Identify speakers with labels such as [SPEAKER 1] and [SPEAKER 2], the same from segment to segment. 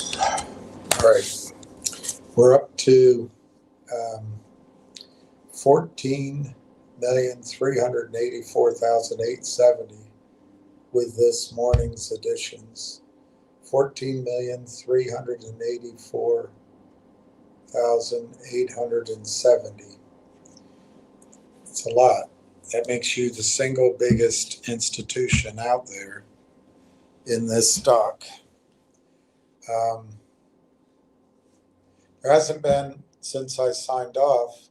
[SPEAKER 1] All right, we're up to 14,384,870 with this morning's additions. 14,384,870. It's a lot. That makes you the single biggest institution out there in this stock. There hasn't been, since I signed off,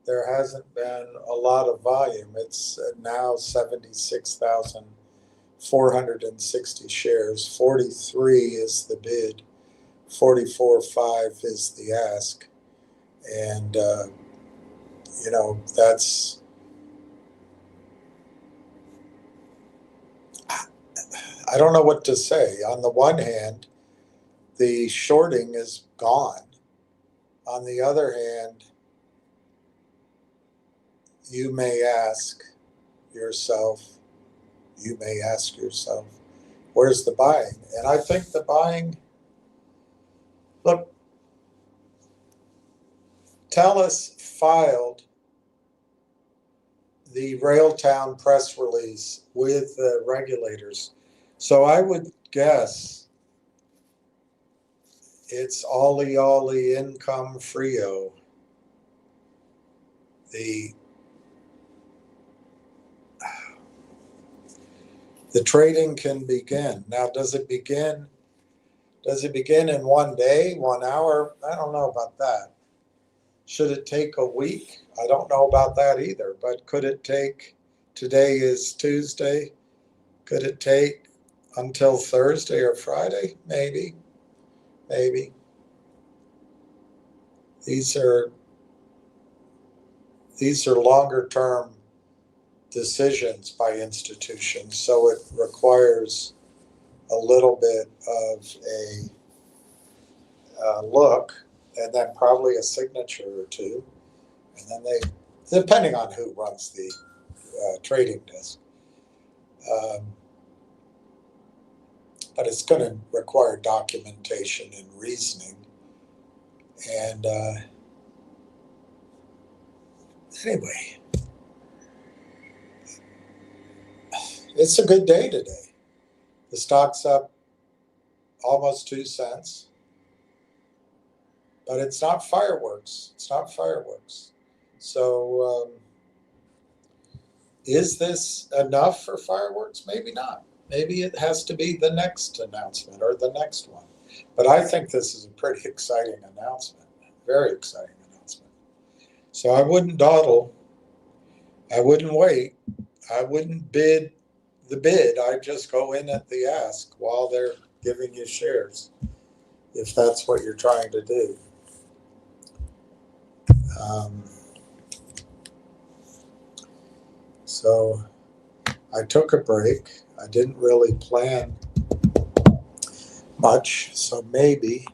[SPEAKER 1] there hasn't been a lot of volume. It's now 76,460 shares. 43 is the bid, 44.5 is the ask. And, that's, I don't know what to say. On the one hand, the shorting is gone. On the other hand, you may ask yourself, where's the buying? And I think the buying, look, TELUS filed the Railtown press release with the regulators. So I would guess it's ollie income Frio. The trading can begin. Now, does it begin in 1 day, 1 hour? I don't know about that. Should it take a week? I don't know about that either. But could it take, today is Tuesday, could it take until Thursday or Friday? Maybe. These are longer term decisions by institutions, so it requires a little bit of a look, and then probably a signature or two, and then they, depending on who runs the trading desk. But it's going to require documentation and reasoning. And anyway, it's a good day today. The stock's up almost 2 cents. But it's not fireworks. So is this enough for fireworks? Maybe not. Maybe it has to be the next announcement or the next one. But I think this is a pretty exciting announcement. Very exciting announcement. So I wouldn't dawdle. I wouldn't wait. I wouldn't bid the bid. I'd just go in at the ask while they're giving you shares, if that's what you're trying to do. So I took a break. I didn't really plan much, so maybe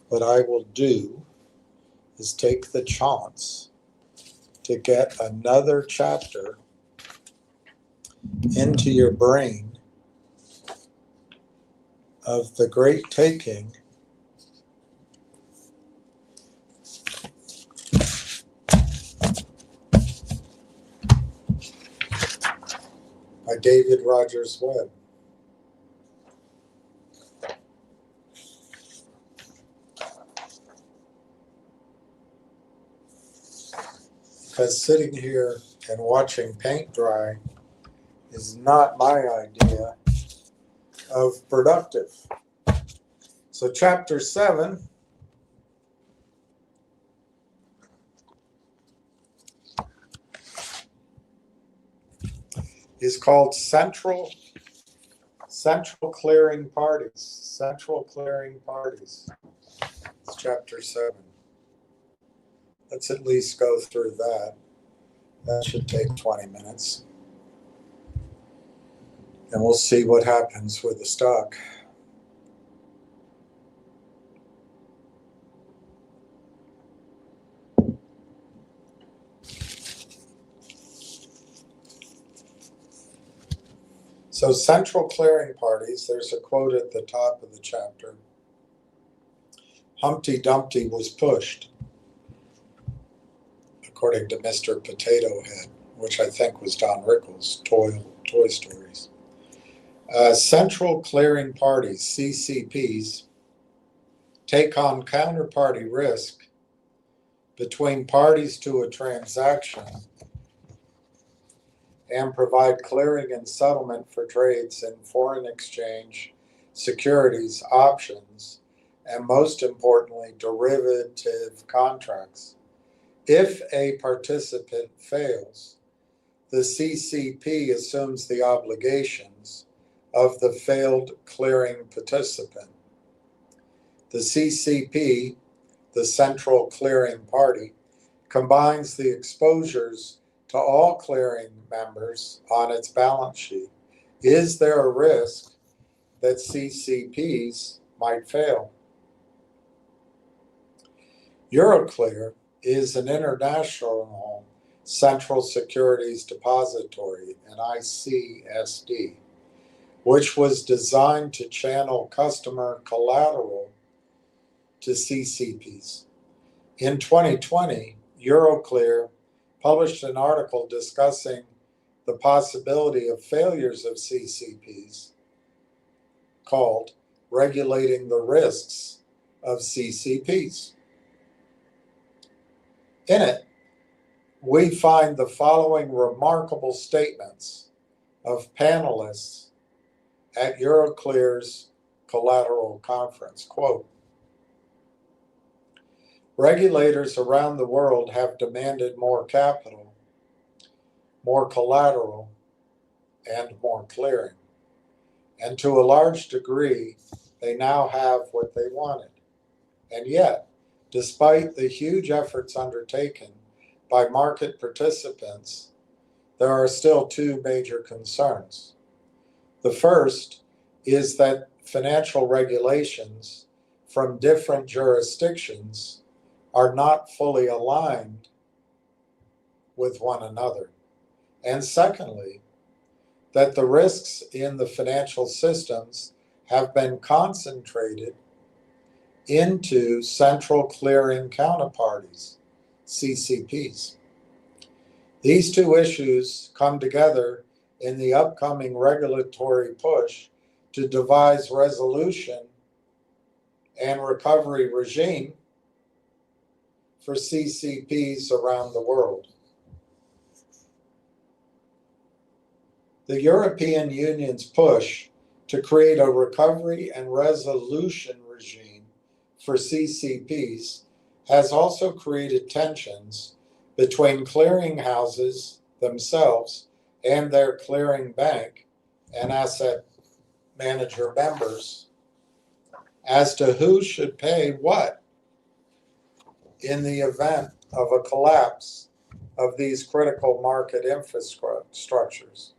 [SPEAKER 1] what I will do is take the chance to get another chapter into your brain of The Great Taking by David Rogers Webb. Because sitting here and watching paint dry is not my idea of productive. So chapter 7 is called Central Clearing Parties. Central Clearing Parties. It's chapter 7. Let's at least go through that. That should take 20 minutes. And we'll see what happens with the stock. So central clearing parties, there's a quote at the top of the chapter. Humpty Dumpty was pushed, according to Mr. Potato Head, which I think was Don Rickles' Toy Stories. Central clearing parties, CCPs, take on counterparty risk between parties to a transaction and provide clearing and settlement for trades in foreign exchange, securities, options, and most importantly, derivative contracts. If a participant fails, the CCP assumes the obligations of the failed clearing participant. The CCP, the central clearing party, combines the exposures to all clearing members on its balance sheet. Is there a risk that CCPs might fail? Euroclear is an international central securities depository, an ICSD, which was designed to channel customer collateral to CCPs. In 2020, Euroclear published an article discussing the possibility of failures of CCPs called Regulating the Risks of CCPs. In it, we find the following remarkable statements of panelists at Euroclear's collateral conference. Quote, regulators around the world have demanded more capital, more collateral, and more clearing. And to a large degree, they now have what they wanted. And yet, despite the huge efforts undertaken by market participants, there are still two major concerns. The first is that financial regulations from different jurisdictions are not fully aligned with one another. And secondly, that the risks in the financial systems have been concentrated into central clearing counterparties, CCPs. These two issues come together in the upcoming regulatory push to devise resolution and recovery regime for CCPs around the world. The European Union's push to create a recovery and resolution regime for CCPs has also created tensions between clearinghouses themselves and their clearing bank and asset manager members as to who should pay what in the event of a collapse of these critical market infrastructures.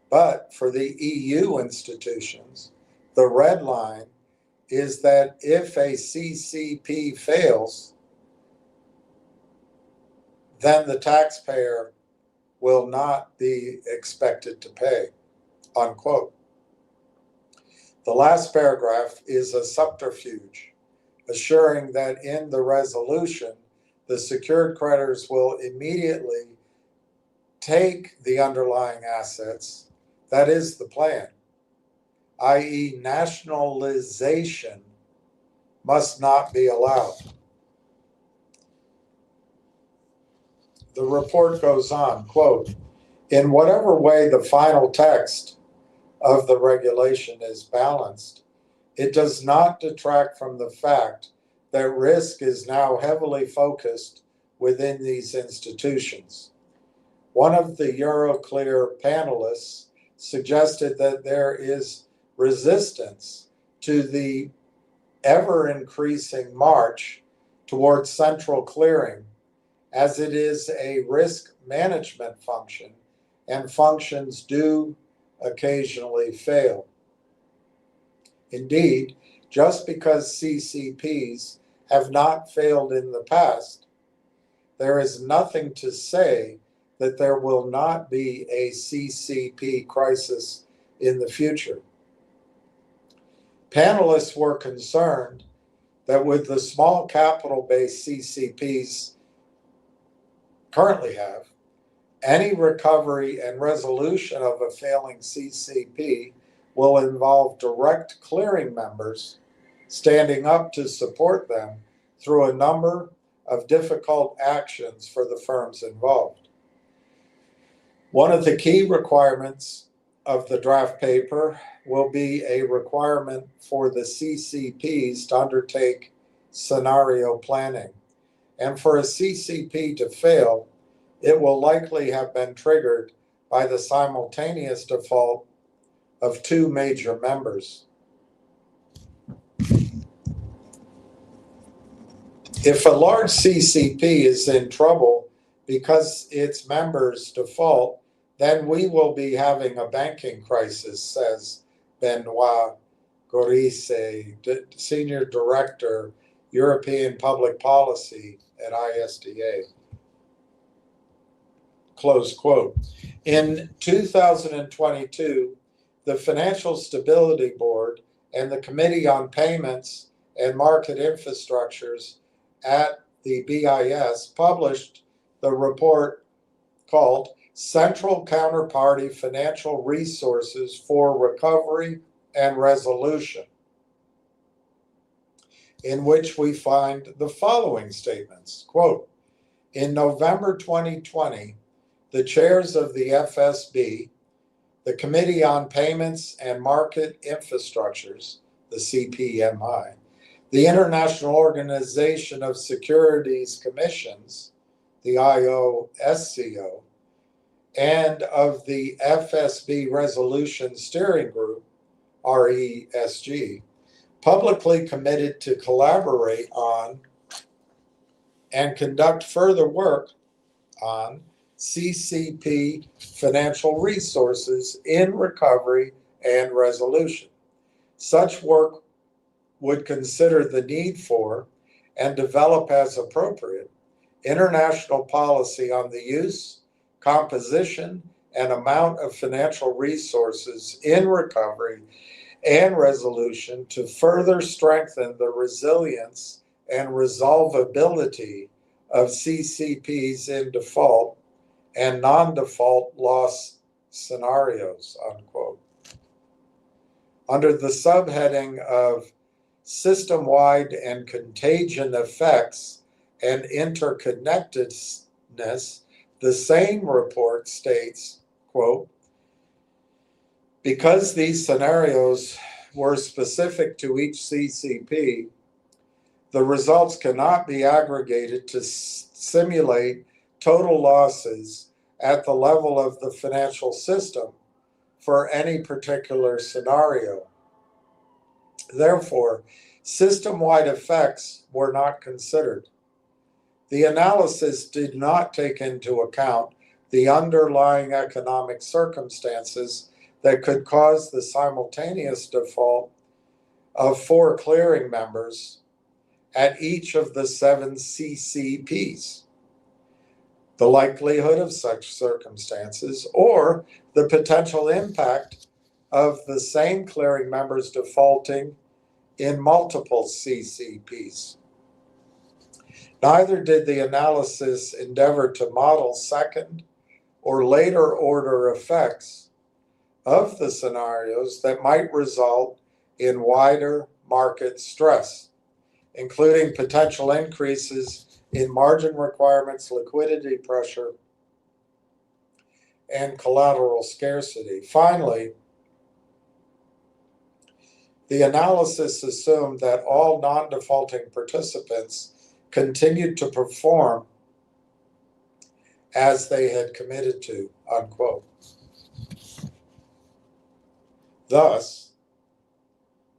[SPEAKER 1] But for the EU institutions, the red line is that if a CCP fails, then the taxpayer will not be expected to pay, unquote. The last paragraph is a subterfuge, assuring that in the resolution, the secured creditors will immediately take the underlying assets. That is the plan, i.e., nationalization must not be allowed. The report goes on, quote, in whatever way the final text of the regulation is balanced, it does not detract from the fact that risk is now heavily focused within these institutions. One of the Euroclear panelists suggested that there is resistance to the ever-increasing march towards central clearing, as it is a risk management function, and functions do occasionally fail. Indeed, just because CCPs have not failed in the past, there is nothing to say that there will not be a CCP crisis in the future. Panelists were concerned that with the small capital-based CCPs currently have, any recovery and resolution of a failing CCP will involve direct clearing members standing up to support them through a number of difficult actions for the firms involved. One of the key requirements of the draft paper will be a requirement for the CCPs to undertake scenario planning. And for a CCP to fail, it will likely have been triggered by the simultaneous default of two major members. If a large CCP is in trouble because its members default, then we will be having a banking crisis, says Benoit Gorise, Senior Director, European Public Policy at ISDA. Close quote. In 2022, the Financial Stability Board and the Committee on Payments and Market Infrastructures at the BIS published the report called Central Counterparty Financial Resources for Recovery and Resolution, in which we find the following statements. Quote, in November 2020, the chairs of the FSB, the Committee on Payments and Market Infrastructures, the CPMI, the International Organization of Securities Commissions, the IOSCO, and of the FSB Resolution Steering Group, RESG, publicly committed to collaborate on and conduct further work on CCP financial resources in recovery and resolution. Such work would consider the need for and develop as appropriate international policy on the use, composition, and amount of financial resources in recovery and resolution to further strengthen the resilience and resolvability of CCPs in default and non-default loss scenarios, unquote. Under the subheading of system-wide and contagion effects and interconnectedness, the same report states, quote, because these scenarios were specific to each CCP, the results cannot be aggregated to simulate total losses at the level of the financial system for any particular scenario. Therefore, system-wide effects were not considered. The analysis did not take into account the underlying economic circumstances that could cause the simultaneous default of 4 clearing members at each of the 7 CCPs, the likelihood of such circumstances, or the potential impact of the same clearing members defaulting in multiple CCPs. Neither did the analysis endeavor to model second or later order effects of the scenarios that might result in wider market stress, including potential increases in margin requirements, liquidity pressure, and collateral scarcity. Finally, the analysis assumed that all non-defaulting participants continued to perform as they had committed to, unquote. Thus,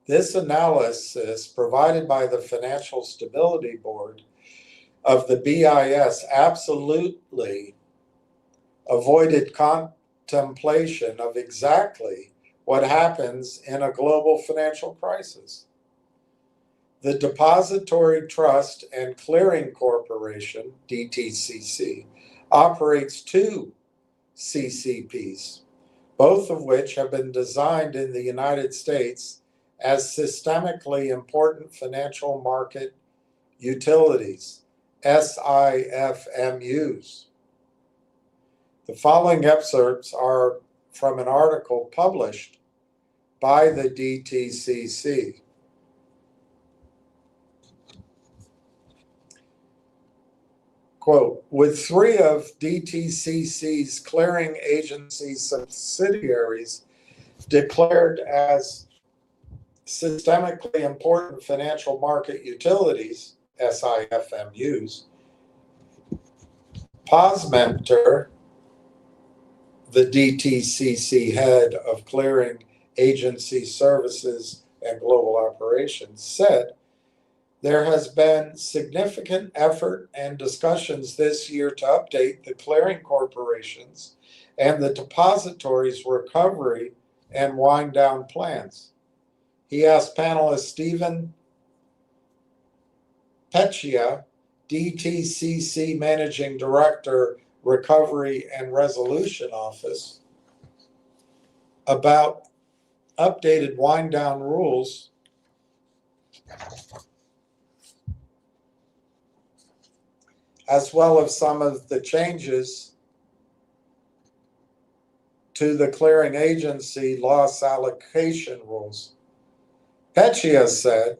[SPEAKER 1] this analysis provided by the Financial Stability Board of the BIS absolutely avoided contemplation of exactly what happens in a global financial crisis. The Depository Trust and Clearing Corporation, DTCC, operates 2 CCPs, both of which have been designed in the United States as systemically important financial market utilities, SIFMUs. The following excerpts are from an article published by the DTCC. Quote, with 3 of DTCC's clearing agency subsidiaries declared as systemically important financial market utilities, SIFMUs, Posmenter, the DTCC head of Clearing Agency Services and Global Operations, said, there has been significant effort and discussions this year to update the clearing corporations and the depositories' recovery and wind down plans. He asked panelist Stephen Peccia, DTCC Managing Director, Recovery and Resolution Office, about updated wind down rules as well as some of the changes to the clearing agency loss allocation rules. Peccia said,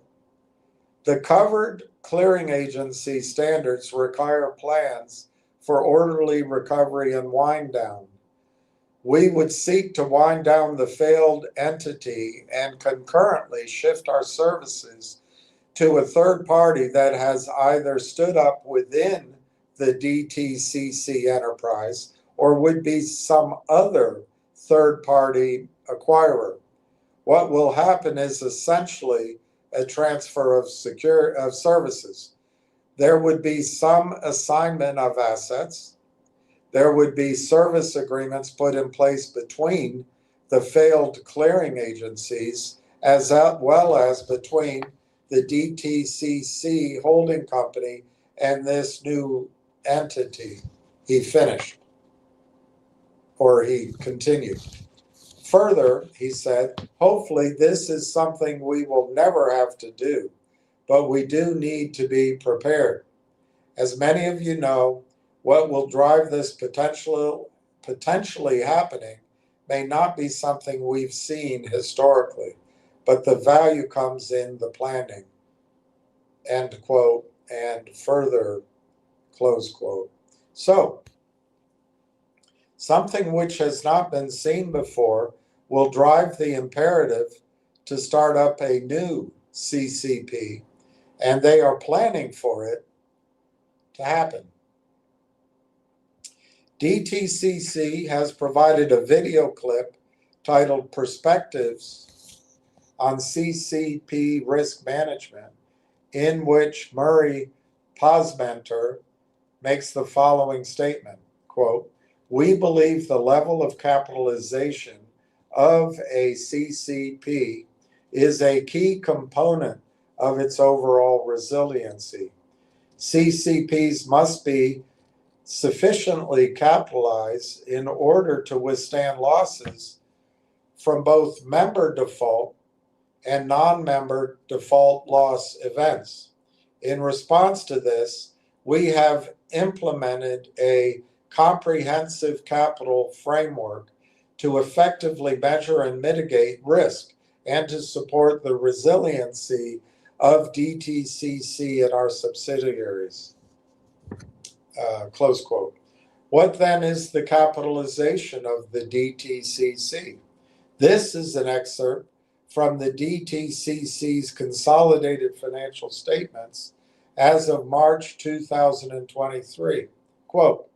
[SPEAKER 1] the covered clearing agency standards require plans for orderly recovery and wind down. We would seek to wind down the failed entity and concurrently shift our services to a third party that has either stood up within the DTCC enterprise or would be some other third party acquirer. What will happen is essentially a transfer of services. There would be some assignment of assets. There would be service agreements put in place between the failed clearing agencies as well as between the DTCC holding company and this new entity. He finished, or he continued. Further, he said, hopefully this is something we will never have to do, but we do need to be prepared. As many of you know, what will drive this potentially happening may not be something we've seen historically, but the value comes in the planning, end quote, and further, close quote. So, something which has not been seen before will drive the imperative to start up a new CCP, and they are planning for it to happen. DTCC has provided a video clip titled Perspectives on CCP Risk Management, in which Murray Posmenter makes the following statement, quote, we believe the level of capitalization of a CCP is a key component of its overall resiliency. CCPs must be sufficiently capitalized in order to withstand losses from both member default and non-member default loss events. In response to this, we have implemented a comprehensive capital framework to effectively measure and mitigate risk and to support the resiliency of DTCC and our subsidiaries. Close quote. What then is the capitalization of the DTCC? This is an excerpt from the DTCC's consolidated financial statements as of March 2023. Quote,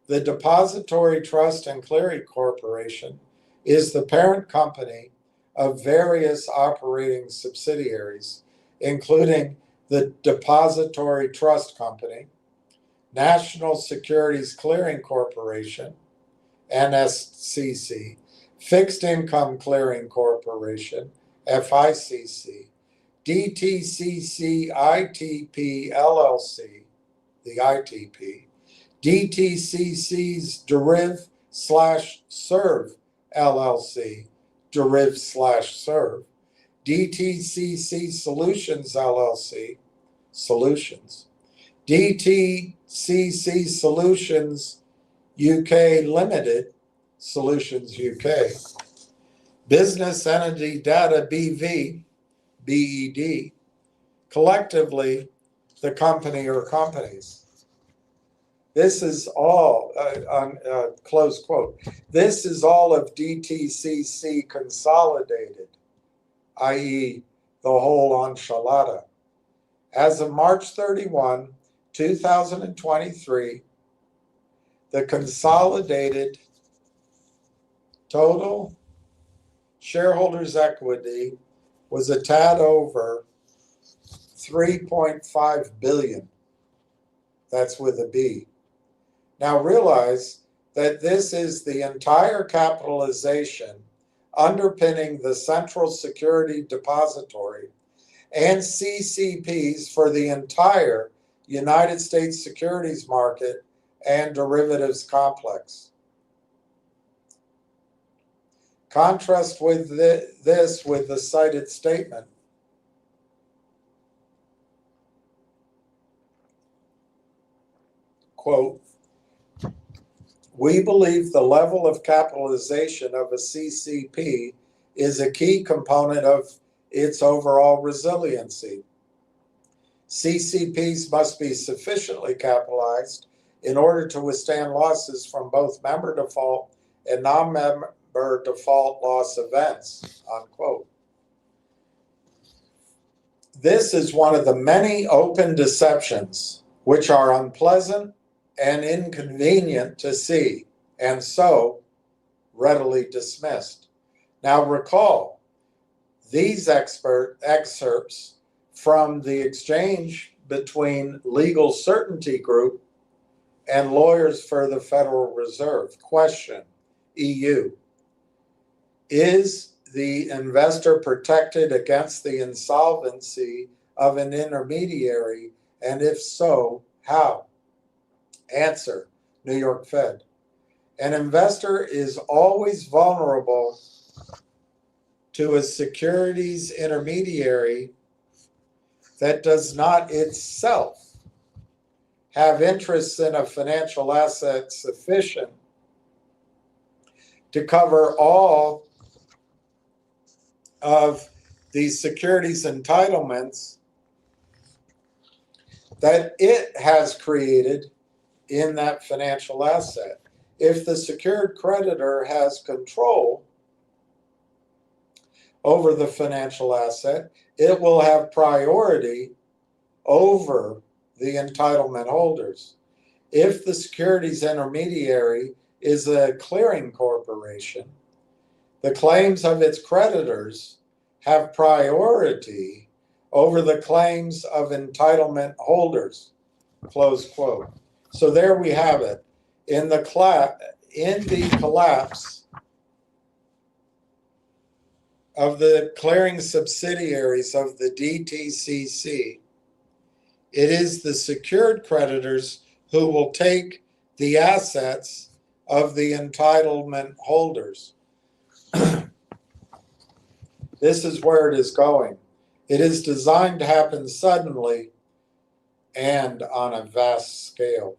[SPEAKER 1] the Depository Trust and Clearing Corporation is the parent company of various operating subsidiaries, including the Depository Trust Company, National Securities Clearing Corporation, NSCC, Fixed Income Clearing Corporation, FICC, DTCC ITP LLC, the ITP, DTCC's Deriv/Serve LLC, Deriv/Serve, DTCC Solutions LLC, Solutions, DTCC Solutions UK Limited, Solutions UK, Business Entity Data BV, BED, collectively the company or companies. This is all, close quote, this is all of DTCC consolidated, i.e. the whole enchilada. As of March 31, 2023, the consolidated total shareholders' equity was a tad over 3.5 billion. That's with a B. Now realize that this is the entire capitalization underpinning the Central Security Depository and CCPs for the entire United States securities market and derivatives complex. Contrast with this with the cited statement. Quote, we believe the level of capitalization of a CCP is a key component of its overall resiliency. CCPs must be sufficiently capitalized in order to withstand losses from both member default and non-member default loss events, unquote. This is one of the many open deceptions which are unpleasant and inconvenient to see, and so readily dismissed. Now recall, these excerpts from the exchange between Legal Certainty Group and lawyers for the Federal Reserve. Question, EU. Is the investor protected against the insolvency of an intermediary, and if so, how? Answer, New York Fed. An investor is always vulnerable to a securities intermediary that does not itself have interests in a financial asset sufficient to cover all of the securities entitlements that it has created in that financial asset. If the secured creditor has control over the financial asset, it will have priority over the entitlement holders. If the securities intermediary is a clearing corporation, the claims of its creditors have priority over the claims of entitlement holders, close quote. So there we have it. In the collapse of the clearing subsidiaries of the DTCC, it is the secured creditors who will take the assets of the entitlement holders. This is where it is going. It is designed to happen suddenly and on a vast scale.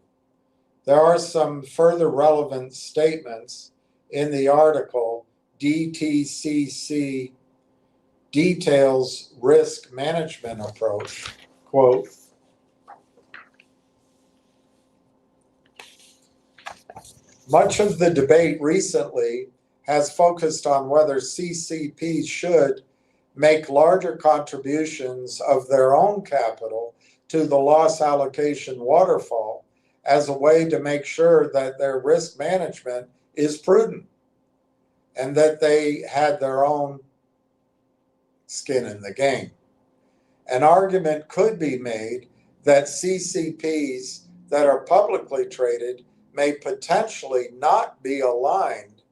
[SPEAKER 1] There are some further relevant statements in the article. DTCC details risk management approach. Quote, much of the debate recently has focused on whether CCPs should make larger contributions of their own capital to the loss allocation waterfall as a way to make sure that their risk management is prudent and that they had their own skin in the game. An argument could be made that CCPs that are publicly traded may potentially not be aligned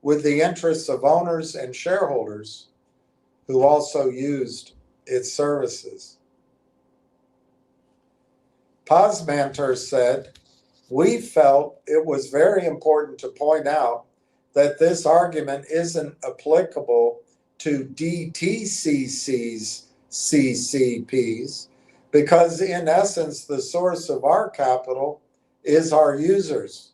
[SPEAKER 1] with the interests of owners and shareholders who also used its services. Posmanter said, we felt it was very important to point out that this argument isn't applicable to DTCC's CCPs because, in essence, the source of our capital is our users.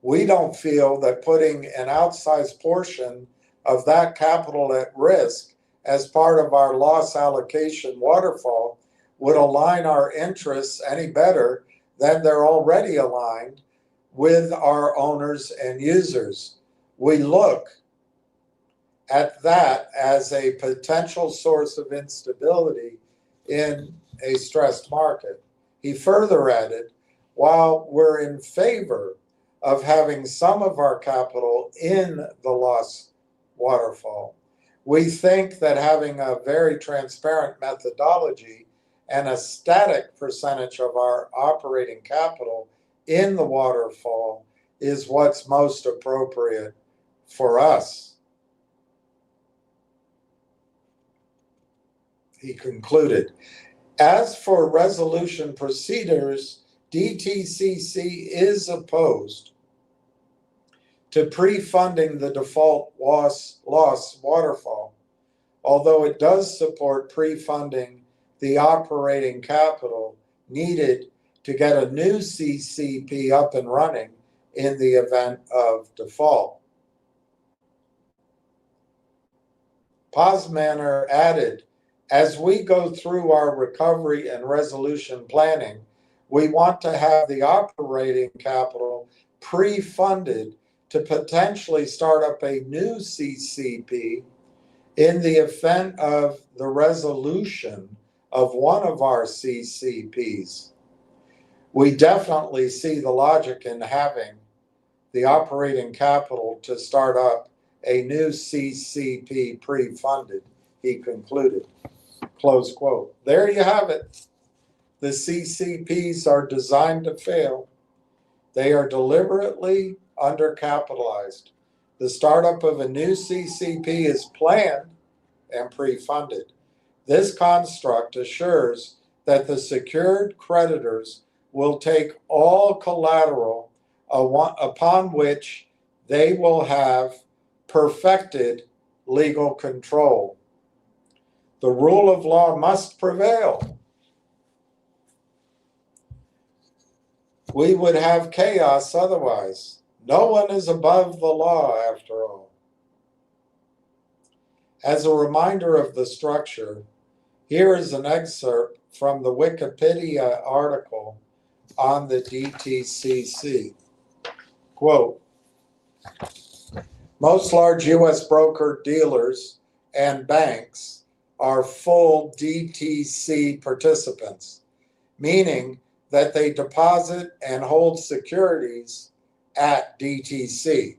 [SPEAKER 1] We don't feel that putting an outsized portion of that capital at risk as part of our loss allocation waterfall would align our interests any better than they're already aligned with our owners and users. We look at that as a potential source of instability in a stressed market. He further added, while we're in favor of having some of our capital in the loss waterfall, we think that having a very transparent methodology and a static percentage of our operating capital in the waterfall is what's most appropriate for us. He concluded, as for resolution procedures, DTCC is opposed to pre-funding the default loss waterfall, although it does support pre-funding the operating capital needed to get a new CCP up and running in the event of default. Posmanner added, as we go through our recovery and resolution planning, we want to have the operating capital pre-funded to potentially start up a new CCP in the event of the resolution of one of our CCPs. We definitely see the logic in having the operating capital to start up a new CCP pre-funded, he concluded. Close quote. There you have it. The CCPs are designed to fail. They are deliberately undercapitalized. The startup of a new CCP is planned and pre-funded. This construct assures that the secured creditors will take all collateral upon which they will have perfected legal control. The rule of law must prevail. We would have chaos otherwise. No one is above the law, after all. As a reminder of the structure, here is an excerpt from the Wikipedia article on the DTCC. Quote, most large U.S. broker-dealers and banks are full DTC participants, meaning that they deposit and hold securities at DTC.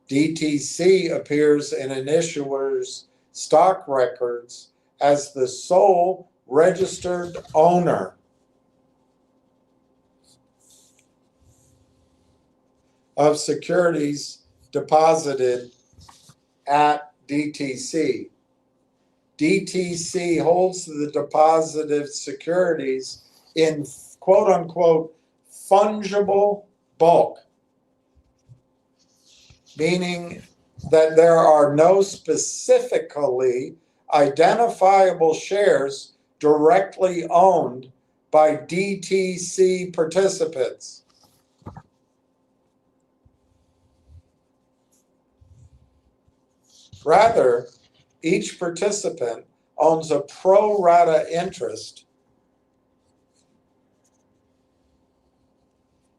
[SPEAKER 1] DTC appears in an issuer's stock records as the sole registered owner of securities deposited at DTC. DTC holds the deposited securities in quote-unquote fungible bulk, meaning that there are no specifically identifiable shares directly owned by DTC participants. Rather, each participant owns a pro rata interest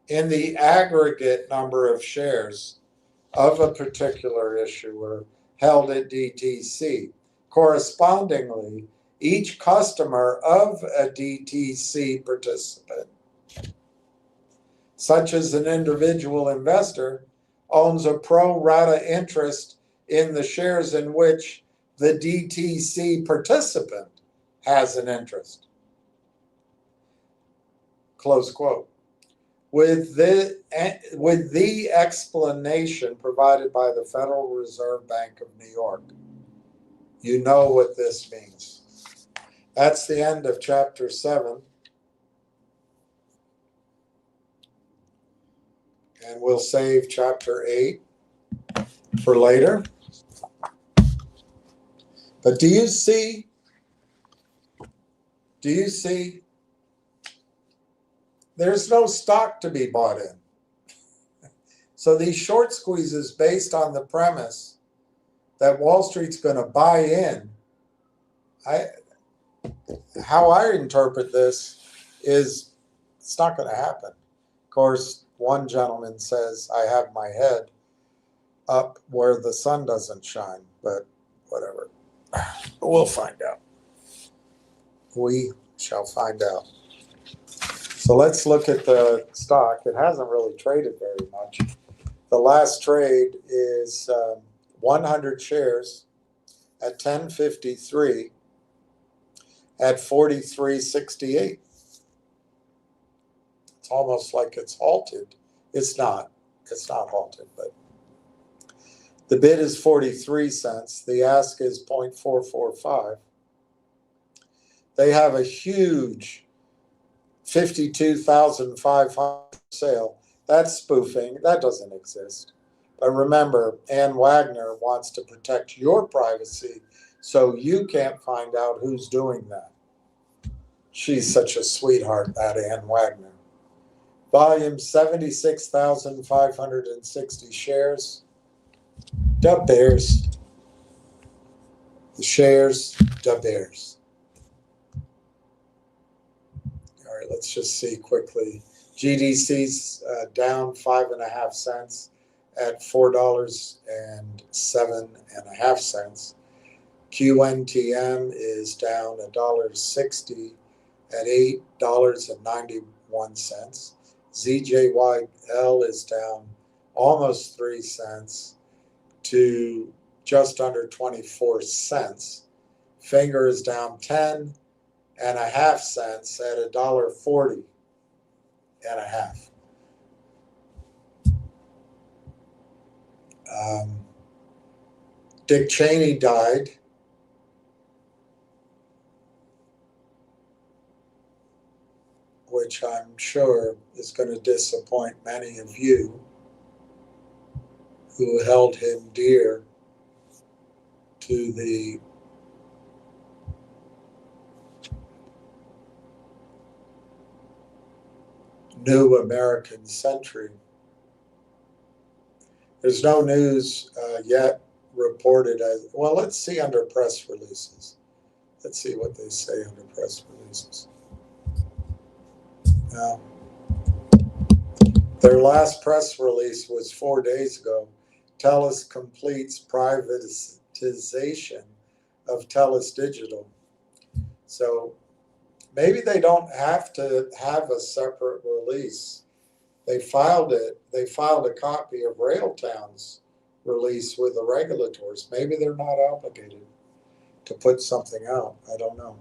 [SPEAKER 1] in the aggregate number of shares of a particular issuer held at DTC. Correspondingly, each customer of a DTC participant, such as an individual investor, owns a pro rata interest in the shares in which the DTC participant has an interest. Close quote. With the explanation provided by the Federal Reserve Bank of New York, you know what this means. That's the end of chapter 7. And we'll save chapter 8 for later. But do you see, there's no stock to be bought in. So these short squeezes based on the premise that Wall Street's going to buy in, how I interpret this is it's not going to happen. Of course, one gentleman says, I have my head up where the sun doesn't shine, but whatever. We'll find out. We shall find out. So let's look at the stock. It hasn't really traded very much. The last trade is 100 shares at 10.53 at 43.68. It's almost like it's halted. It's not halted, but the bid is 43 cents. The ask is 0.445. They have a huge 52,500 sale. That's spoofing. That doesn't exist. But remember, Ann Wagner wants to protect your privacy, so you can't find out who's doing that. She's such a sweetheart, that Ann Wagner. Volume 76,560 shares. The Bears. The shares, the Bears. All right, let's just see quickly. GDC's down 5.5 cents at $4.07.5. QNTM is down $1.60 at $8.91. ZJYL is down almost 3 cents to just under 24 cents. Finger is down 10.5 cents at $1.40.5. Dick Cheney died. Which I'm sure is going to disappoint many of you who held him dear to the new American century. There's no news yet reported as, well, let's see under press releases. Let's see what they say under press releases. Now, their last press release was 4 days ago. TELUS completes privatization of TELUS Digital. So maybe they don't have to have a separate release. They filed it. They filed a copy of Railtown's release with the regulators. Maybe they're not obligated to put something out. I don't know.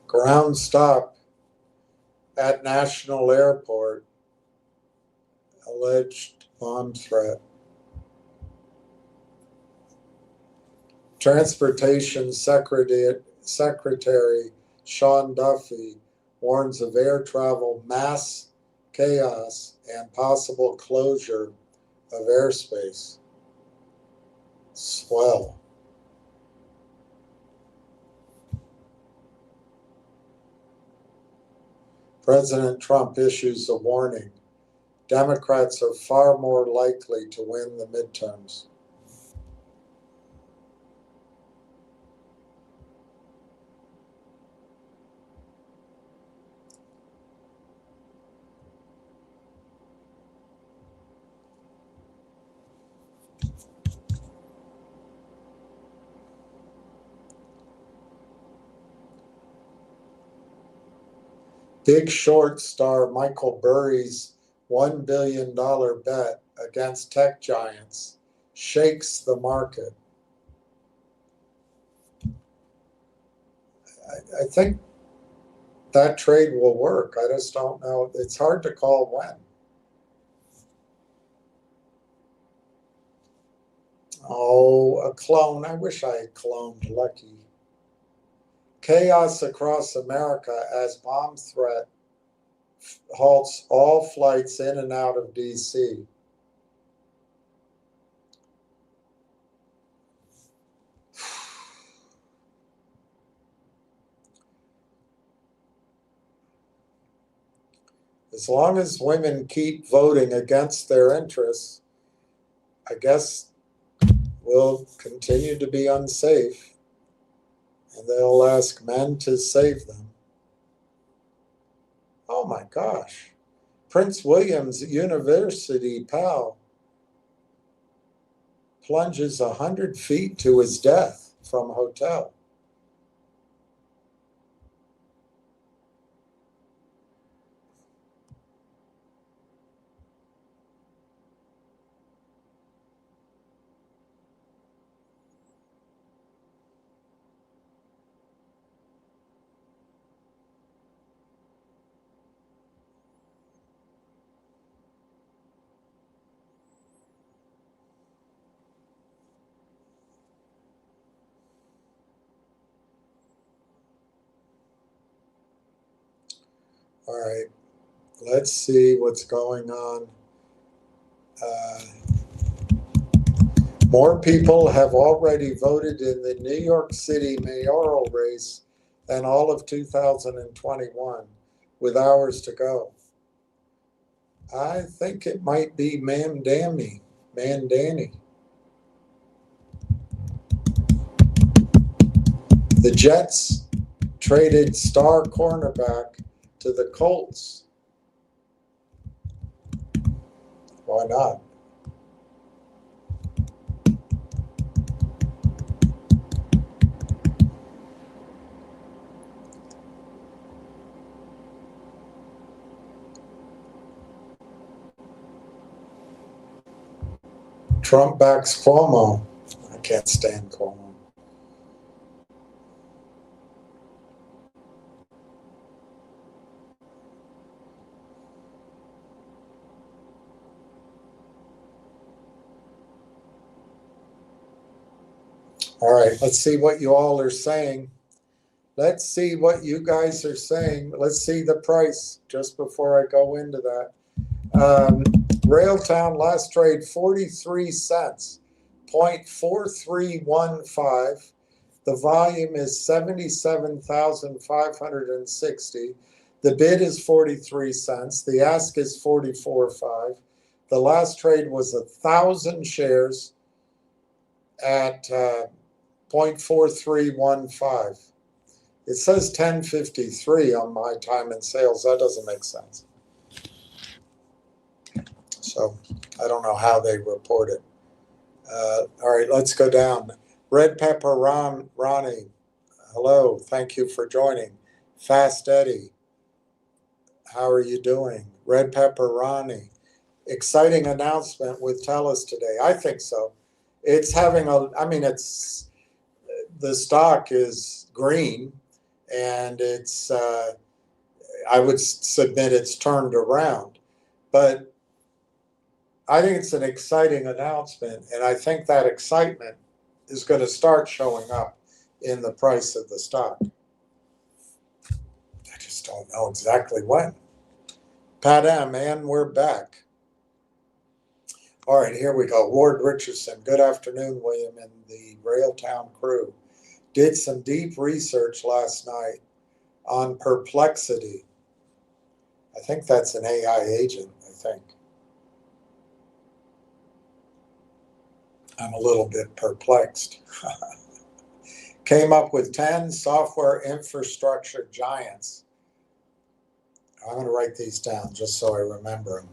[SPEAKER 1] Ground stop at National Airport. Alleged bomb threat. Transportation Secretary Sean Duffy warns of air travel mass chaos and possible closure of airspace. Swell. President Trump issues a warning. Democrats are far more likely to win the midterms. Big Short star Michael Burry's $1 billion bet against tech giants shakes the market. I think that trade will work. I just don't know. It's hard to call when. Oh, a clone. I wish I had cloned Lucky. Chaos across America as bomb threat halts all flights in and out of D.C. As long as women keep voting against their interests, I guess we'll continue to be unsafe, and they'll ask men to save them. Oh my gosh. Prince William's University pal plunges 100 feet to his death from hotel. All right, let's see what's going on. More people have already voted in the New York City mayoral race than all of 2021, with hours to go. I think it might be Mandani. The Jets traded star cornerback to the Colts. Why not? Trump backs Cuomo. I can't stand Cuomo. All right, let's see what you all are saying. Let's see what you guys are saying. Let's see the price just before I go into that. Railtown last trade 43 cents, 0.4315. The volume is 77,560. The bid is 43 cents. The ask is 44.5. The last trade was 1,000 shares at 0.4315. It says 1053 on my time and sales. That doesn't make sense. So I don't know how they report it. All right, let's go down. Red Pepper Ronnie, hello, thank you for joining. Fast Eddie, how are you doing? Red Pepper Ronnie, exciting announcement with TELUS today. I think so. It's having it's, the stock is green, and it's, I would submit it's turned around. But I think it's an exciting announcement, and I think that excitement is going to start showing up in the price of the stock. I just don't know exactly when. Pat M, and we're back. All right, here we go. Ward Richardson, good afternoon, William, and the Railtown crew. Did some deep research last night on Perplexity. I think that's an AI agent, I think. I'm a little bit perplexed. Came up with 10 software infrastructure giants. I'm going to write these down just so I remember them.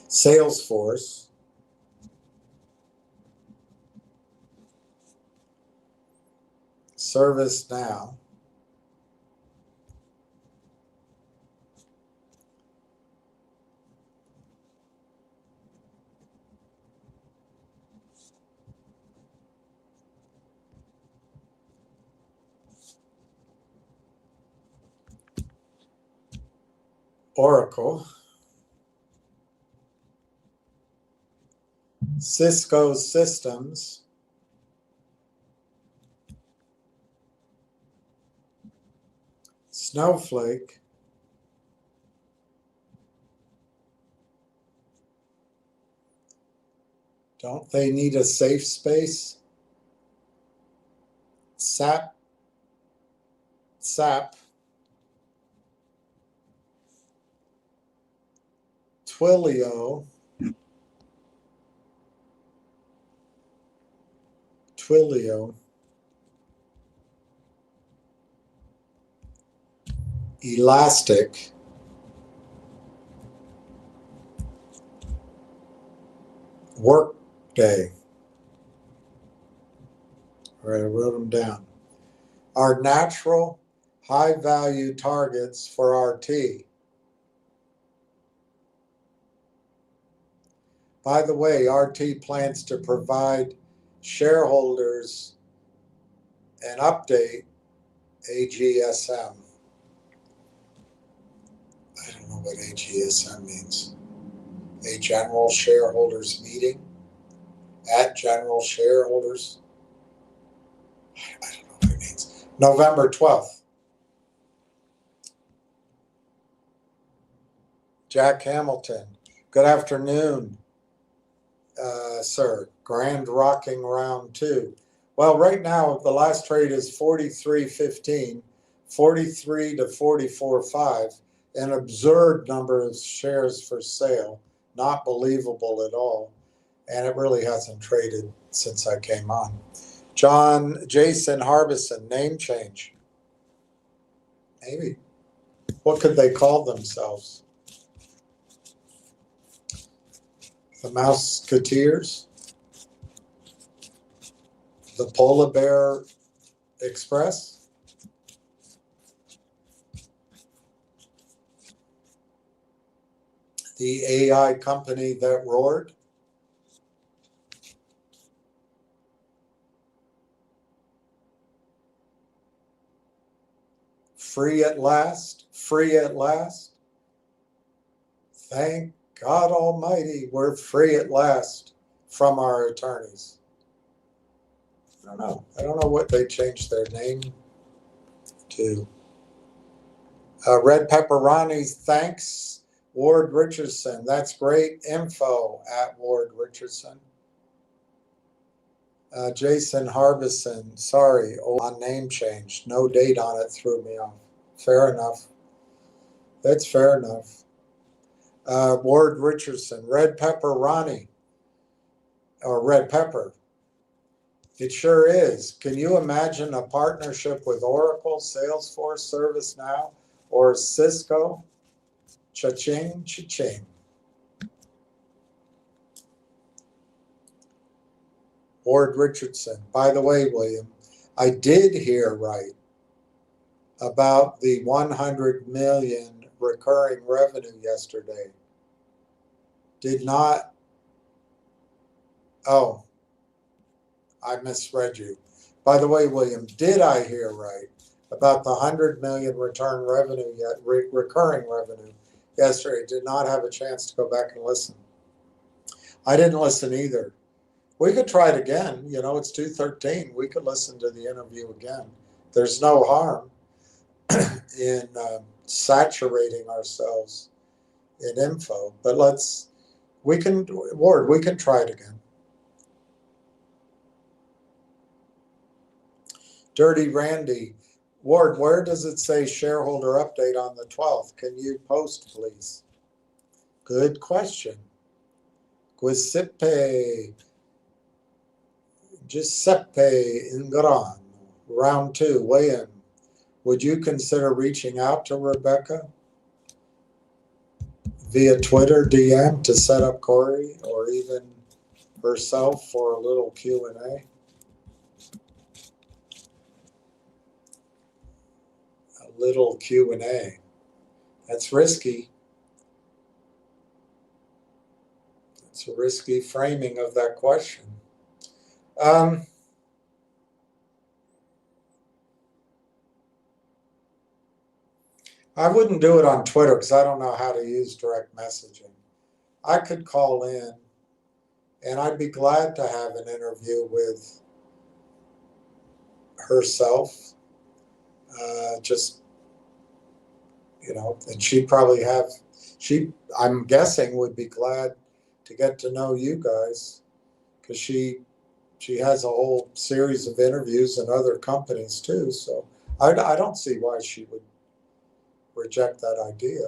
[SPEAKER 1] Salesforce, ServiceNow, Oracle, Cisco Systems, Snowflake, don't they need a safe space? SAP, Twilio, Elastic, Workday. All right, I wrote them down. Are natural high-value targets for RT. By the way, RT plans to provide shareholders an update, AGSM. I don't know what AGSM means. A general shareholders meeting? At general shareholders? I don't know what it means. November 12th. Jack Hamilton. Good afternoon, sir. Grand rocking round 2. Well, right now, the last trade is 43.15, 43 to 44.5, an absurd number of shares for sale, not believable at all. And it really hasn't traded since I came on. Jason Harbison, name change. Maybe. What could they call themselves? The Mouseketeers? The Polar Bear Express? The AI company that roared? Free at last, free at last. Thank God Almighty, we're free at last from our attorneys. I don't know what they changed their name to. Red Pepperoni, thanks. Ward Richardson, that's great info at Ward Richardson. Jason Harbison, sorry, on name change. No date on it threw me off. Fair enough. That's fair enough. Ward Richardson, Red Pepperoni, or Red Pepper. It sure is. Can you imagine a partnership with Oracle, Salesforce, ServiceNow, or Cisco? Cha-ching, cha-ching. Ward Richardson. By the way, William, I did hear right about the 100 million recurring revenue yesterday. Did not. Oh, I misread you. By the way, William, did I hear right about the 100 million recurring revenue yesterday? Did not have a chance to go back and listen. I didn't listen either. We could try it again. You know, it's 2:13. We could listen to the interview again. There's no harm in saturating ourselves in info, but we can try it again. Dirty Randy, Ward, where does it say shareholder update on the 12th? Can you post, please? Good question. Giuseppe Ingran, round 2, weigh in. Would you consider reaching out to Rebecca via Twitter DM to set up Corey or even herself for a little Q&A? A little Q&A. That's risky. It's a risky framing of that question. I wouldn't do it on Twitter because I don't know how to use direct messaging. I could call in, and I'd be glad to have an interview with herself. Just, and she'd probably I'm guessing, would be glad to get to know you guys, because she has a whole series of interviews in other companies too. So I don't see why she would reject that idea.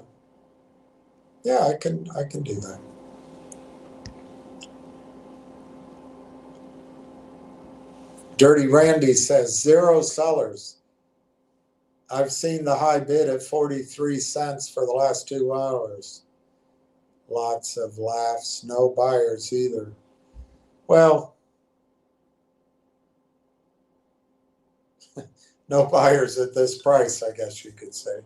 [SPEAKER 1] Yeah, I can do that. Dirty Randy says 0 sellers. I've seen the high bid at 43 cents for the last 2 hours. Lots of laughs. No buyers either. Well, no buyers at this price, I guess you could say.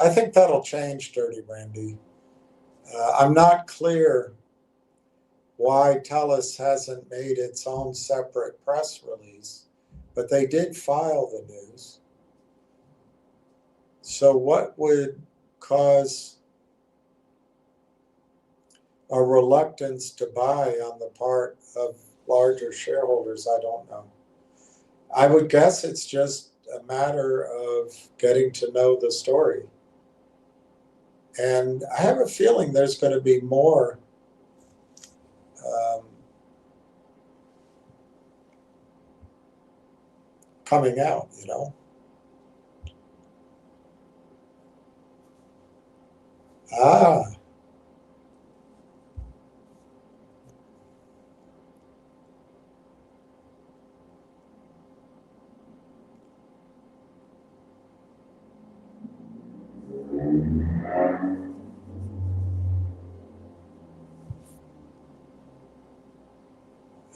[SPEAKER 1] I think that'll change, Dirty Randy. I'm not clear why TELUS hasn't made its own separate press release, but they did file the news. So what would cause a reluctance to buy on the part of larger shareholders? I don't know. I would guess it's just a matter of getting to know the story. And I have a feeling there's going to be more coming out, Ah,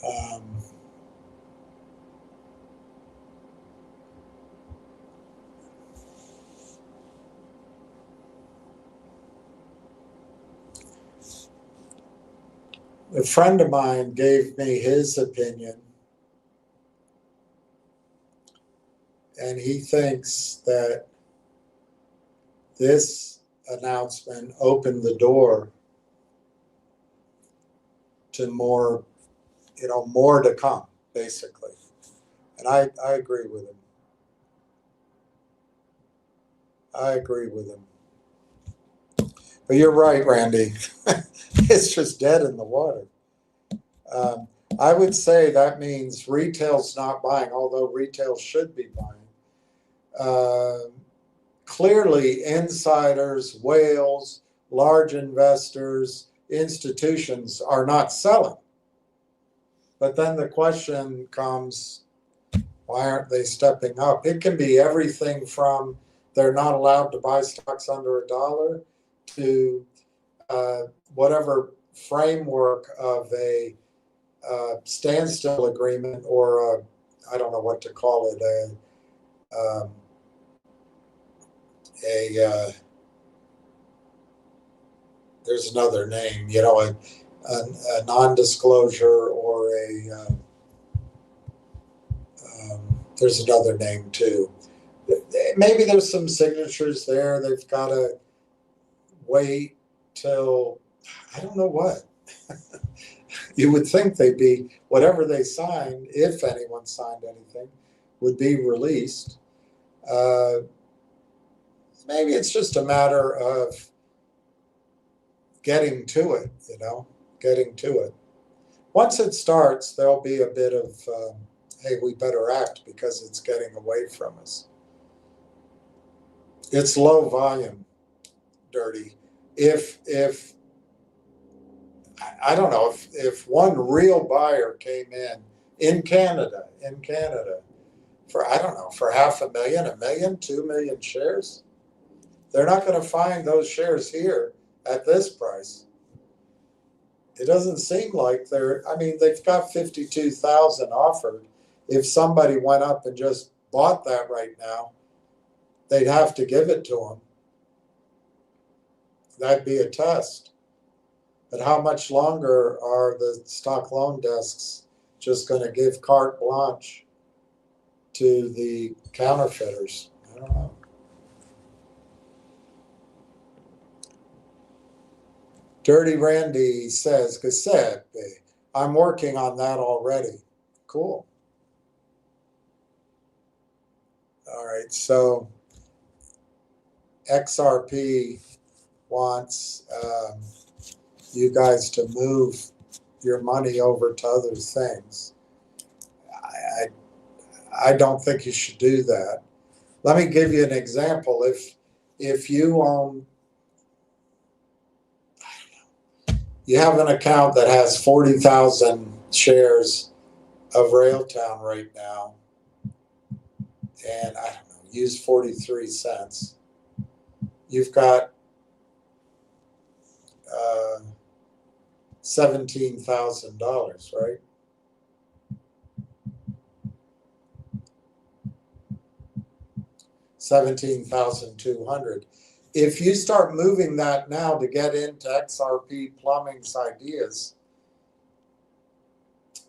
[SPEAKER 1] um, a friend of mine gave me his opinion, and he thinks that this announcement opened the door to more, more to come, basically. And I agree with him. I agree with him. But you're right, Randy. It's just dead in the water. I would say that means retail's not buying, although retail should be buying. Clearly, insiders, whales, large investors, institutions are not selling. But then the question comes, why aren't they stepping up? It can be everything from they're not allowed to buy stocks under $1 to whatever framework of a standstill agreement, or I don't know what to call it, there's another name, a non-disclosure, or there's another name too. Maybe there's some signatures there. They've got to wait till, I don't know what. You would think they'd be, whatever they signed, if anyone signed anything, would be released. Maybe it's just a matter of getting to it, getting to it. Once it starts, there'll be a bit of, hey, we better act because it's getting away from us. It's low volume, Dirty. If I don't know, if one real buyer came in Canada, for, I don't know, for 500,000, 1 million, 2 million shares, they're not going to find those shares here at this price. It doesn't seem like they've got 52,000 offered. If somebody went up and just bought that right now, they'd have to give it to them. That'd be a test. But how much longer are the stock loan desks just going to give carte blanche to the counterfeiters? I don't know. Dirty Randy says, Giuseppe, I'm working on that already. Cool. All right, so XRP wants you guys to move your money over to other things. I don't think you should do that. Let me give you an example. If you own, you have an account that has 40,000 shares of Railtown right now, and I don't know, use 43 cents. You've got $17,000, right? $17,200. If you start moving that now to get into XRP Plumbing's ideas,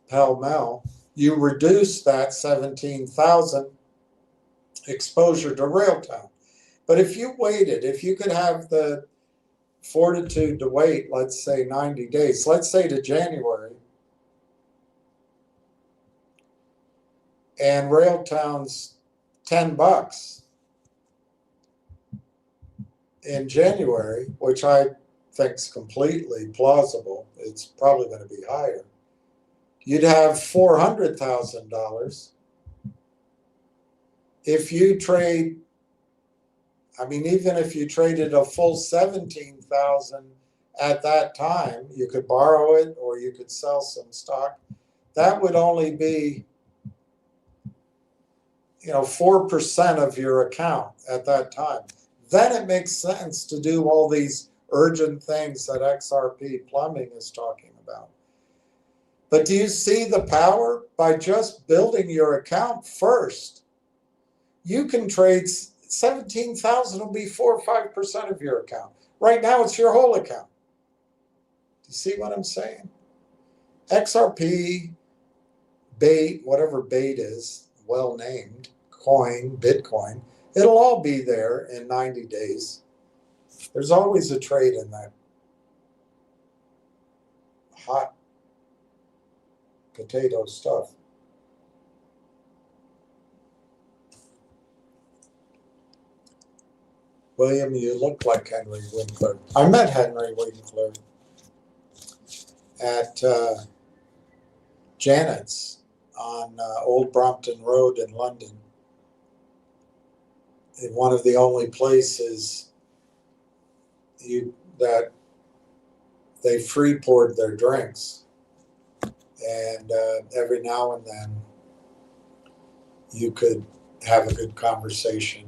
[SPEAKER 1] pell-mell, you reduce that 17,000 exposure to Railtown. But if you waited, if you could have the fortitude to wait, let's say 90 days, let's say to January, and Railtown's $10 in January, which I think is completely plausible, it's probably going to be higher, you'd have $400,000. If you trade, I mean, even if you traded a full 17,000 at that time, you could borrow it or you could sell some stock. That would only be, 4% of your account at that time. Then it makes sense to do all these urgent things that XRP Plumbing is talking about. But do you see the power? By just building your account first, you can trade 17,000 will be 4 or 5% of your account. Right now, it's your whole account. Do you see what I'm saying? XRP, bait, whatever bait is, well named, coin, Bitcoin, it'll all be there in 90 days. There's always a trade in that hot potato stuff. William, you look like Henry Winkler. I met Henry Winkler at Janet's on Old Brompton Road in London. In one of the only places that they free poured their drinks. And every now and then you could have a good conversation.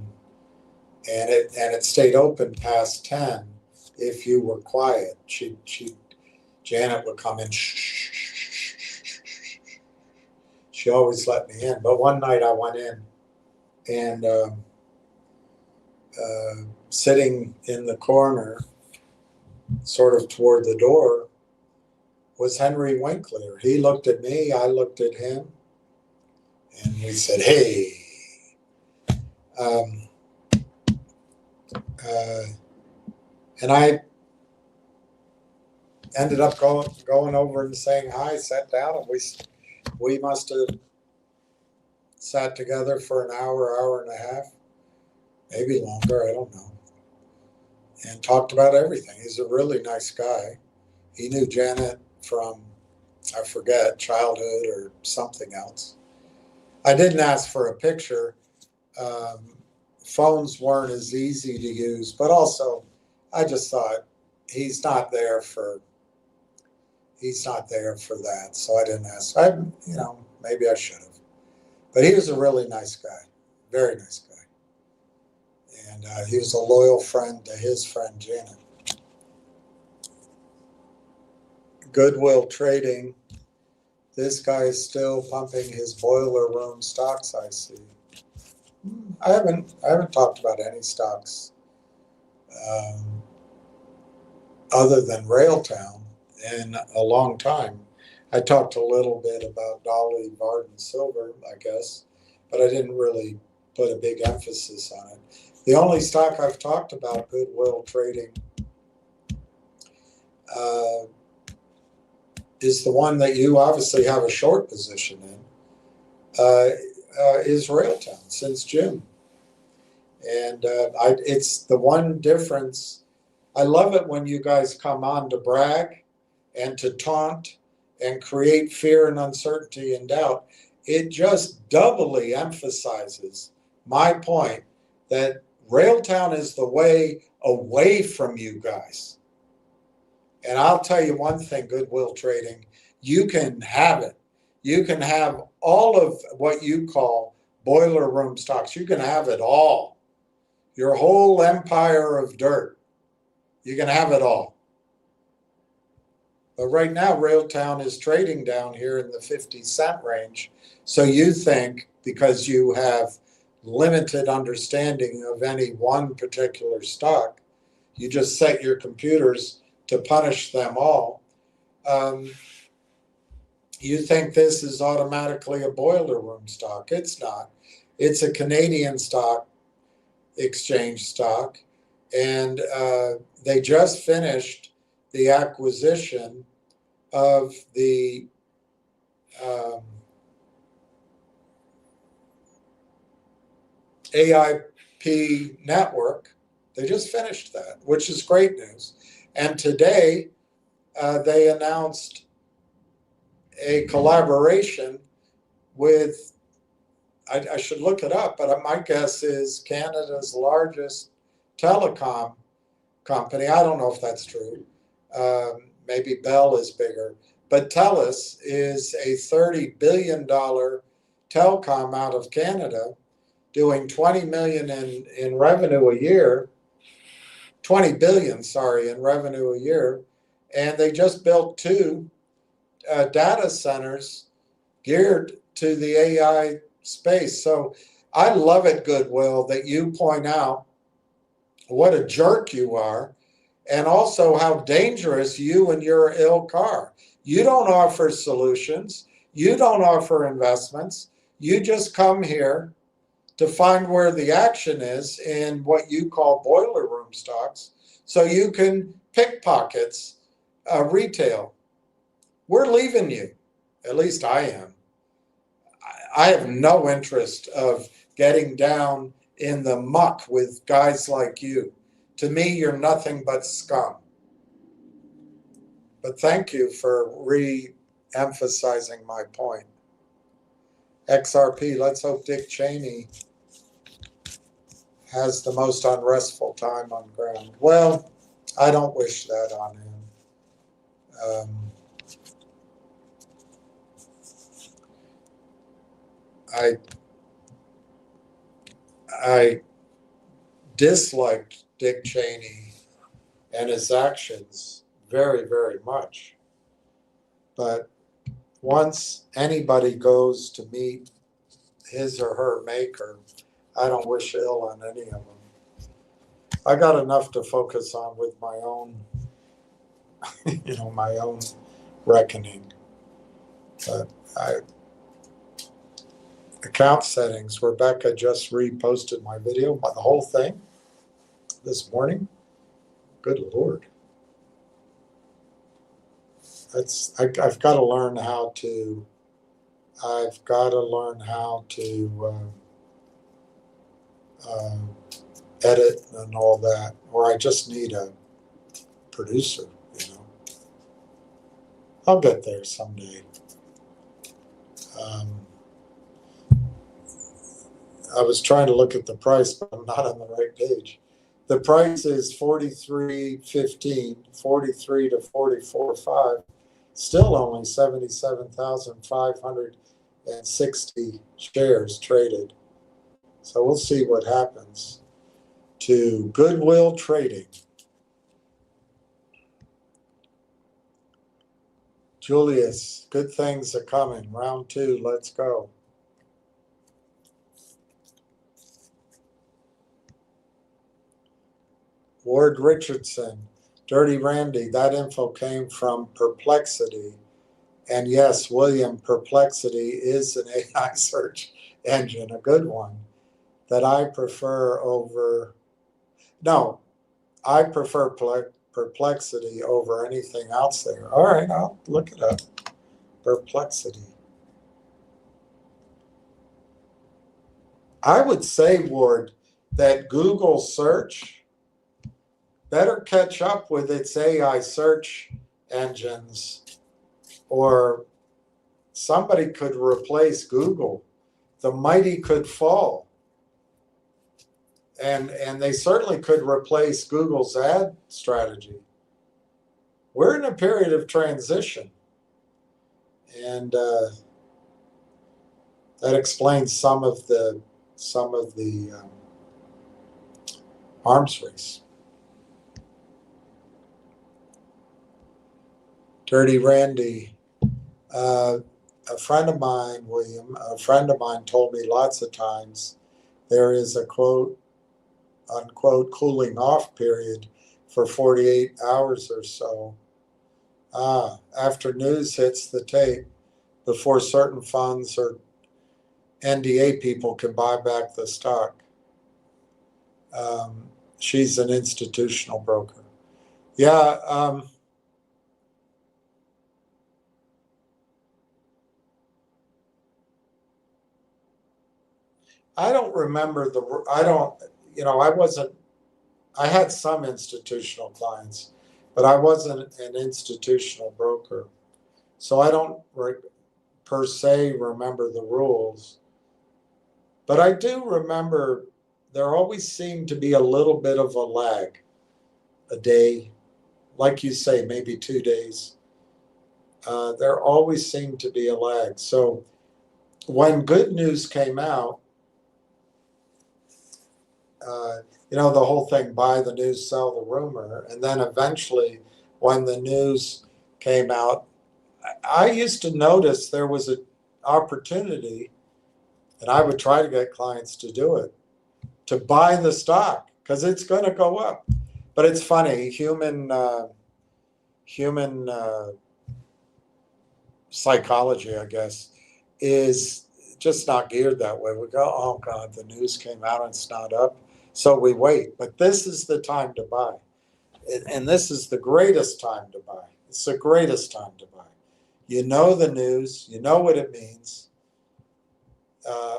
[SPEAKER 1] And it stayed open past 10 if you were quiet. Janet would come in. She always let me in. But one night I went in, and sitting in the corner, sort of toward the door, was Henry Winkler. He looked at me, I looked at him, and we said, hey. And I ended up going over and saying hi, sat down, and we must have sat together for an hour and a half, maybe longer, I don't know, and talked about everything. He's a really nice guy. He knew Janet from, I forget, childhood or something else. I didn't ask for a picture. Phones weren't as easy to use, but also I just thought he's not there for that, so I didn't ask. Maybe I should have. But he was a really nice guy, very nice guy. And he was a loyal friend to his friend Janet. Goodwill Trading. This guy is still pumping his boiler room stocks, I see. I haven't talked about any stocks other than Railtown in a long time. I talked a little bit about Dolly Varden Silver, I guess, but I didn't really put a big emphasis on it. The only stock I've talked about, Goodwill Trading, uh, is the one that you obviously have a short position in, is Railtown since June. And it's the one difference. I love it when you guys come on to brag and to taunt and create fear and uncertainty and doubt. It just doubly emphasizes my point that Railtown is the way away from you guys. And I'll tell you one thing, Goodwill Trading, you can have it. You can have all of what you call boiler room stocks. You can have it all. Your whole empire of dirt. You can have it all. But right now, Railtown is trading down here in the 50-cent range. So you think because you have limited understanding of any one particular stock, you just set your computers to punish them all. You think this is automatically a boiler room stock. It's not. It's a Canadian stock exchange stock, and they just finished the acquisition of the AIP network. They just finished that, which is great news. And today they announced a collaboration with, I should look it up, but my guess is Canada's largest telecom company. I don't know if that's true. Maybe Bell is bigger. But TELUS is a $30 billion telecom out of Canada doing $20 million in revenue a year, 20 billion, sorry, in revenue a year. And they just built 2 data centers geared to the AI space. So I love it, Goodwill, that you point out what a jerk you are, and also how dangerous you and your ilk are. You don't offer solutions. You don't offer investments. You just come here to find where the action is in what you call boiler room stocks so you can pickpockets retail. We're leaving you. At least I am. I have no interest of getting down in the muck with guys like you. To me, you're nothing but scum. But thank you for re-emphasizing my point. XRP, let's hope Dick Cheney has the most unrestful time on ground. Well, I don't wish that on him. I disliked Dick Cheney and his actions very, very much. But once anybody goes to meet his or her maker, I don't wish ill on any of them. I got enough to focus on with my own, my own reckoning. But account settings, Rebecca just reposted my video, the whole thing, this morning. Good Lord. I've got to learn how to edit and all that, or I just need a producer, I'll get there someday. I was trying to look at the price, but I'm not on the right page. The price is $43.15, 43 to 44.5. Still only 77,560 shares traded. So we'll see what happens to Goodwill Trading. Julius, good things are coming. Round 2, let's go. Ward Richardson, Dirty Randy, that info came from Perplexity. And yes, William, Perplexity is an AI search engine, a good one, that I prefer over, no, I prefer perplexity over anything else there. All right, I'll look it up. Perplexity. I would say, Ward, that Google search better catch up with its AI search engines, or somebody could replace Google. The mighty could fall. And they certainly could replace Google's ad strategy. We're in a period of transition. And that explains some of the arms race. Dirty Randy, a friend of mine, William, a friend of mine told me lots of times there is a quote unquote cooling off period for 48 hours or so after news hits the tape before certain funds or NDA people can buy back the stock. She's an institutional broker. Yeah. I don't remember I had some institutional clients, but I wasn't an institutional broker. So I don't per se remember the rules. But I do remember there always seemed to be a little bit of a lag, a day, like you say, maybe 2 days. There always seemed to be a lag. So when good news came out, the whole thing, buy the news, sell the rumor. And then eventually when the news came out, I used to notice there was an opportunity, and I would try to get clients to do it, to buy the stock because it's going to go up. But it's funny, human psychology, I guess, is just not geared that way. We go, oh God, the news came out and it's not up. So we wait. But this is the time to buy. And this is the greatest time to buy. It's the greatest time to buy. You know the news. You know what it means.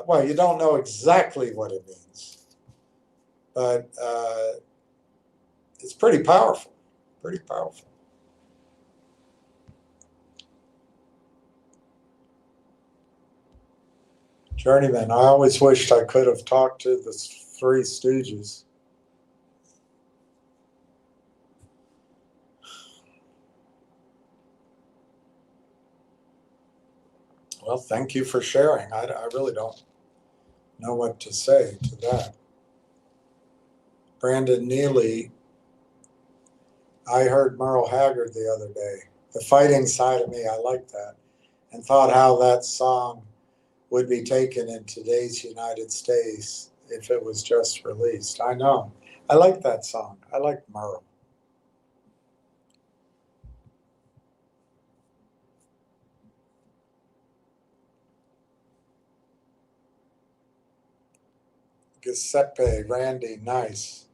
[SPEAKER 1] Well, you don't know exactly what it means. But it's pretty powerful. Pretty powerful. Journeyman, I always wished I could have talked to the Three Stooges. Well, thank you for sharing. I really don't know what to say to that. Brandon Neely, I heard Merle Haggard the other day. The fighting side of me, I like that. And thought how that song would be taken in today's United States if it was just released. I know. I like that song. I like Merle. Giuseppe, Randy, nice.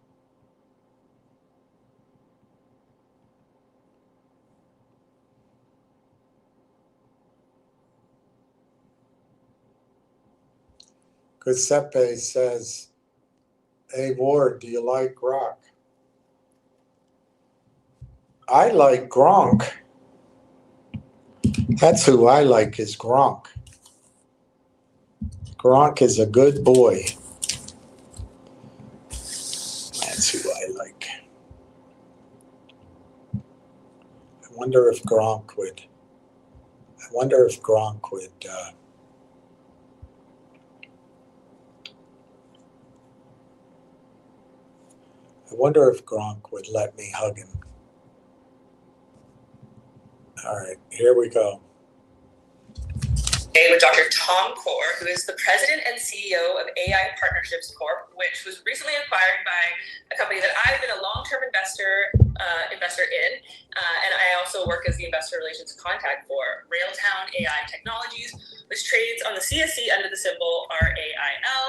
[SPEAKER 1] Giuseppe says, hey, Ward, do you like rock? I like Gronk. That's who I like, is Gronk. Gronk is a good boy. That's who I like. I wonder if Gronk would. I wonder if Gronk would. I wonder if Gronk would let me hug him. All right, here we go.
[SPEAKER 2] With Dr. Tom Core, who is the president and CEO of AI Partnerships Corp, which was recently acquired by a company that I've been a long-term investor in, and I also work as the investor relations contact for Railtown AI Technologies, which trades on the CSE under the symbol RAIL,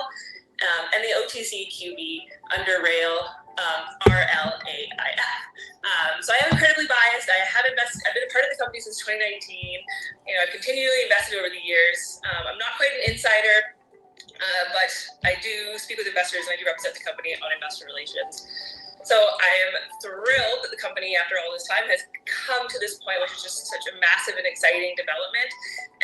[SPEAKER 2] and the OTCQB under RLAIF. So I am incredibly biased. I've been a part of the company since 2019. I've continually invested over the years. I'm not quite an insider, but I do speak with investors and I do represent the company on investor relations. So I am thrilled that the company, after all this time, has come to this point, which is just such a massive and exciting development.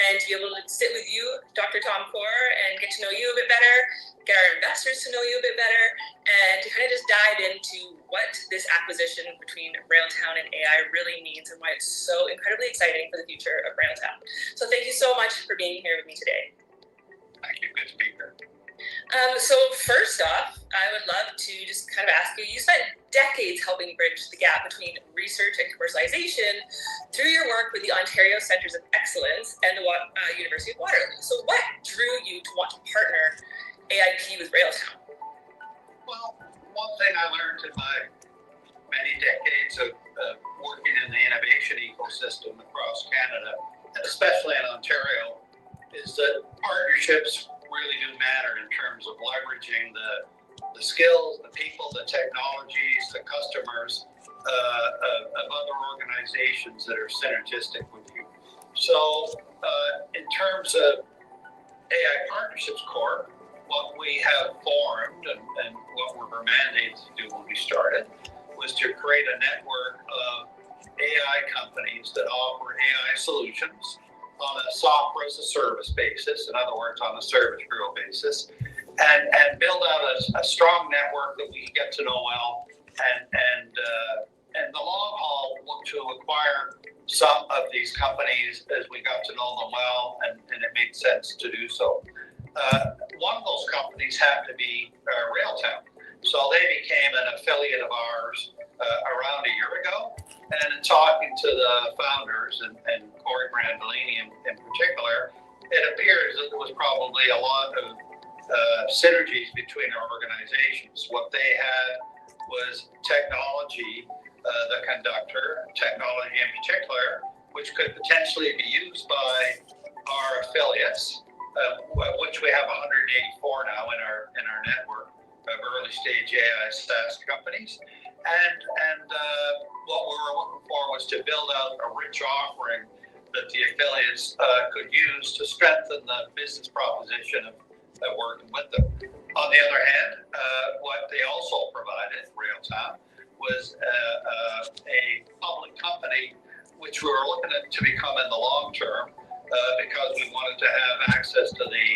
[SPEAKER 2] And to be able to sit with you, Dr. Tom Core, and get to know you a bit better, get our investors to know you a bit better, and to kind of just dive into what this acquisition between Railtown and AI really means and why it's so incredibly exciting for the future of Railtown. So thank you so much for being here with me today.
[SPEAKER 3] Thank you. Good to be here.
[SPEAKER 2] So first off, I would love to just kind of ask you spent decades helping bridge the gap between research and commercialization through your work with the Ontario Centres of Excellence and the University of Waterloo. So what drew you to want to partner AIP with Railtown?
[SPEAKER 3] Well, one thing I learned in my many decades of working in the innovation ecosystem across Canada, and especially in Ontario, is that partnerships really do matter in terms of leveraging the skills, the people, the technologies, the customers of other organizations that are synergistic with you. So in terms of AI Partnerships Corp, what we have formed and what we were mandated to do when we started was to create a network of AI companies that offer AI solutions on a software as a service basis, in other words, on a service bureau basis, and build out a strong network that we get to know well, and the long haul look to acquire some of these companies as we got to know them well, and it made sense to do so. One of those companies had to be Railtown, so they became an affiliate of ours around a year ago. And in talking to the founders and Corey Brandolini in particular, it appears that there was probably a lot of synergies between our organizations. What they had was technology, the conductor, technology in particular, which could potentially be used by our affiliates, which we have 184 now in our network of early stage AI SaaS companies. And what we were looking for was to build out a rich offering that the affiliates could use to strengthen the business proposition of working with them. On the other hand, what they also provided, Railtown, was a public company, which we were looking at to become in the long term because we wanted to have access to the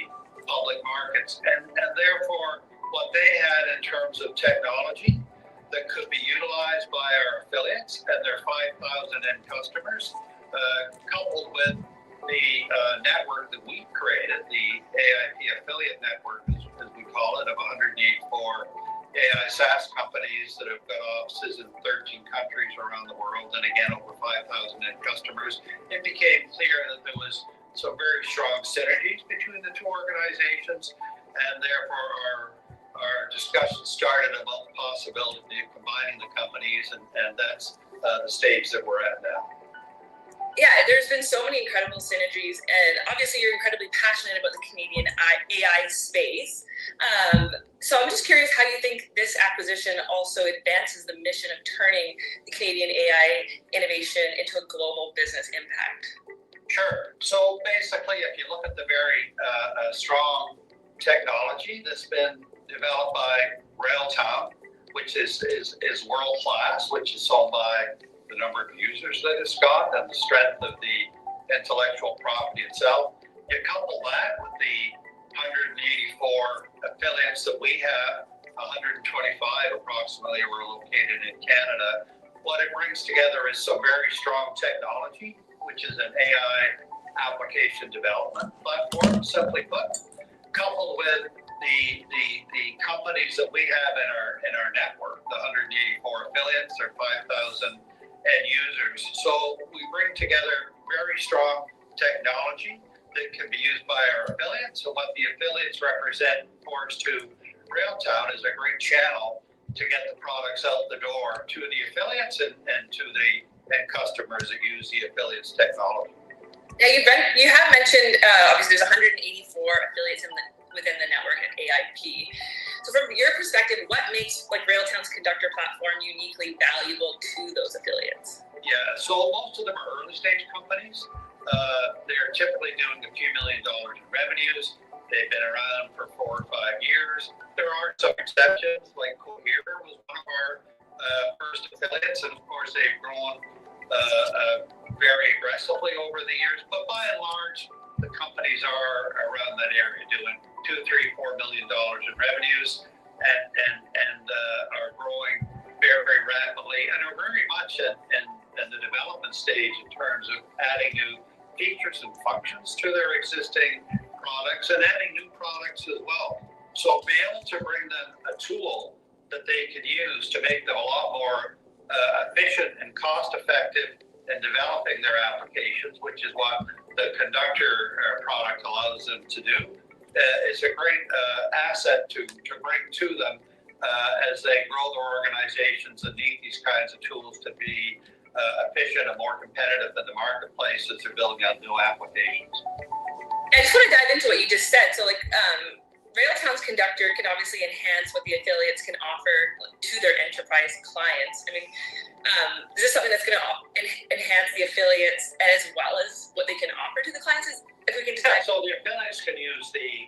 [SPEAKER 3] public markets. And therefore, what they had in terms of technology that could be utilized by our affiliates and their 5,000 end customers, coupled with the network that we created, the AIP affiliate network, as we call it, of 184 AI SaaS companies that have got offices in 13 countries around the world, and again, over 5,000 end customers. It became clear that there was some very strong synergies between the two organizations, and therefore our discussion started about the possibility of combining the companies, and that's the stage that we're at now.
[SPEAKER 2] Yeah, there's been so many incredible synergies, and obviously you're incredibly passionate about the Canadian AI space. So I'm just curious how you think this acquisition also advances the mission of turning the Canadian AI innovation into a global business impact.
[SPEAKER 3] Sure. So basically, if you look at the very strong technology that's been developed by Railtown, which is world class, which is sold by the number of users that it's got and the strength of the intellectual property itself. You couple that with the 184 affiliates that we have, 125 approximately are located in Canada. What it brings together is some very strong technology, which is an AI application development platform, simply put, coupled with the companies that we have in our network, the 184 affiliates, or 5,000 end users. So we bring together very strong technology that can be used by our affiliates. So what the affiliates represent for us to Railtown is a great channel to get the products out the door to the affiliates and to the end customers that use the affiliates technology.
[SPEAKER 2] Now you have mentioned obviously there's 184 affiliates within the network at AIP. So from your perspective, what makes like Railtown's conductor platform uniquely valuable to those affiliates?
[SPEAKER 3] Yeah, so most of them are early stage companies. They're typically doing a few $1 million in revenues. They've been around for 4 or 5 years. There are some exceptions, like Cohere was one of our first affiliates, and of course they've grown very aggressively over the years. But by and large, the companies are around that area, doing $2, $3, $4 million in revenues, and are growing very, very rapidly, and are very much in the development stage in terms of adding new features and functions to their existing products and adding new products as well. So be able to bring them a tool that they can use to make them a lot more efficient and cost effective in developing their applications, which is what the conductor product allows them to do, is a great asset to bring to them as they grow their organizations and need these kinds of tools to be efficient and more competitive in the marketplace as they're building out new applications.
[SPEAKER 2] I just want to dive into what you just said. So like Railtown's conductor can obviously enhance what the affiliates can offer to their enterprise clients. I mean, is this something that's going to enhance the affiliates as well as what they can offer to the clients? If we can decide.
[SPEAKER 3] So the affiliates can use the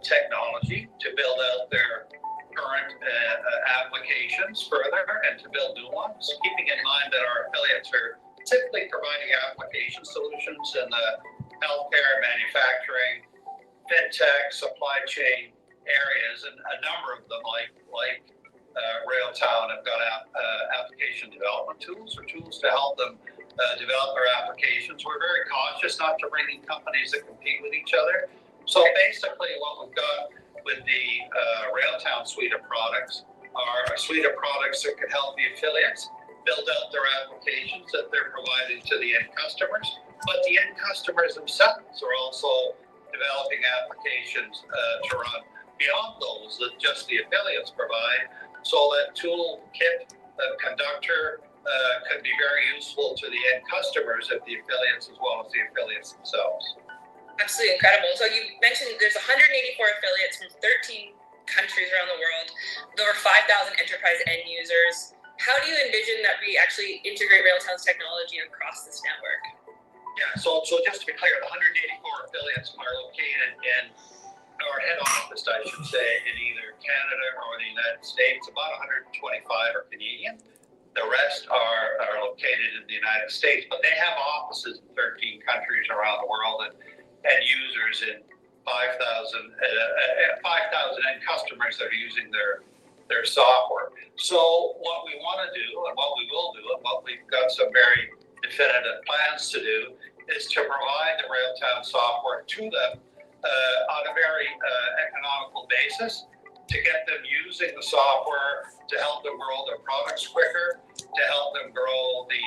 [SPEAKER 3] technology to build out their current applications further and to build new ones, keeping in mind that our affiliates are typically providing application solutions in the healthcare, manufacturing, fintech, supply chain areas, and a number of them, like Railtown, have got application development tools or tools to help them develop their applications. We're very cautious not to bring in companies that compete with each other. So basically, what we've got with the Railtown suite of products are a suite of products that can help the affiliates build out their applications that they're providing to the end customers. But the end customers themselves are also developing applications to run beyond those that just the affiliates provide. So that toolkit, the conductor, can be very useful to the end customers of the affiliates as well as the affiliates themselves.
[SPEAKER 2] Absolutely incredible. So you mentioned there's 184 affiliates from 13 countries around the world, with over 5,000 enterprise end users. How do you envision that we actually integrate Railtown's technology across this network?
[SPEAKER 3] Yeah, so just to be clear, the 184 affiliates are located in our head office, I should say, in either Canada or the United States. About 125 are Canadian. The rest are located in the United States, but they have offices in 13 countries around the world and users in 5,000 end customers that are using their software. So what we want to do and what we will do and what we've got some very definitive plans to do is to provide the Railtown software to them on a very economical basis, to get them using the software to help them grow their products quicker, to help them grow the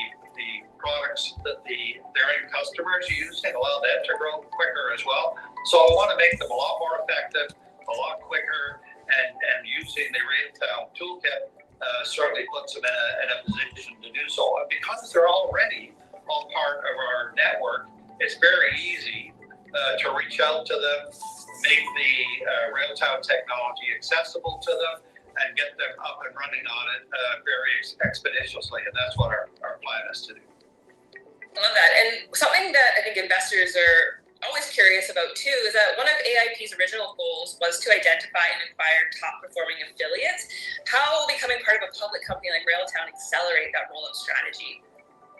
[SPEAKER 3] products that their end customers use and allow them to grow quicker as well. So I want to make them a lot more effective, a lot quicker, and using the Railtown toolkit certainly puts them in a position to do so. And because they're already all part of our network, it's very easy to reach out to them, make the Railtown technology accessible to them, and get them up and running on it very expeditiously. And that's what our plan is to do.
[SPEAKER 2] I love that. And something that I think investors are always curious about too is that one of AIP's original goals was to identify and acquire top performing affiliates. How will becoming part of a public company like Railtown accelerate that roll-up strategy?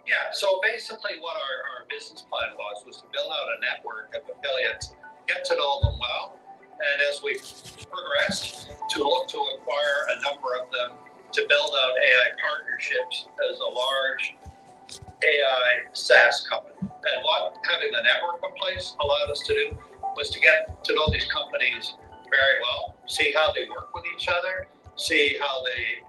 [SPEAKER 3] Yeah, so basically what our business plan was to build out a network of affiliates, get to know them well, and as we progressed, to look to acquire a number of them to build out AI partnerships as a large AI SaaS company. And what having the network in place allowed us to do was to get to know these companies very well, see how they work with each other, see how they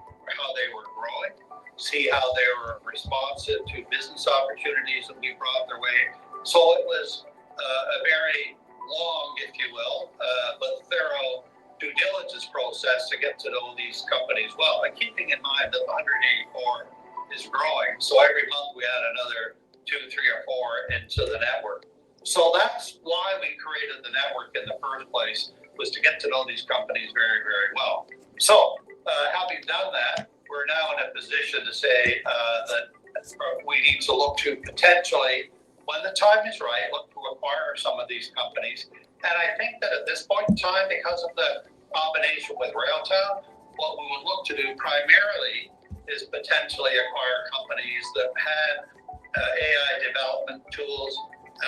[SPEAKER 3] were growing, see how they were responsive to business opportunities that we brought their way. So it was a very long, if you will, but thorough due diligence process to get to know these companies well. And keeping in mind that the 184 is growing, so every month we add another 2, 3, or 4 into the network. So that's why we created the network in the first place, was was to get to know these companies very, very well. So having done that, we're now in a position to say that we need to look to potentially, when the time is right, look to acquire some of these companies. And I think that at this point in time, because of the combination with Railtown, what we would look to do primarily is potentially acquire companies that had AI development tools,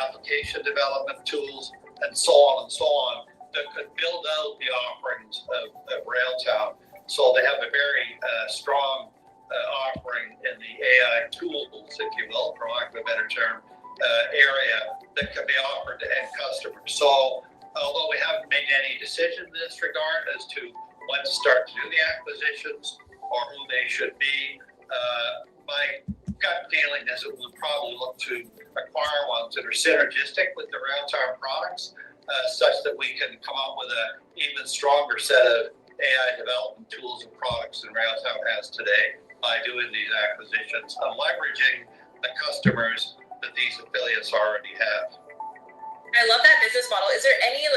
[SPEAKER 3] application development tools, and so on, that could build out the offerings of Railtown. So they have a very strong offering in the AI tools, if you will, for lack of a better term, area that can be offered to end customers. So although we haven't made any decision in this regard as to when to start to do the acquisitions or who they should be, my gut feeling is that we'll probably look to acquire ones that are synergistic with the Railtown products, such that we can come up with an even stronger set of AI development tools and products than Railtown has today by doing these acquisitions and leveraging the customers that these affiliates already have.
[SPEAKER 2] I love that business model. Is there any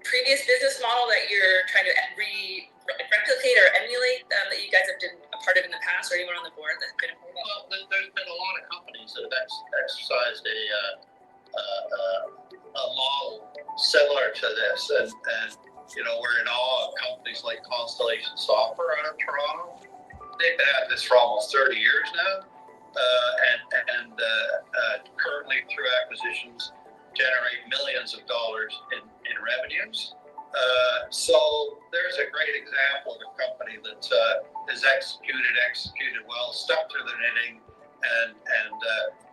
[SPEAKER 2] previous business model that you're trying to replicate or emulate that you guys have been a part of in the past, or anyone on the board that's been a part of it?
[SPEAKER 3] Well, there's been a lot of companies that have exercised a model similar to this, and we're in awe of companies like Constellation Software out of Toronto. They've been at this for almost 30 years now, and currently through acquisitions generate millions of dollars in revenues. So there's a great example of a company that has executed well, stuck through the knitting, and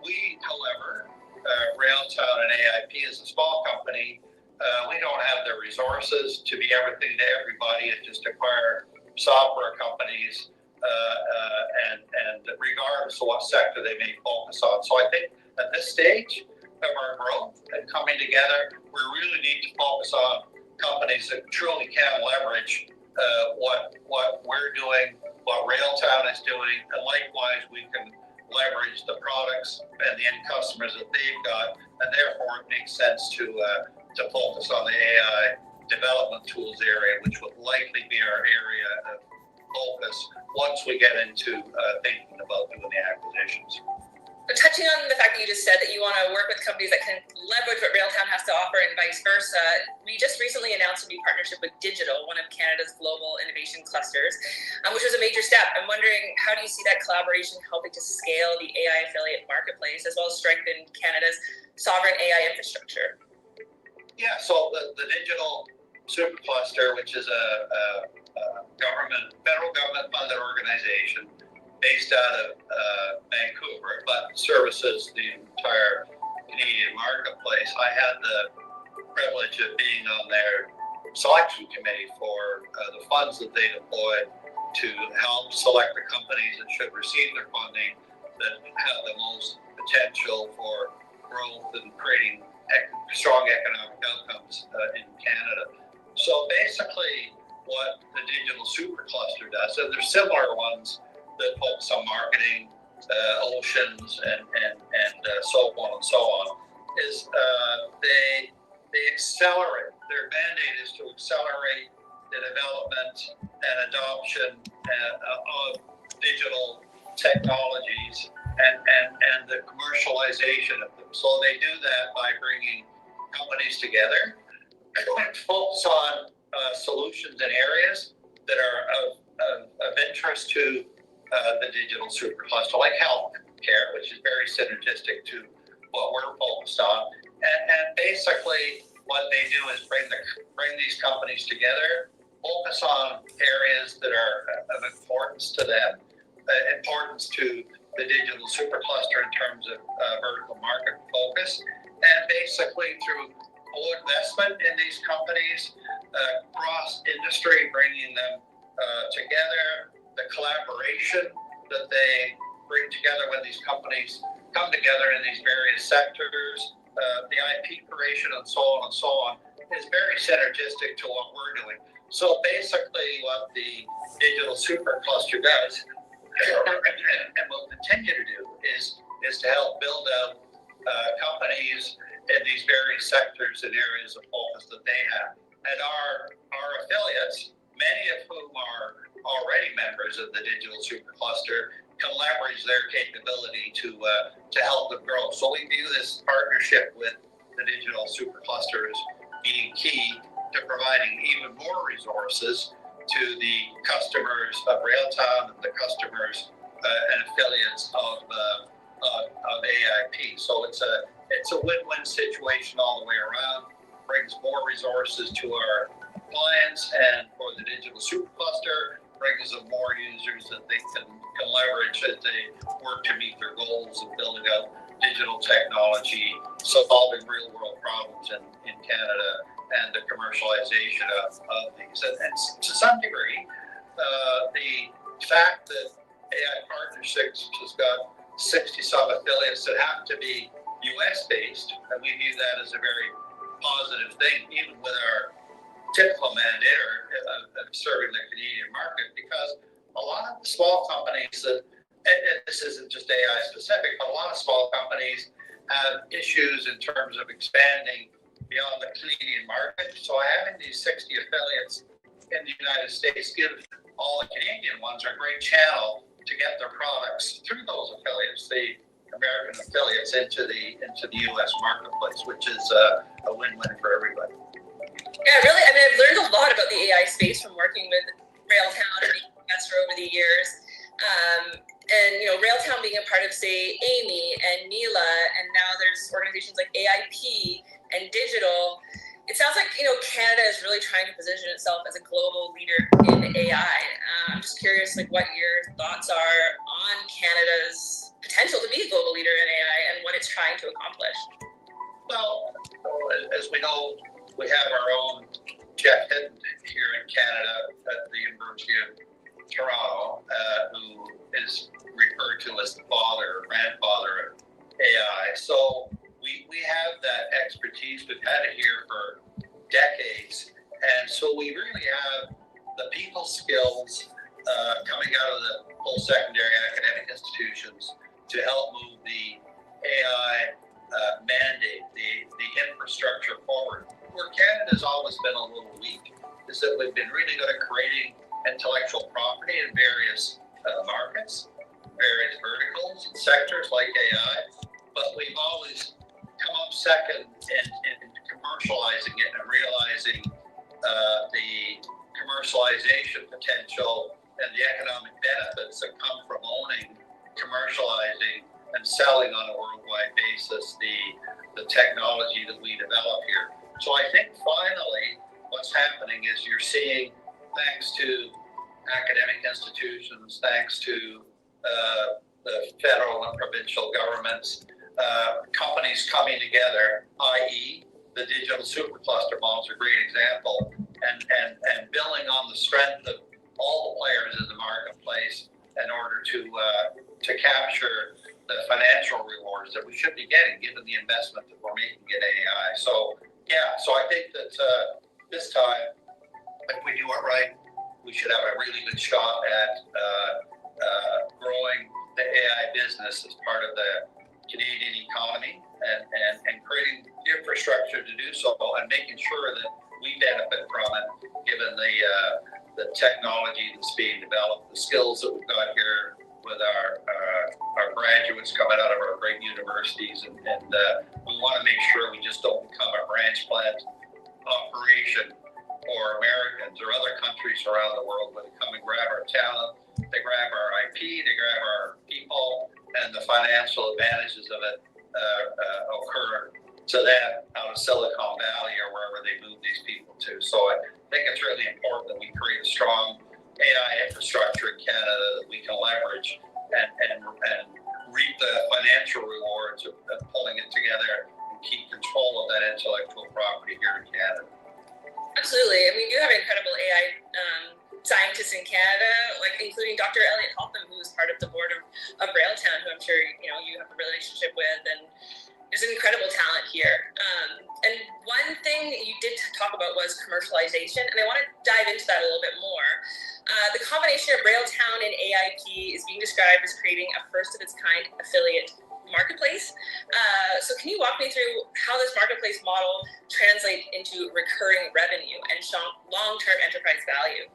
[SPEAKER 3] we, however, Railtown and AIP is a small company. We don't have the resources to be everything to everybody and just acquire software companies, and regardless of what sector they may focus on. So I think at this stage of our growth and coming together, we really need to focus on companies that truly can leverage what we're doing, what Railtown is doing, and likewise we can leverage the products and the end customers that they've got, and therefore it makes sense to focus on the AI development tools area, which will likely be our area of focus once we get into thinking about doing the acquisitions.
[SPEAKER 2] Touching on the fact that you just said that you want to work with companies that can leverage what Railtown has to offer and vice versa, we just recently announced a new partnership with Digital, one of Canada's global innovation clusters, which was a major step. I'm wondering, how do you see that collaboration helping to scale the AI affiliate marketplace as well as strengthen Canada's sovereign AI infrastructure?
[SPEAKER 3] Yeah, so the Digital Supercluster, which is a federal government funded organization based out of Vancouver, but services the entire Canadian marketplace. I had the privilege of being on their selection committee for the funds that they deployed to help select the companies that should receive their funding that have the most potential for growth and creating strong economic outcomes in Canada. So basically what the Digital Supercluster does, and there's similar ones that focus on marketing, oceans, and so on and so on, is they accelerate. Their mandate is to accelerate the development and adoption of digital technologies and the commercialization of them. So they do that by bringing companies together and focus on solutions in areas that are of interest to the Digital Supercluster, like healthcare, which is very synergistic to what we're focused on. And basically, what they do is bring these companies together, focus on areas that are of importance to them, importance to the Digital Supercluster in terms of vertical market focus, and basically through full investment in these companies, cross industry, bringing them together, the collaboration that they bring together when these companies come together in these various sectors, the IP creation and so on is very synergistic to what we're doing. So basically what the Digital Supercluster does and will continue to do is to help build out companies in these various sectors and areas of focus that they have. and our affiliates, many of whom are already members of the digital supercluster, can leverage their capability to help them grow. So we view this partnership with the digital supercluster as being key to providing even more resources to the customers of Railtown and the customers and affiliates of AIP. So it's a win-win situation all the way around. Brings more resources to our clients, and for the digital supercluster, brings them more users that they can leverage as they work to meet their goals of building out digital technology, solving real world problems in Canada, and the commercialization of these. And to some degree, the fact that AI Partnerships has got 60 some affiliates that have to be US based, and we view that as a very positive thing, even with our typical mandate of serving the Canadian market, because a lot of the small companies that, and this isn't just AI specific, but a lot of small companies have issues in terms of expanding beyond the Canadian market. So having these 60 affiliates in the United States give all the Canadian ones a great channel to get their products through those affiliates, the American affiliates, into the U.S. marketplace, which is a win-win for everybody.
[SPEAKER 2] Yeah, really. I mean, I've learned a lot about the AI space from working with Railtown and being an investor over the years. And, you know, Railtown being a part of, say, Amy and Mila, and now there's organizations like AIP and Digital. It sounds like, you know, Canada is really trying to position itself as a global leader in AI. I'm just curious, like, what your thoughts are on Canada's potential to be a global leader in AI and what it's trying to accomplish.
[SPEAKER 3] Well, as we know, we have our own Jeff Hinton here in Canada at the University of Toronto, who is referred to as the father or grandfather of AI. So we have that expertise. We've had it here for decades. And so we really have the people skills coming out of the post-secondary academic institutions to help move the AI mandate, the infrastructure forward. Where Canada's always been a little weak is that we've been really good at creating intellectual property in various markets, various verticals and sectors like AI, but we've always come up second in commercializing it and realizing the commercialization potential and the economic benefits that come from owning, commercializing, and selling on a worldwide basis the technology that we develop here. So I think finally what's happening is you're seeing, thanks to academic institutions, thanks to the federal and provincial governments, companies coming together, i.e. the digital supercluster model is a great example, and building on the strength of all the players in the marketplace in order to capture the financial rewards that we should be getting given the investment that we're making in AI. So yeah, so I think that this time, if we do it right, we should have a really good shot at growing the AI business as part of the Canadian economy and creating the infrastructure to do so, and making sure that we benefit from it, given the technology that's being developed, the skills that we've got here with our graduates coming out of our great universities, and we want to make sure we just don't become a branch plant operation for Americans or other countries around the world where they come and grab our talent, they grab our IP, they grab our people, and the financial advantages of it occur to them out of Silicon Valley or wherever they move these people to. So I think it's really important that we create a strong AI infrastructure in Canada that we can leverage and reap the financial rewards of pulling it together and keep control of that intellectual property here in Canada.
[SPEAKER 2] Absolutely, and we do have incredible AI scientists in Canada, like including Dr. Elliot Hoffman, who is part of the board of Railtown, who I'm sure you have a relationship with, and there's an incredible talent here. And one thing that you did talk about was commercialization, and I want to dive into that a little bit more. The combination of Railtown and AIP is being described as creating a first-of-its-kind affiliate marketplace. So can you walk me through how this marketplace model translates into recurring revenue and long-term enterprise value?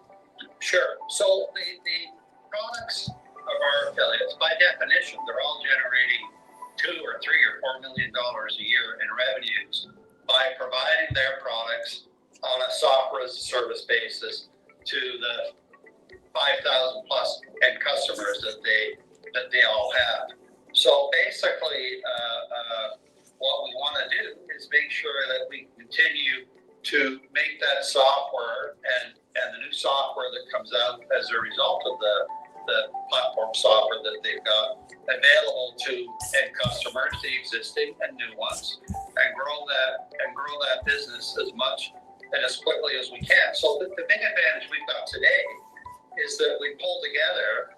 [SPEAKER 3] Sure. So the products of our affiliates, by definition, they're all generating $2 or $3 or $4 million a year in revenues by providing their products on a software as a service basis to the 5,000 plus end customers that they all have. So basically, what we want to do is make sure that we continue to make that software and the new software that comes out as a result of the platform software that they've got available to end customers, the existing and new ones, and grow that business as much and as quickly as we can. So the big advantage we've got today is that we pull together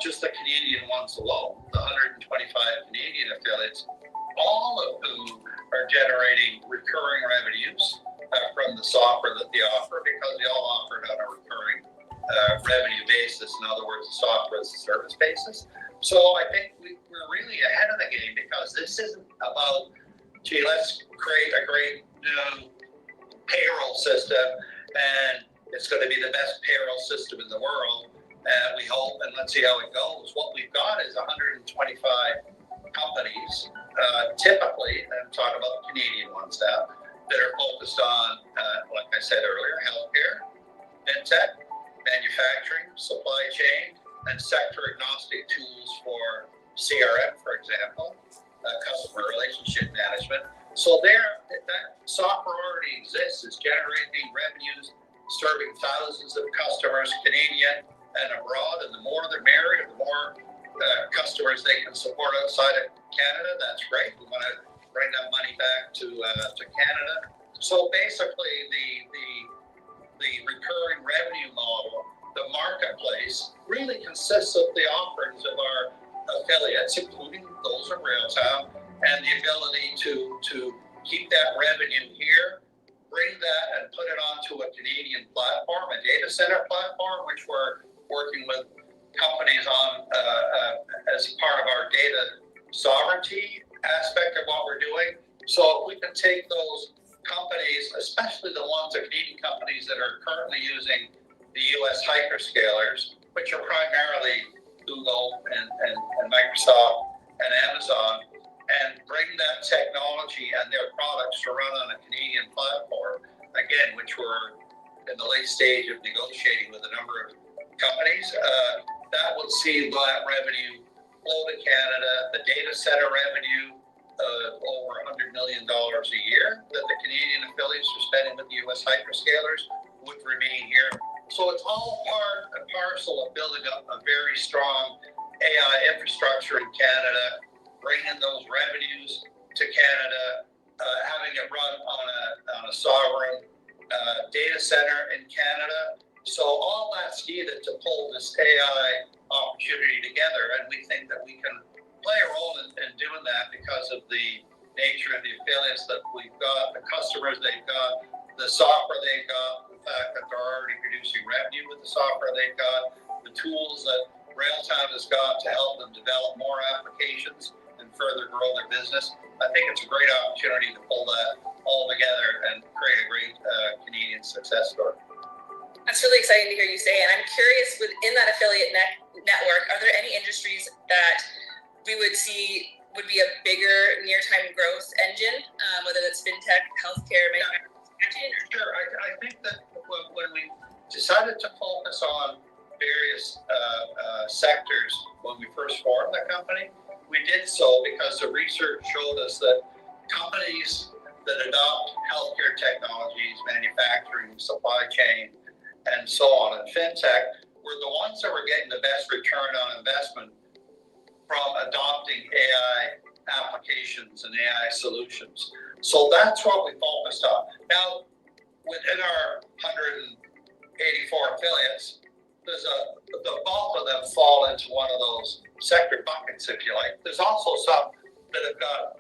[SPEAKER 3] just the Canadian ones alone, the 125 Canadian affiliates, all of whom are generating recurring revenues from the software that they offer, because they all offer it on a recurring revenue basis. In other words, software as a service basis. So I think we're really ahead of the game, because this isn't about, gee, let's create a great new payroll system and it's going to be the best payroll system in the world. We hope, and let's see how it goes. What we've got is 125 companies, typically, I'm talking about the Canadian ones now, that are focused on, like I said earlier, healthcare, fintech, manufacturing, supply chain, and sector agnostic tools for CRM, for example, customer relationship management. So that software already exists. It's generating revenues, serving thousands of customers, Canadian and abroad, and the more the merrier, the more customers they can support outside of Canada. That's great. We want to bring that money back to Canada. So basically, the recurring revenue model, the marketplace, really consists of the offerings of our affiliates, including those of Railtown, and the ability to keep that revenue here, bring that and put it onto a Canadian platform, a data center platform, which we're working with companies on as part of our data sovereignty aspect of what we're doing. So if we can take those companies, especially the ones, the Canadian companies that are currently using the US hyperscalers, which are primarily Google and Microsoft and Amazon, and bring that technology and their products to run on a Canadian platform, again, which we're in the late stage of negotiating with a number of companies, that will see that revenue flow to Canada. The data center revenue of over $100 million a year that the Canadian affiliates are spending with the US hyperscalers would remain here. So it's all part and parcel of building up a very strong AI infrastructure in Canada, bringing those revenues to Canada, having it run on a sovereign data center in Canada. So all that's needed to pull this AI opportunity together, and we think that we can play a role in doing that because of the nature of the affiliates that we've got, the customers they've got, the software they've got, the fact that they're already producing revenue with the software they've got, the tools that Railtown has got to help them develop more applications and further grow their business. I think it's a great opportunity to pull that all together and create a great Canadian success story.
[SPEAKER 2] That's really exciting to hear you say. And I'm curious, within that affiliate network, are there any industries that we would see would be a bigger near-time growth engine, whether that's fintech, healthcare, manufacturing?
[SPEAKER 3] Sure. I think that when we decided to focus on various sectors when we first formed the company, we did so because the research showed us that companies that adopt healthcare technologies, manufacturing, supply chain, and so on, and fintech, were the ones that were getting the best return on investment from adopting AI applications and AI solutions. So that's what we focused on. Now, within our 184 affiliates, the bulk of them fall into one of those sector buckets, if you like. There's also some that have got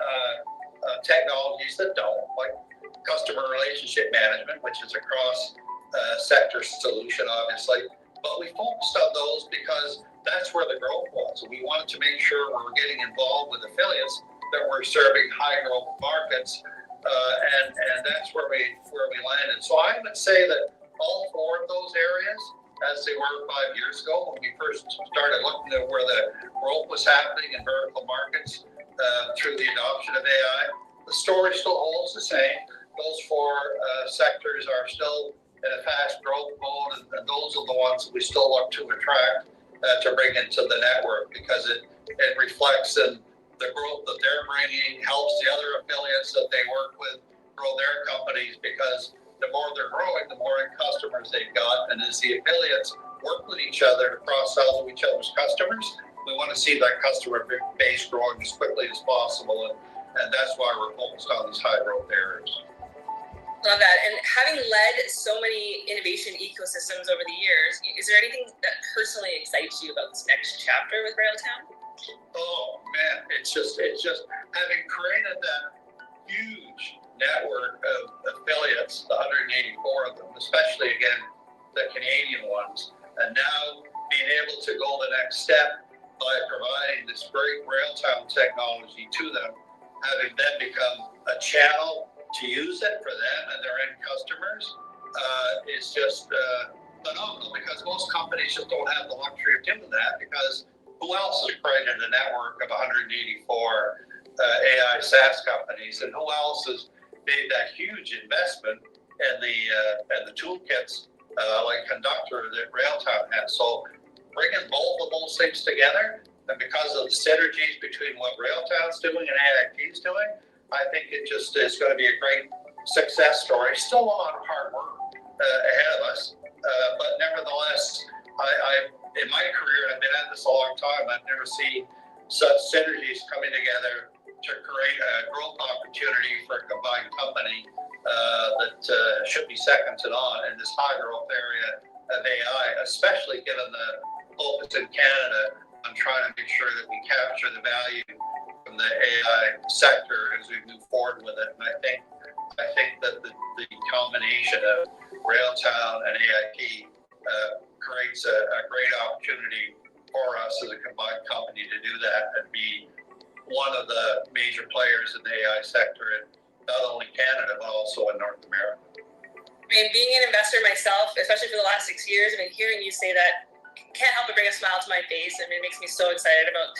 [SPEAKER 3] technologies that don't, like customer relationship management, which is across sector solution, obviously. But we focused on those because that's where the growth was. We wanted to make sure we were getting involved with affiliates that were serving high growth markets, and that's where we landed. So I would say that all four of those areas, as they were 5 years ago when we first started looking at where the growth was happening in vertical markets through the adoption of AI, the story still holds the same. Those four sectors are still in a fast growth mode, and those are the ones that we still look to attract to bring into the network, because it reflects in the growth that they're bringing, helps the other affiliates that they work with grow their companies, because the more they're growing, the more customers they've got. And as the affiliates work with each other to cross-sell to each other's customers, we want to see that customer base growing as quickly as possible. And that's why we're focused on these high growth areas.
[SPEAKER 2] Love that. And having led so many innovation ecosystems over the years, is there anything that personally excites you about this next chapter with Railtown?
[SPEAKER 3] Oh man, it's just having created that huge network of affiliates, the 184 of them, especially again the Canadian ones, and now being able to go the next step by providing this great Railtown technology to them, having them become a channel to use it for them and their end customers, is just phenomenal, because most companies just don't have the luxury of doing that, because who else has created a network of 184 AI SaaS companies, and who else has made that huge investment in the toolkits like Conductor that Railtown has? So bringing both of those things together, and because of the synergies between what Railtown's doing and AIP's doing, I think it just is going to be a great success story. Still a lot of hard work ahead of us, but nevertheless, I in my career, I've been at this a long time, I've never seen such synergies coming together to create a growth opportunity for a combined company that should be second to none in this high growth area of AI, especially given the focus in Canada on trying to make sure that we capture the value from the AI sector as we move forward with it. And I think that the combination of Railtown and AIP creates a great opportunity for us as a combined company to do that and be one of the major players in the AI sector in not only Canada, but also in North America.
[SPEAKER 2] I mean, being an investor myself, especially for the last 6 years, I've been hearing you say that, can't help but bring a smile to my face. I mean, it makes me so excited about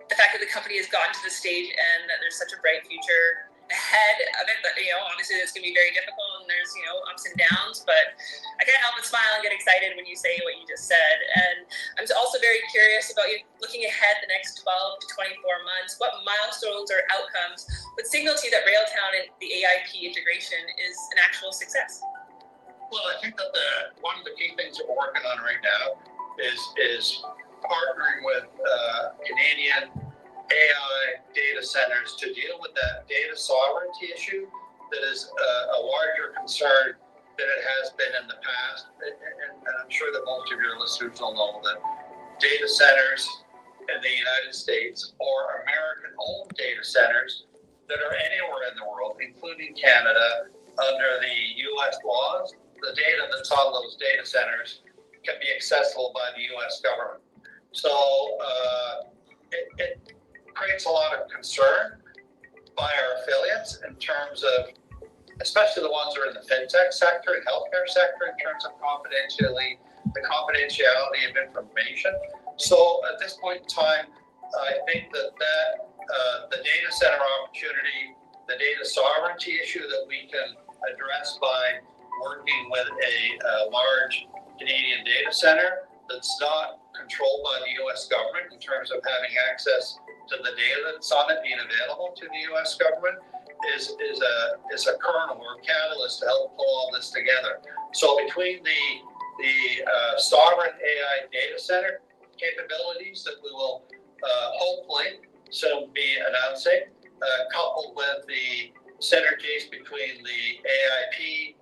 [SPEAKER 2] the fact that the company has gotten to this stage and that there's such a bright future ahead of it. But, obviously it's going to be very difficult, and there's, ups and downs, but I can't help but smile and get excited when you say what you just said. And I'm also very curious about you looking ahead the next 12 to 24 months. What milestones or outcomes would signal to you that Railtown and the AIP integration is an actual success?
[SPEAKER 3] Well, I think that one of the key things that we're working on right now is partnering with Canadian AI data centers to deal with that data sovereignty issue that is a larger concern than it has been in the past. And I'm sure that most of your listeners will know that data centers in the United States or American-owned data centers that are anywhere in the world, including Canada, under the U.S. laws, the data that's on those data centers can be accessible by the U.S. government. So it creates a lot of concern by our affiliates in terms of, especially the ones that are in the fintech sector and healthcare sector, in terms of the confidentiality of information. So at this point in time, I think that the data center opportunity, the data sovereignty issue that we can address by working with a large Canadian data center that's not controlled by the U.S. government in terms of having access to the data that's on it being available to the U.S. government is a kernel or a catalyst to help pull all this together. So between the sovereign AI data center capabilities that we will hopefully soon be announcing, coupled with the synergies between the AIP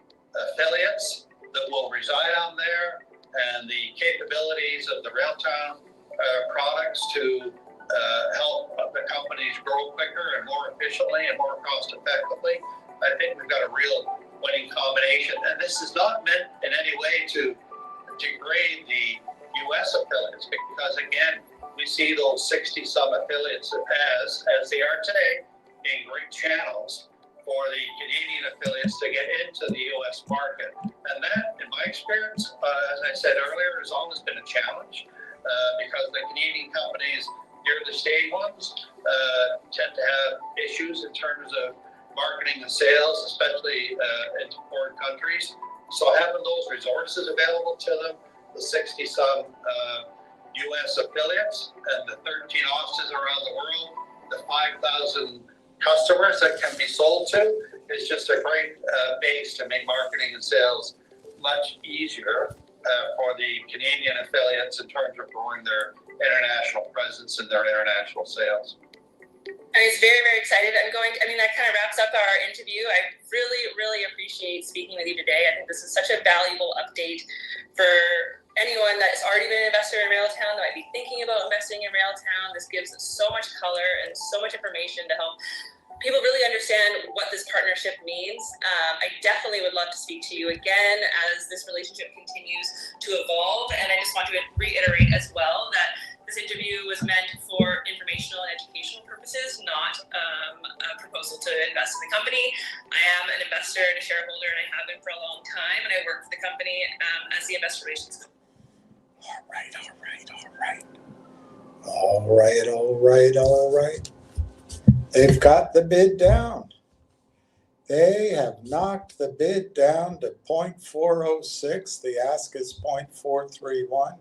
[SPEAKER 3] affiliates that will reside on there and the capabilities of the Railtown products to help the companies grow quicker and more efficiently and more cost effectively. I think we've got a real winning combination. And this is not meant in any way to degrade the US affiliates, because again, we see those 60 some affiliates as they are today, being great channels for the Canadian affiliates to get into the US market. And that, in my experience, as I said earlier, has always been a challenge because the Canadian companies, here the state ones, tend to have issues in terms of marketing and sales, especially into foreign countries. So having those resources available to them, the 60 some US affiliates and the 13 offices around the world, the 5,000 customers that can be sold to, is just a great base to make marketing and sales much easier for the Canadian affiliates in terms of growing their international presence and their international sales.
[SPEAKER 2] I was very, very excited. That kind of wraps up our interview. I really, really appreciate speaking with you today. I think this is such a valuable update for anyone that has already been an investor in Railtown, that might be thinking about investing in Railtown. This gives so much color and so much information to help people really understand what this partnership means. I definitely would love to speak to you again as this relationship continues to evolve. And I just want to reiterate as well that this interview was meant for informational and educational purposes, not a proposal to invest in the company. I am an investor and a shareholder, and I have been for a long time, and I work for the company as the investor relations.
[SPEAKER 1] All right. They've got the bid down. They have knocked the bid down to 0.406. The ask is 0.431,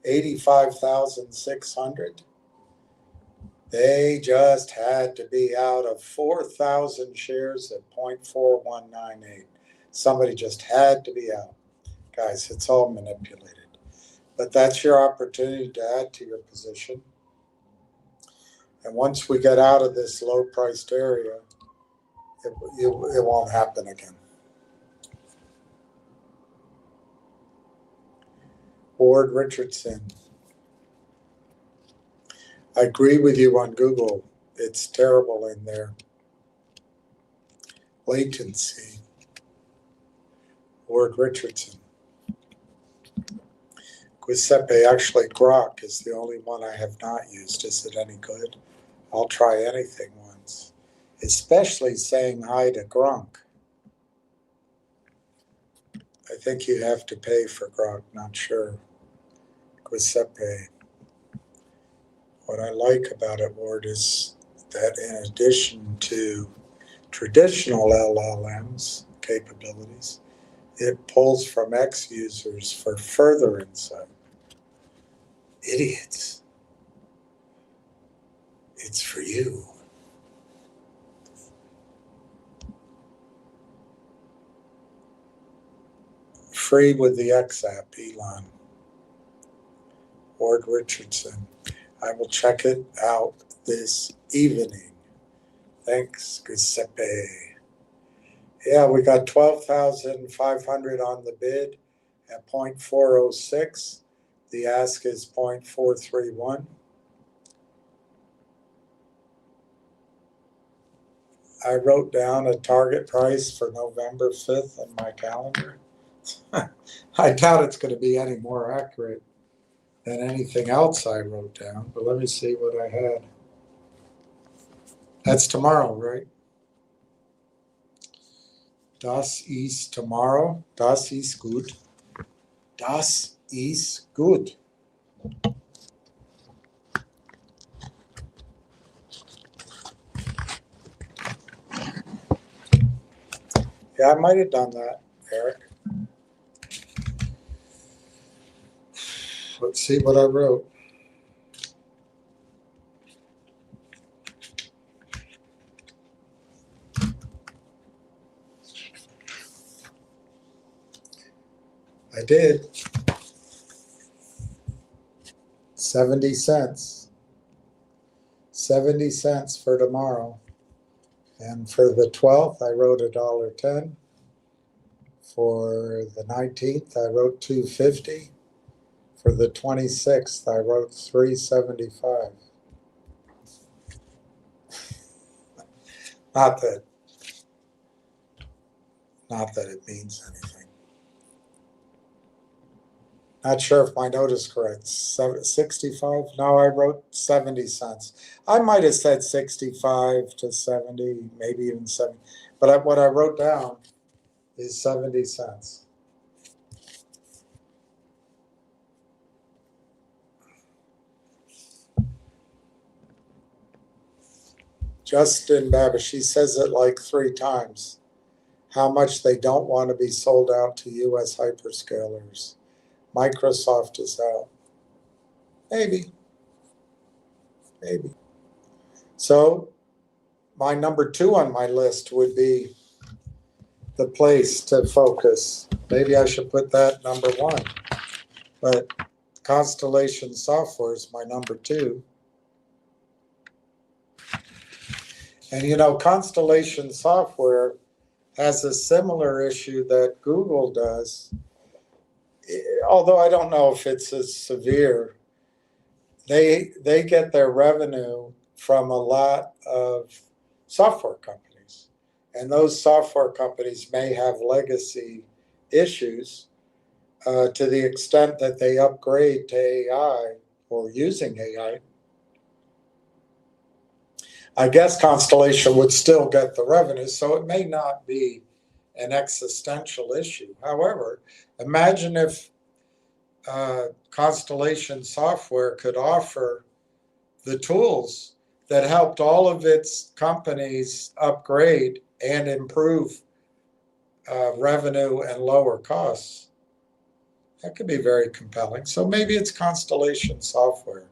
[SPEAKER 1] 85,600. They just had to be out of 4,000 shares at 0.4198. Somebody just had to be out. Guys, it's all manipulated. But that's your opportunity to add to your position. And once we get out of this low-priced area, it won't happen again. Ward Richardson. I agree with you on Google. It's terrible in there. Latency. Ward Richardson. Giuseppe, actually Grok is the only one I have not used. Is it any good? I'll try anything once. Especially saying hi to Gronk. I think you have to pay for Grok, not sure. Giuseppe. What I like about it, Ward, is that in addition to traditional LLMs capabilities, it pulls from X users for further insight. Idiots. It's for you. Free with the X app, Elon. Ward Richardson. I will check it out this evening. Thanks, Giuseppe. Yeah, we got 12,500 on the bid at 0.406. The ask is 0.431. I wrote down a target price for November 5th on my calendar. I doubt it's going to be any more accurate than anything else I wrote down, but let me see what I had. That's tomorrow, right? Das ist tomorrow. Das ist gut. Das ist gut. Yeah, I might have done that, Eric. Let's see what I wrote. I did. 70 cents. 70 cents for tomorrow. And for the 12th, I wrote $1.10. For the 19th, I wrote $2.50. For the 26th, I wrote $3.75. Not that it means anything. Not sure if my note is correct. 65? No, I wrote 70 cents. I might have said 65 to 70, maybe even 70. But what I wrote down is 70 cents. Justin Babish, she says it like 3 times. How much they don't want to be sold out to US hyperscalers. Microsoft is out. Maybe. So my number 2 on my list would be the place to focus. Maybe I should put that number 1. But Constellation Software is my number 2. And Constellation Software has a similar issue that Google does, although I don't know if it's as severe. They get their revenue from a lot of software companies, and those software companies may have legacy issues to the extent that they upgrade to AI or using AI. I guess Constellation would still get the revenue, so it may not be an existential issue. However, imagine if Constellation Software could offer the tools that helped all of its companies upgrade and improve revenue and lower costs. That could be very compelling. So maybe it's Constellation Software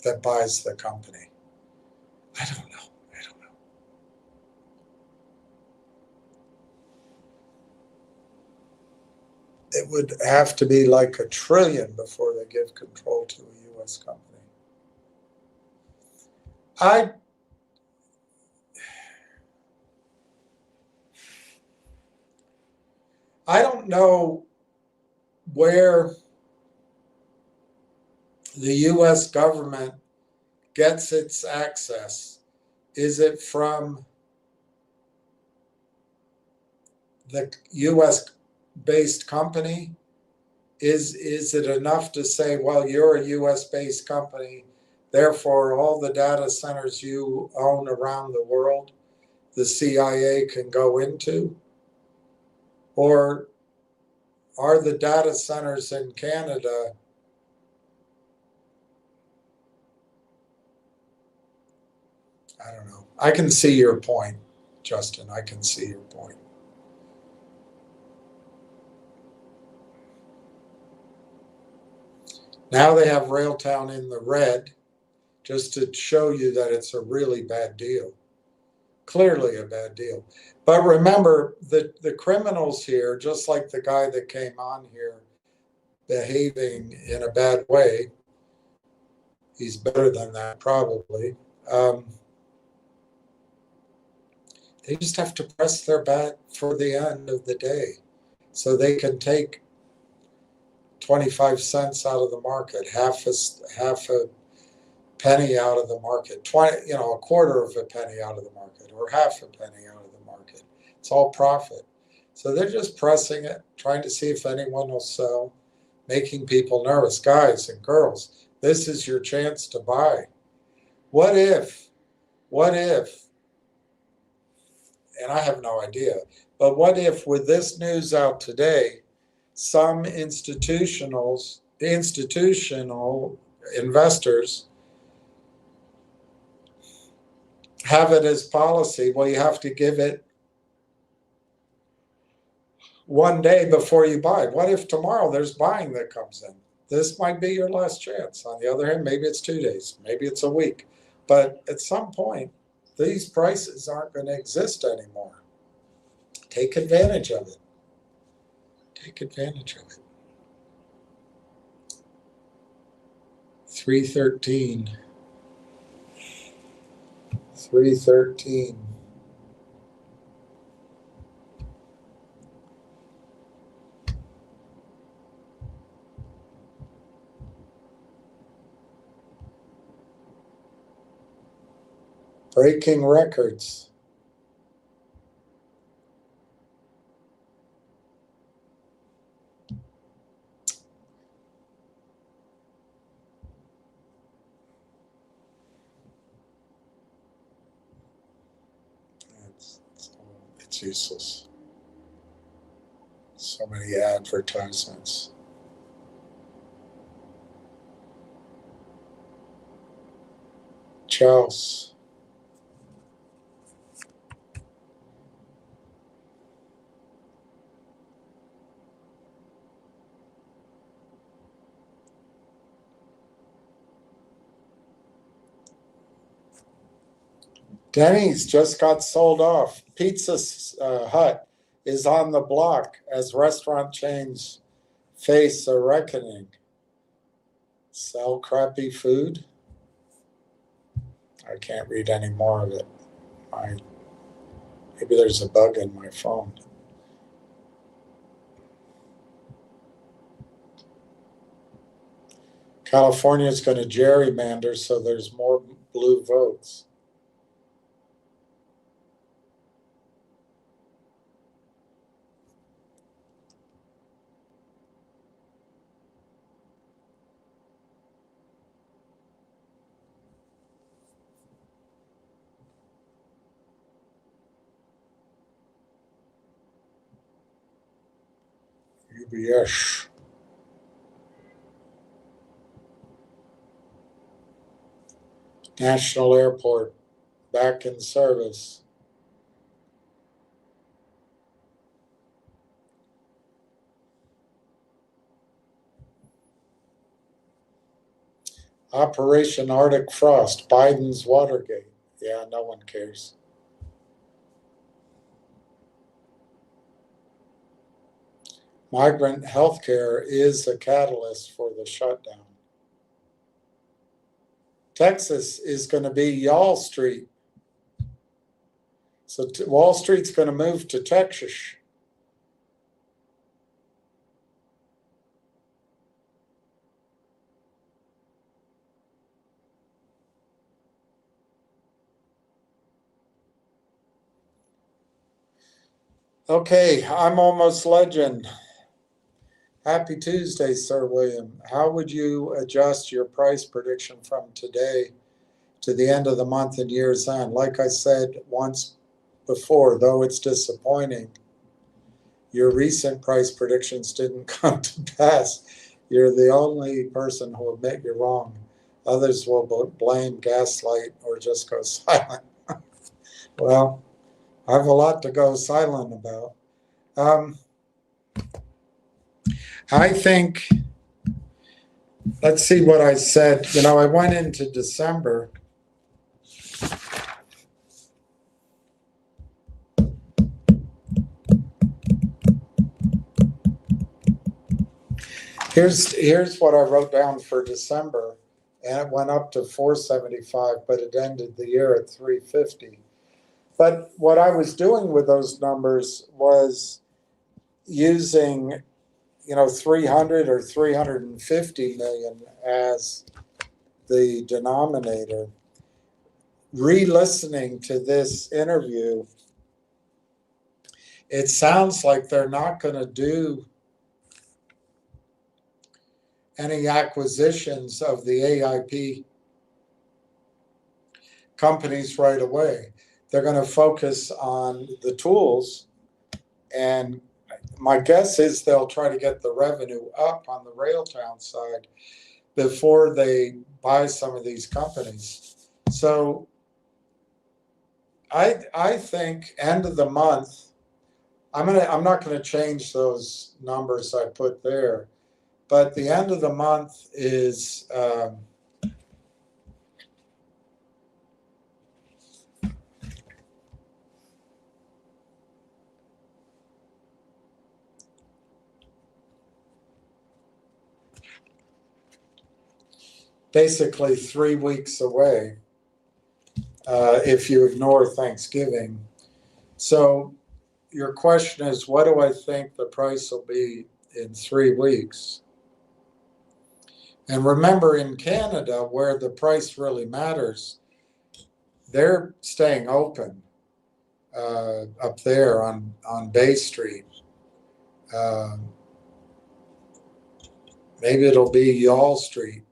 [SPEAKER 1] that buys the company. I don't know. It would have to be like $1 trillion before they give control to a U.S. company. I don't know where the U.S. government gets its access. Is it from the U.S. based company? Is it enough to say, well, you're a U.S. based company, therefore all the data centers you own around the world, the CIA can go into? Or are the data centers in Canada I don't know. I can see your point, Justin. I can see your point. Now they have Railtown in the red, just to show you that it's a really bad deal. Clearly a bad deal. But remember, the criminals here, just like the guy that came on here behaving in a bad way, he's better than that probably. They just have to press their bet for the end of the day so they can take 25 cents out of the market, half a penny out of the market, a quarter of a penny out of the market, or half a penny out of the market. It's all profit. So they're just pressing it, trying to see if anyone will sell, making people nervous. Guys and girls, this is your chance to buy. What if, and I have no idea, but what if with this news out today, some institutional investors have it as policy, well, you have to give it 1 day before you buy. What if tomorrow there's buying that comes in? This might be your last chance. On the other hand, maybe it's 2 days, maybe it's a week. But at some point, these prices aren't going to exist anymore. Take advantage of it. Take advantage of it. 313. 313. Breaking records. It's useless. So many advertisements. Charles. Denny's just got sold off. Pizza Hut is on the block as restaurant chains face a reckoning. Sell crappy food? I can't read any more of it. Maybe there's a bug in my phone. California is going to gerrymander so there's more blue votes. UBS. National Airport back in service. Operation Arctic Frost, Biden's Watergate. Yeah, no one cares. Migrant health care is a catalyst for the shutdown. Texas is going to be Y'all Street. So Wall Street's going to move to Texas. Okay, I'm almost legend. Happy Tuesday, Sir William. How would you adjust your price prediction from today to the end of the month and year's end? Like I said once before, though it's disappointing, your recent price predictions didn't come to pass. You're the only person who will admit you're wrong. Others will blame, gaslight, or just go silent. Well, I have a lot to go silent about. I think, let's see what I said. I went into December. Here's what I wrote down for December, and it went up to 475, but it ended the year at 350. But what I was doing with those numbers was using 300 or 350 million as the denominator. Re-listening to this interview, it sounds like they're not going to do any acquisitions of the AIP companies right away. They're going to focus on the tools, and my guess is they'll try to get the revenue up on the Railtown side before they buy some of these companies. So I think end of the month, I'm not going to change those numbers I put there, but the end of the month is basically 3 weeks away if you ignore Thanksgiving. So your question is, what do I think the price will be in 3 weeks? And remember, in Canada, where the price really matters, they're staying open up there on Bay Street. Maybe it'll be Y'all Street.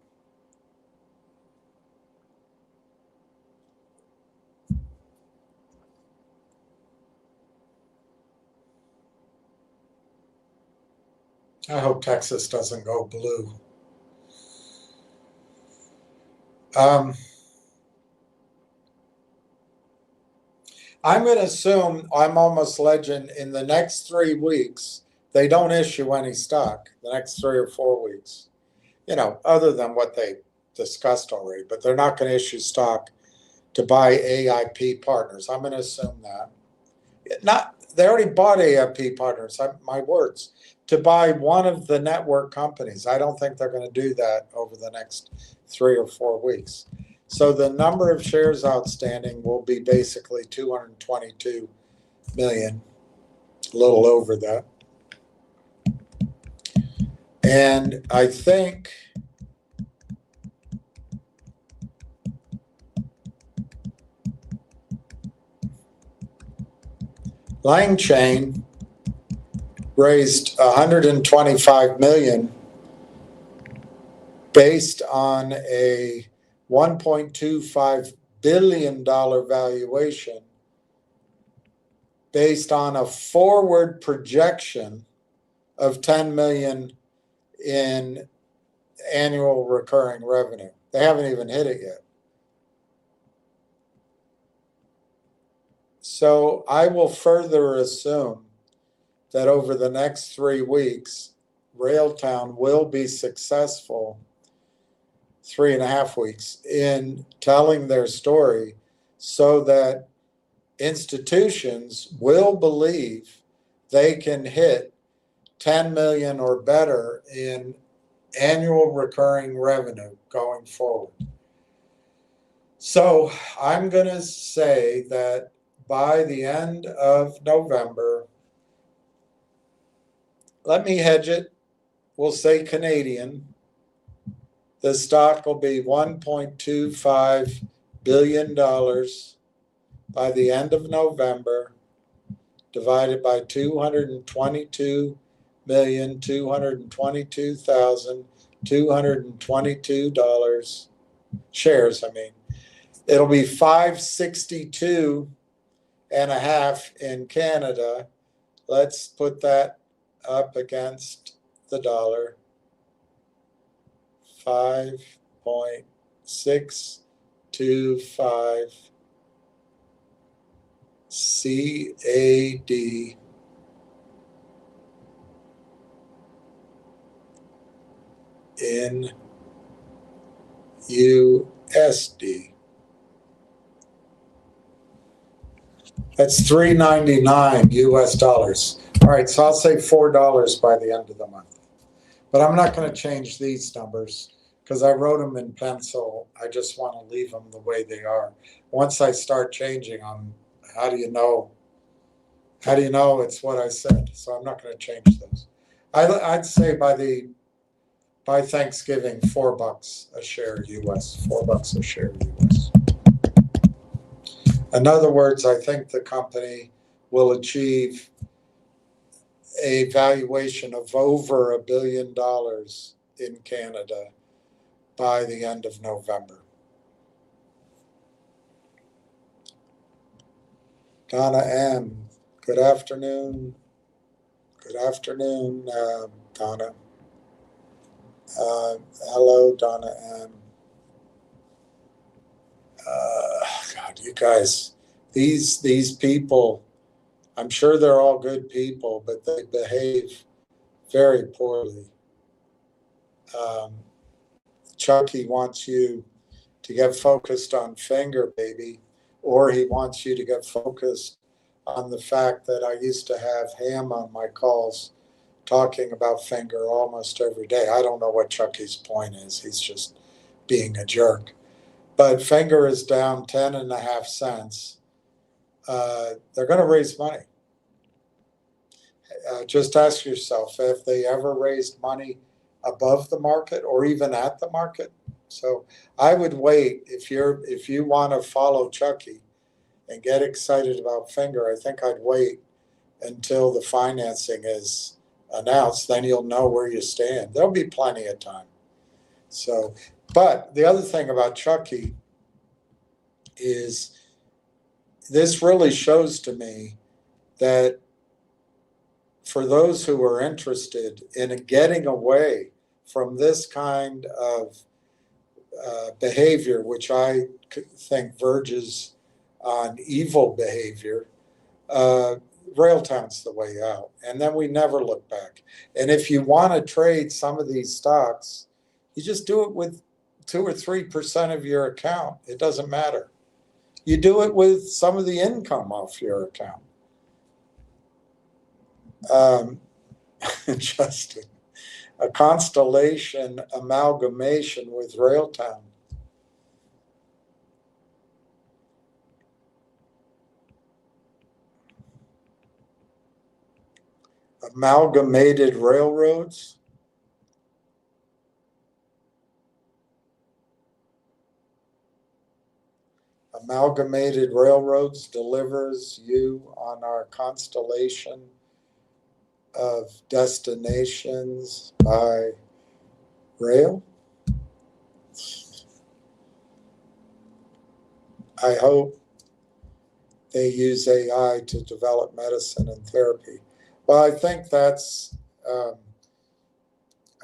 [SPEAKER 1] I hope Texas doesn't go blue. I'm going to assume, I'm almost legend, in the next 3 weeks, they don't issue any stock, the next 3 or 4 weeks, other than what they discussed already, but they're not going to issue stock to buy AIP Partners. I'm going to assume that. They already bought AIP Partners, my words, to buy one of the network companies. I don't think they're going to do that over the next 3 or 4 weeks. So the number of shares outstanding will be basically 222 million, a little over that. And I think Lang Chain raised 125 million based on a $1.25 billion valuation, based on a forward projection of 10 million in annual recurring revenue. They haven't even hit it yet. So I will further assume that over the next 3 weeks, Railtown will be successful, 3.5 weeks, in telling their story so that institutions will believe they can hit 10 million or better in annual recurring revenue going forward. So I'm going to say that by the end of November, let me hedge it, we'll say Canadian, the stock will be $1.25 billion by the end of November, divided by 222,222,222 shares. It'll be 562 and a half in Canada. Let's put that up against the dollar. 5.625 CAD in USD. That's $3.99 US dollars. All right, so I'll say $4 by the end of the month. But I'm not going to change these numbers because I wrote them in pencil. I just want to leave them the way they are. Once I start changing them, how do you know? How do you know it's what I said? So I'm not going to change those. I'd say by Thanksgiving, $4 a share US, $4 a share US. In other words, I think the company will achieve a valuation of over $1 billion in Canada by the end of November. Donna M., good afternoon. Good afternoon, Donna. Hello, Donna M. God, you guys, these people, I'm sure they're all good people, but they behave very poorly. Chucky wants you to get focused on Finger, baby, or he wants you to get focused on the fact that I used to have Ham on my calls talking about Finger almost every day. I don't know what Chucky's point is. He's just being a jerk. But Finger is down 10.5 cents. They're going to raise money. Just ask yourself, have they ever raised money above the market or even at the market? So I would wait. If you want to follow Chucky and get excited about Finger, I think I'd wait until the financing is announced. Then you'll know where you stand. There'll be plenty of time. So, but the other thing about Chucky is this really shows to me that for those who are interested in getting away from this kind of behavior, which I think verges on evil behavior, Railtown's the way out. And then we never look back. And if you want to trade some of these stocks, you just do it with 2 or 3% of your account. It doesn't matter. You do it with some of the income off your account. Justin, a Constellation amalgamation with Railtown. Amalgamated Railroads. Amalgamated Railroads delivers you on our constellation of destinations by rail. I hope they use AI to develop medicine and therapy. Well, I think that's,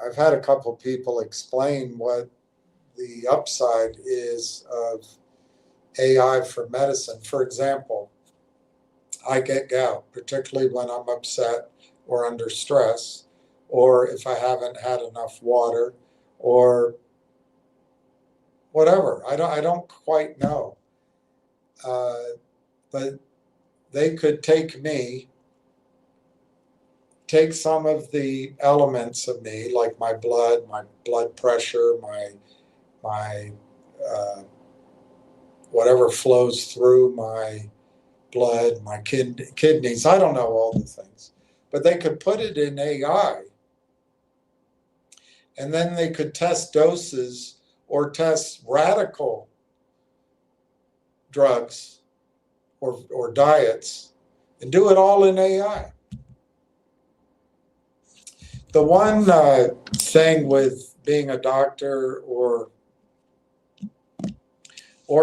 [SPEAKER 1] I've had a couple people explain what the upside is of AI for medicine. For example, I get gout, particularly when I'm upset or under stress, or if I haven't had enough water, or whatever. I don't quite know. But they could take some of the elements of me, like my blood pressure, my whatever flows through my blood, my kidneys. I don't know all the things, but they could put it in AI, and then they could test doses or test radical drugs or diets and do it all in AI. The one thing with being a doctor or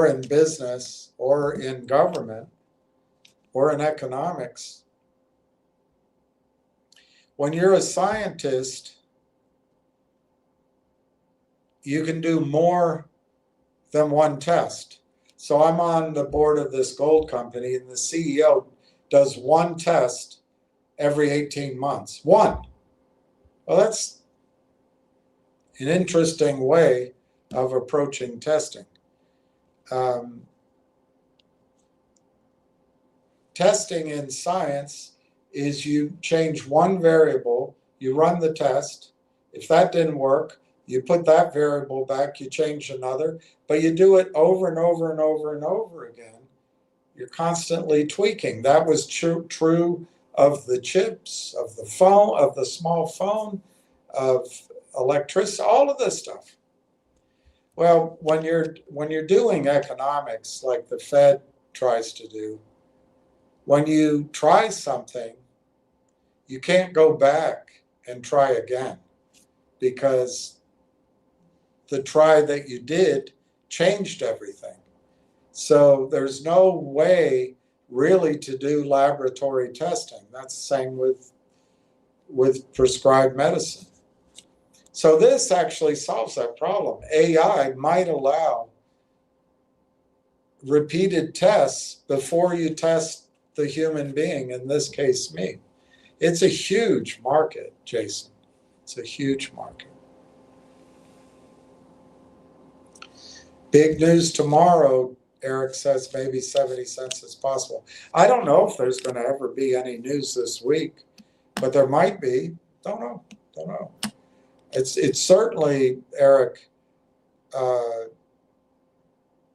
[SPEAKER 1] in business or in government or in economics, when you're a scientist, you can do more than one test. So I'm on the board of this gold company, and the CEO does one test every 18 months. One. Well, that's an interesting way of approaching testing. Testing in science is you change one variable, you run the test. If that didn't work, you put that variable back, you change another, but you do it over and over and over and over again. You're constantly tweaking. That was true of the chips, of the phone, of the small phone, of electricity, all of this stuff. Well, when you're doing economics like the Fed tries to do, when you try something, you can't go back and try again, because the try that you did changed everything. So there's no way really to do laboratory testing. That's the same with prescribed medicine. So this actually solves that problem. AI might allow repeated tests before you test the human being, in this case, me. It's a huge market, Jason. It's a huge market. Big news tomorrow, Eric says maybe 70 cents is possible. I don't know if there's going to ever be any news this week, but there might be. Don't know. It's certainly, Eric,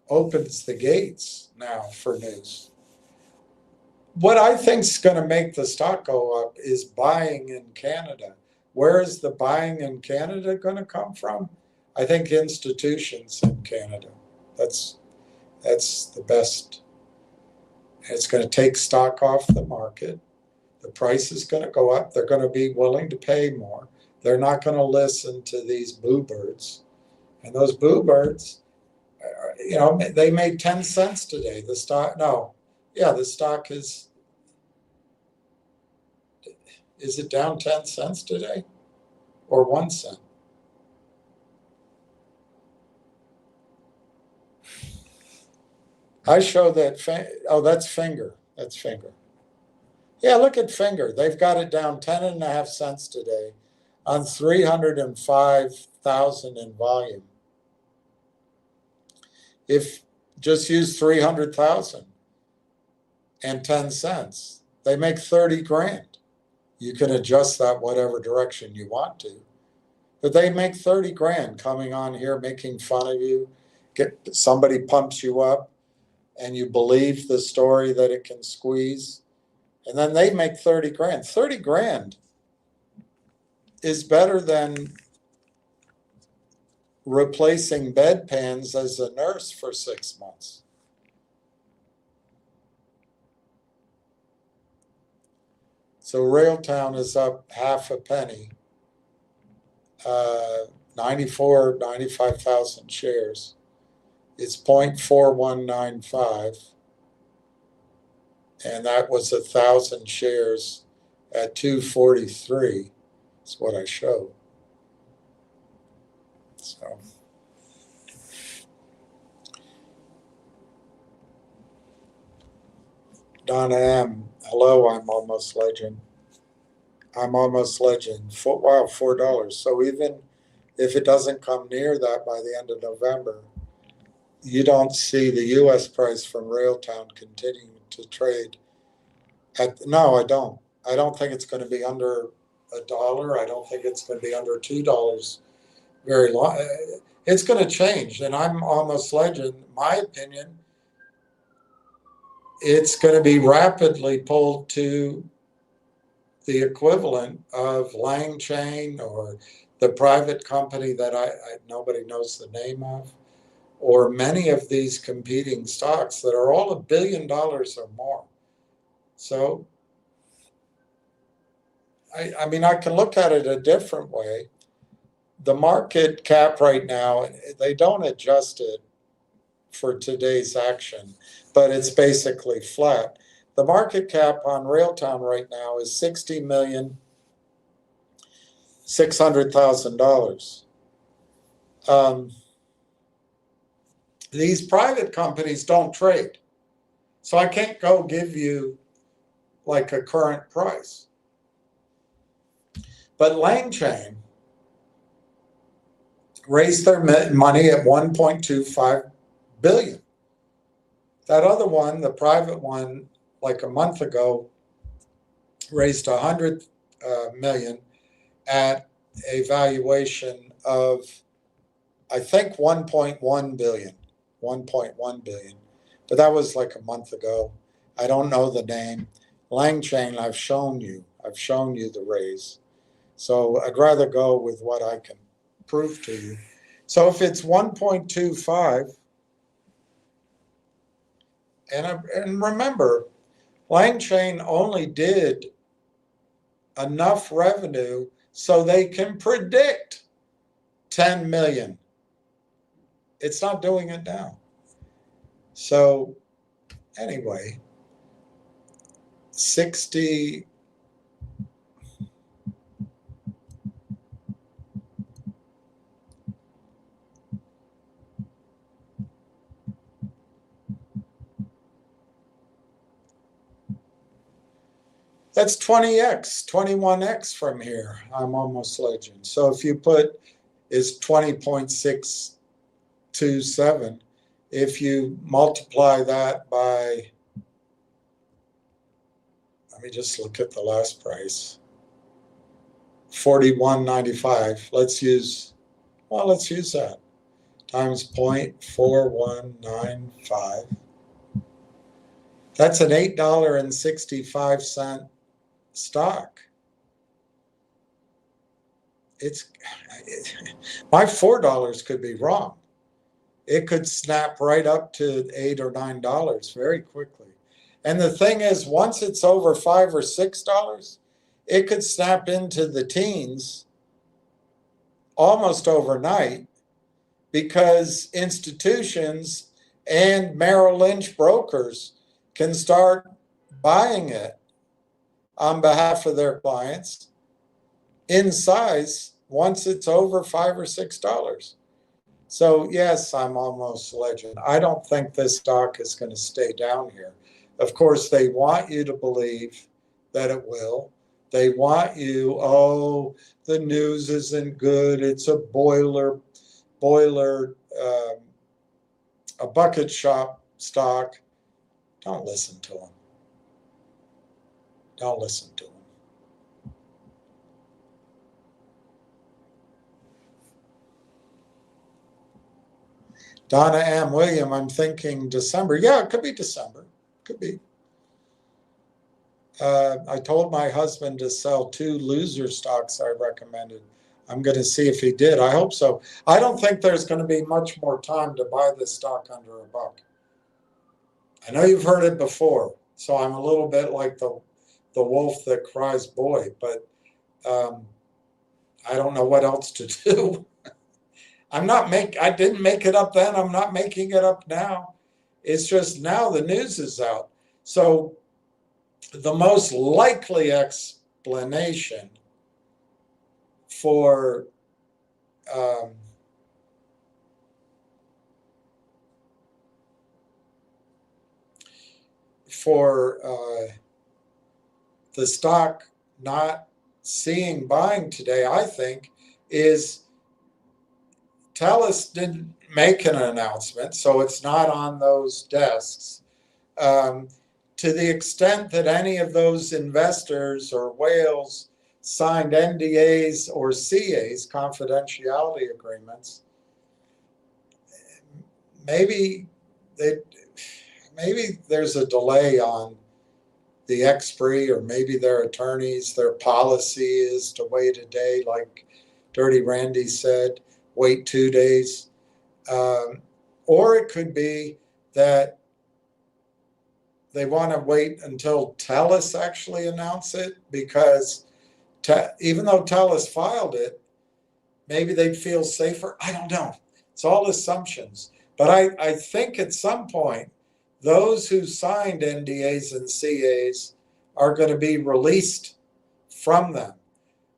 [SPEAKER 1] opens the gates now for news. What I think is going to make the stock go up is buying in Canada. Where is the buying in Canada going to come from? I think institutions in Canada. That's the best. It's going to take stock off the market. The price is going to go up. They're going to be willing to pay more. They're not going to listen to these boo birds. And those boo birds, they made 10 cents today. The stock is, Is it down 10 cents today or 1 cent? I show that, oh, that's Finger. That's Finger. Yeah, look at Finger. They've got it down 10.5 cents today on 305,000 in volume. If just use 300,000 and 10 cents, they make 30 grand. You can adjust that whatever direction you want to, but they make 30 grand coming on here, making fun of you. Somebody pumps you up and you believe the story that it can squeeze, and then they make 30 grand. 30 grand is better than replacing bedpans as a nurse for 6 months. So Railtown is up half a penny, 95,000 shares. It's 0.4195. And that was 1,000 shares at 243. That's what I showed. So. Donna M. Hello, I'm almost legend. I'm almost legend. Wow, $4. So even if it doesn't come near that by the end of November, you don't see the U.S. price from Railtown continuing to trade at, no, I don't. I don't think it's going to be under $1. I don't think it's going to be under $2 very long. It's going to change, and I'm almost legend. My opinion, it's going to be rapidly pulled to the equivalent of Lang Chain or the private company that nobody knows the name of, or many of these competing stocks that are all $1 billion or more. So, I mean, I can look at it a different way. The market cap right now, they don't adjust it for today's action, but it's basically flat. The market cap on Railtown right now is $60,600,000. These private companies don't trade, so I can't go give you like a current price. But Lang Chain raised their money at 1.25 billion. That other one, the private one, like a month ago, raised 100 million at a valuation of, I think, 1.1 billion. 1.1 billion. But that was like a month ago. I don't know the name. Lang Chain, I've shown you the raise. So I'd rather go with what I can prove to you. So if it's 1.25, and remember, Lang Chain only did enough revenue so they can predict 10 million. It's not doing it now. So anyway, 60. That's 20x, 21x from here. I'm almost legend. So if you put is 20.627, if you multiply that by, let me just look at the last price, 41.95. Let's use that times 0.4195. That's an $8.65 stock. My $4 could be wrong. It could snap right up to $8 or $9 very quickly. And the thing is, once it's over $5 or $6, it could snap into the teens almost overnight, because institutions and Merrill Lynch brokers can start buying it on behalf of their clients in size once it's over $5 or $6. So yes, I'm almost legend. I don't think this stock is going to stay down here. Of course, they want you to believe that it will. They want you, oh, the news isn't good. It's a a bucket shop stock. Don't listen to them. Don't listen to them. Donna M. William, I'm thinking December. Yeah, it could be December. Could be. I told my husband to sell 2 loser stocks I recommended. I'm going to see if he did. I hope so. I don't think there's going to be much more time to buy this stock under $1. I know you've heard it before, so I'm a little bit like the wolf that cries boy, but I don't know what else to do. I didn't make it up then. I'm not making it up now. It's just now the news is out. So the most likely explanation for the stock not seeing buying today, I think, is TELUS didn't make an announcement, so it's not on those desks. To the extent that any of those investors or whales signed NDAs or CAs, confidentiality agreements, maybe there's a delay on the expiry, or maybe their attorneys, their policy is to wait a day, like Dirty Randy said, wait 2 days. Or it could be that they want to wait until TELUS actually announce it, because even though TELUS filed it, maybe they'd feel safer. I don't know. It's all assumptions. But I think at some point, those who signed NDAs and CAs are going to be released from them.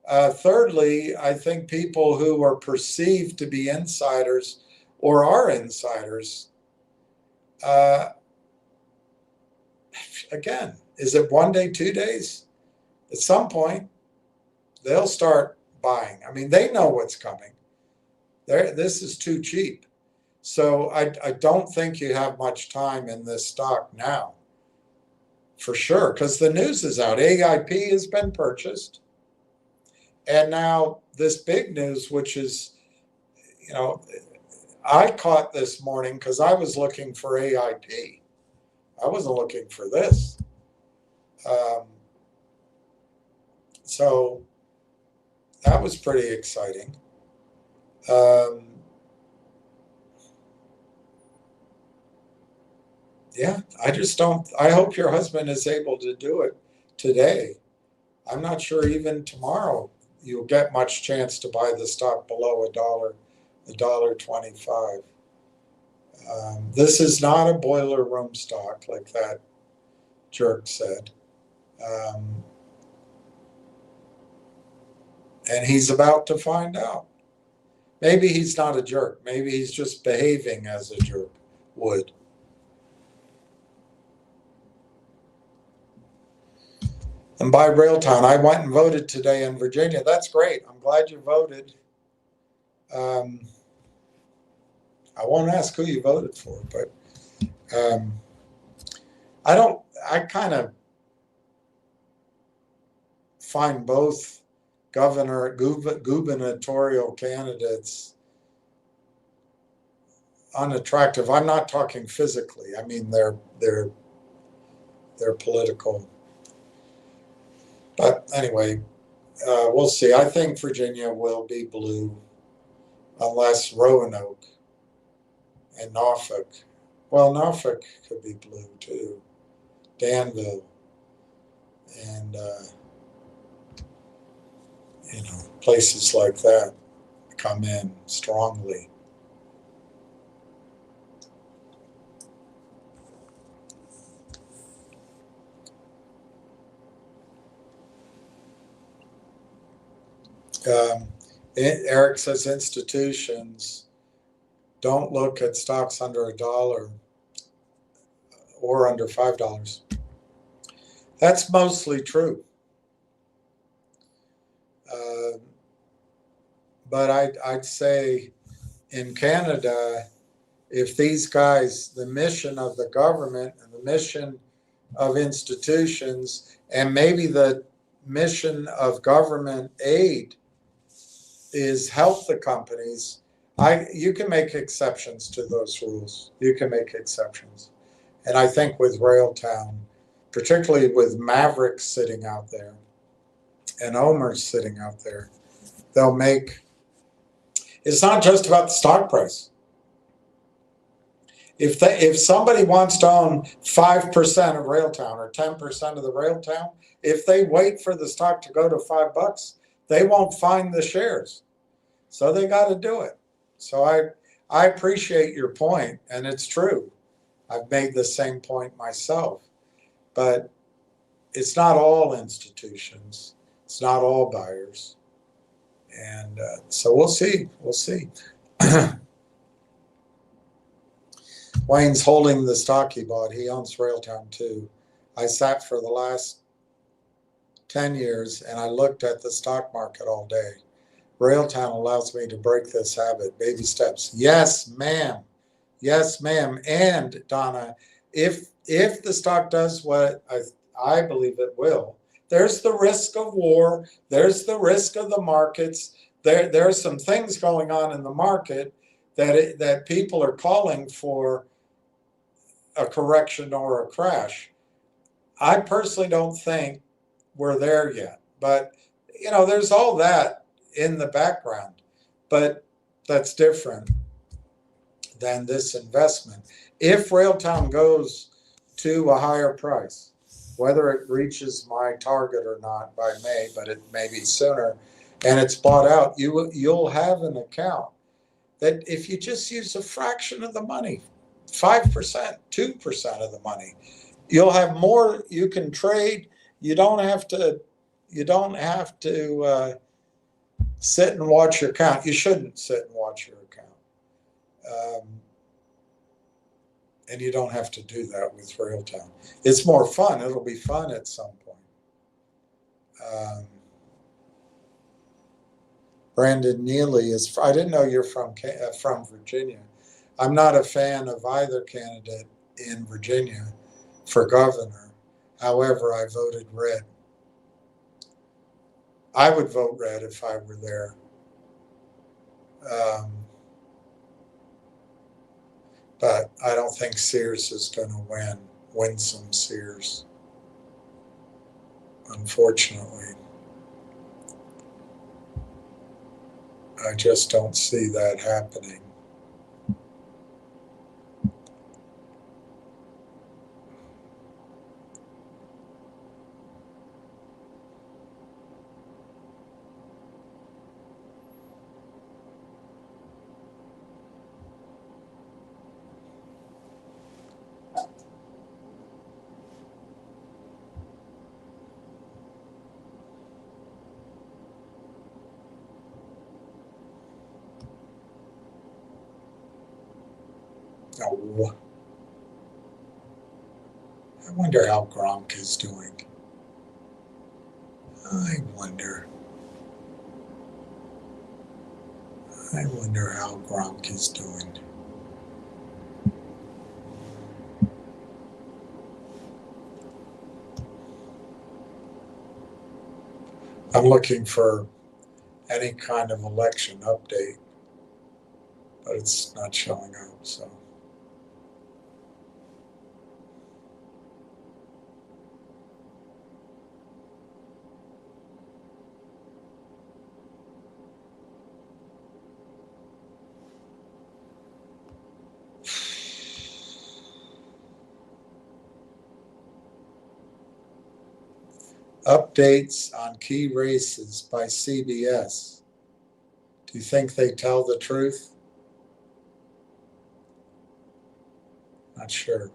[SPEAKER 1] Thirdly, I think people who are perceived to be insiders or are insiders, again, is it 1 day, 2 days? At some point, they'll start buying. I mean, they know what's coming. This is too cheap. So I don't think you have much time in this stock now, for sure, because the news is out. AIP has been purchased. And now this big news, which is, I caught this morning because I was looking for AIP. I wasn't looking for this. So that was pretty exciting. Yeah, I hope your husband is able to do it today. I'm not sure even tomorrow you'll get much chance to buy the stock below $1.25. This is not a boiler room stock like that jerk said. And he's about to find out. Maybe he's not a jerk. Maybe he's just behaving as a jerk would. And by Railtown, I went and voted today in Virginia. That's great. I'm glad you voted. I won't ask who you voted for, but I kind of find both gubernatorial candidates unattractive. I'm not talking physically. I mean, they're political. But anyway, we'll see. I think Virginia will be blue unless Roanoke and Norfolk. Well, Norfolk could be blue too. Danville and places like that come in strongly. Eric says institutions don't look at stocks under $1 or under $5. That's mostly true. But I'd say in Canada, if these guys, the mission of the government and the mission of institutions, and maybe the mission of government aid is help the companies, you can make exceptions to those rules. You can make exceptions. And I think with Railtown, particularly with Maverick sitting out there and Omer's sitting out there, they'll make, it's not just about the stock price. If somebody wants to own 5% of Railtown or 10% of the Railtown, if they wait for the stock to go to $5, they won't find the shares. So they got to do it. So I appreciate your point, and it's true. I've made the same point myself. But it's not all institutions. It's not all buyers. And so we'll see. We'll see. Wayne's holding the stock he bought. He owns Railtown too. I sat for the last 10 years and I looked at the stock market all day. Railtown allows me to break this habit, baby steps. Yes, ma'am. Yes, ma'am. And Donna, if the stock does what I believe it will, there's the risk of war. There's the risk of the markets. There's some things going on in the market that people are calling for a correction or a crash. I personally don't think we're there yet, but there's all that in the background, but that's different than this investment. If Railtown goes to a higher price, whether it reaches my target or not by May, but it may be sooner, and it's bought out, you'll have an account that if you just use a fraction of the money, 5%, 2% of the money, you'll have more. You can trade. You don't have to sit and watch your account. You shouldn't sit and watch your account. And you don't have to do that with Railtown. It's more fun. It'll be fun at some point. Brandon Neely is, I didn't know you're from Virginia. I'm not a fan of either candidate in Virginia for governor. However, I voted red. I would vote red if I were there. But I don't think Sears is going to win Winsome Sears, unfortunately. I just don't see that happening. No. I wonder how Gronk is doing. I wonder how Gronk is doing. I'm looking for any kind of election update, but it's not showing up, so. Updates on key races by CBS. Do you think they tell the truth? Not sure.